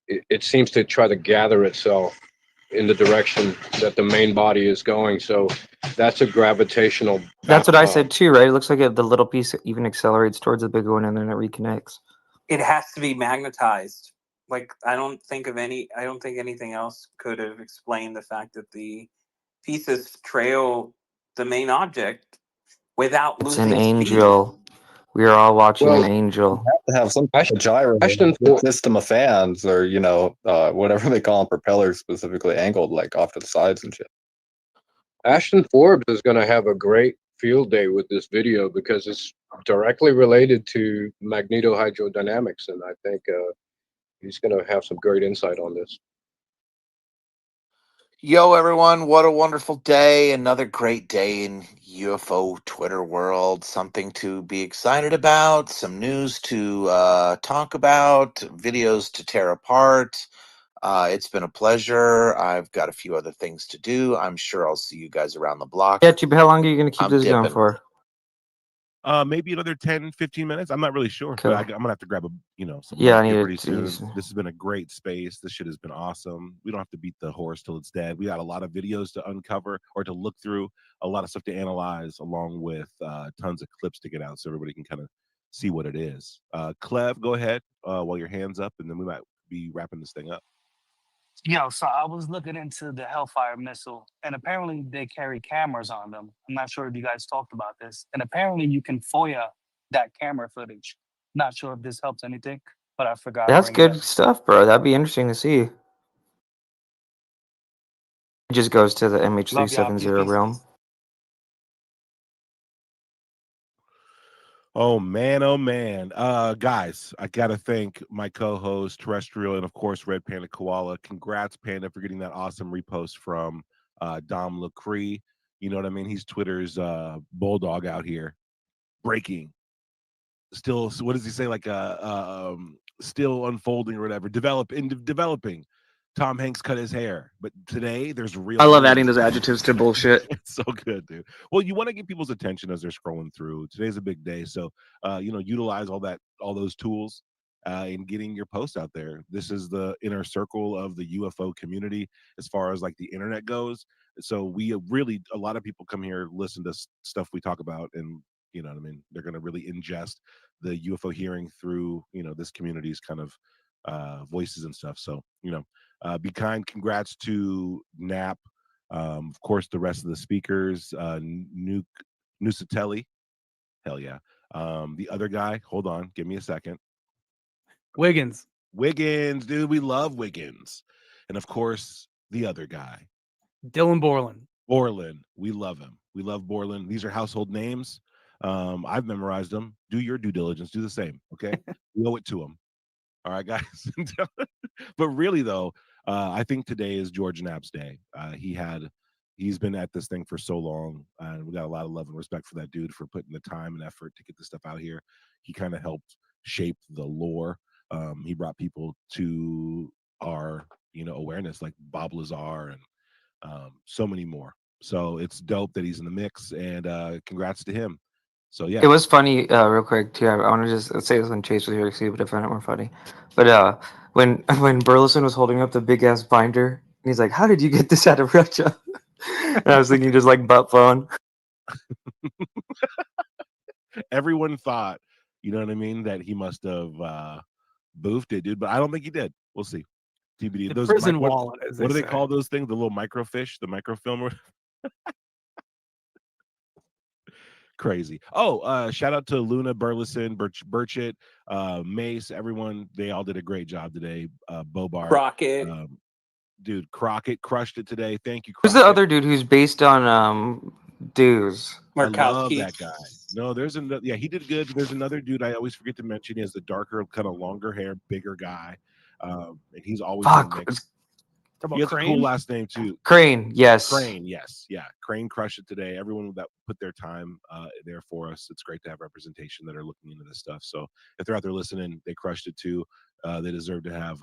It seems to try to gather itself in the direction that the main body is going. So that's a gravitational. That's what I said too, right? It looks like the little piece even accelerates towards the big one and then it reconnects. It has to be magnetized. Like I don't think anything else could have explained the fact that the pieces trail the main object without It's an losing speed. angel. We are all watching Well, an angel. You have to have some kind of gyro Ashton with system of fans, or whatever they call them, propellers specifically angled like off to the sides and shit. Ashton Forbes is going to have a great field day with this video because it's directly related to magnetohydrodynamics, and I think he's going to have some great insight on this. Yo, everyone, what a wonderful day. Another great day in UFO Twitter world. Something to be excited about, some news to talk about, videos to tear apart. It's been a pleasure. I've got a few other things to do. I'm sure I'll see you guys around the block. Yeah, Chief, how long are you going to keep I'm this going dipping. for? Maybe another 10, 15 minutes. I'm not really sure, Cool. but I'm gonna have to grab something Yeah, I to need get to pretty soon. use- This has been a great space. This shit has been awesome. We don't have to beat the horse till it's dead. We got a lot of videos to uncover or to look through, a lot of stuff to analyze, along with tons of clips to get out so everybody can kind of see what it is. Clev, go ahead while your hands up, and then we might be wrapping this thing up. Yo, so I was looking into the Hellfire missile, and apparently they carry cameras on them. I'm not sure if you guys talked about this. And apparently you can FOIA that camera footage. Not sure if this helps anything, but I forgot to That's bring it good up. stuff, bro. That'd be interesting to see. It just goes to the Love y'all. Peace, MH370 peace. realm. Oh man. Guys, I gotta thank my co-host, Terrestrial, and of course Red Panda Koala. Congrats, Panda, for getting that awesome repost from Dom LaCree. You know what I mean? He's Twitter's bulldog out here. Breaking. Still, so what does he say? Like still unfolding or whatever. Developing. Tom Hanks cut his hair, but today there's real I love news. adding those adjectives to bullshit. It's so good, dude. Well, you want to get people's attention as they're scrolling through. Today's a big day, so utilize all those tools in getting your post out there. This is the inner circle of the UFO community as far as like the internet goes. So we really, a lot of people come here, listen to stuff we talk about, and you know what I mean. They're going to really ingest the UFO hearing through this community's kind of voices and stuff. So be kind. Congrats to Nap. Of course, the rest of the speakers, Nusatelli, hell yeah. The other guy, hold on, give me a second. Wiggins, dude, we love Wiggins. And of course, the other guy, Dylan Borland, we love him. We love Borland. These are household names. I've memorized them. Do your due diligence. Do the same, okay? We owe it to them. All right, guys. But really, though, I think today is George Knapp's day. He's been at this thing for so long, and we got a lot of love and respect for that dude for putting the time and effort to get this stuff out here. He kind of helped shape the lore. He brought people to our awareness, like Bob Lazar and so many more. So it's dope that he's in the mix, and congrats to him. So yeah, It was funny, real quick too. I want to just say this when Chase was here to see, but I found it more funny. But when Burleson was holding up the big ass binder, and he's like, "How did you get this out of Russia?" And I was thinking just like butt phone. Everyone thought, you know what I mean, that he must have boofed it, dude. But I don't think he did. We'll see. TBD. The prison wallet, as what do they they say. call those things? The little microfiche, the microfilm. Crazy. Oh, shout out to Luna, Burleson, Burchett, Mace, everyone. They all did a great job today. Bobart, Crockett. Dude, Crockett crushed it today. Thank you, Who's Crockett. the other dude who's based on Dues? I love that guy. No, there's another. Yeah, he did good. There's another dude I always forget to mention. He has the darker, kind of longer hair, bigger guy, and he's always in the mix. He has a cool last name too. Crane, yes. Crane, yes, yeah. Crane crushed it today. Everyone that put their time there for us. It's great to have representation that are looking into this stuff. So if they're out there listening, they crushed it too. They deserve to have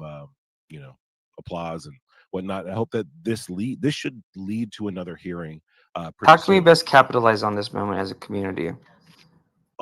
applause and whatnot. I hope that this should lead to another hearing. How can we best capitalize on this moment as a community?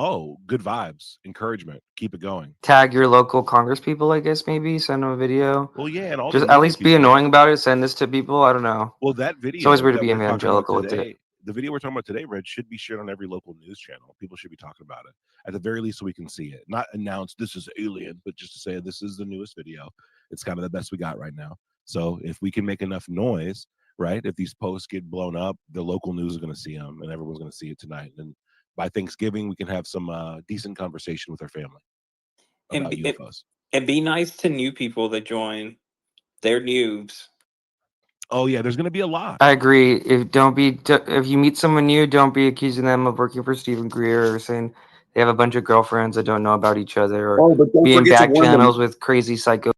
Oh, good vibes, encouragement. Keep it going. Tag your local Congress people, I guess, maybe send them a video. Well, yeah, and all just the at least be people. annoying about it. Send this to people. I don't know. Well, that video. It's always weird to that be we're talking about evangelical with today, it. The video we're talking about today, Red, should be shared on every local news channel. People should be talking about it at the very least, so we can see it. Not announce this is alien, but just to say this is the newest video. It's kind of the best we got right now. So if we can make enough noise, right? If these posts get blown up, the local news is going to see them, and everyone's going to see it tonight. And by Thanksgiving, we can have some decent conversation with our family about UFOs. And be nice to new people that join. They're noobs. Oh yeah, there's going to be a lot. I agree. If you meet someone new, don't be accusing them of working for Stephen Greer or saying they have a bunch of girlfriends that don't know about each other, or Oh, but don't be in forget to back warn them. channels with crazy psycho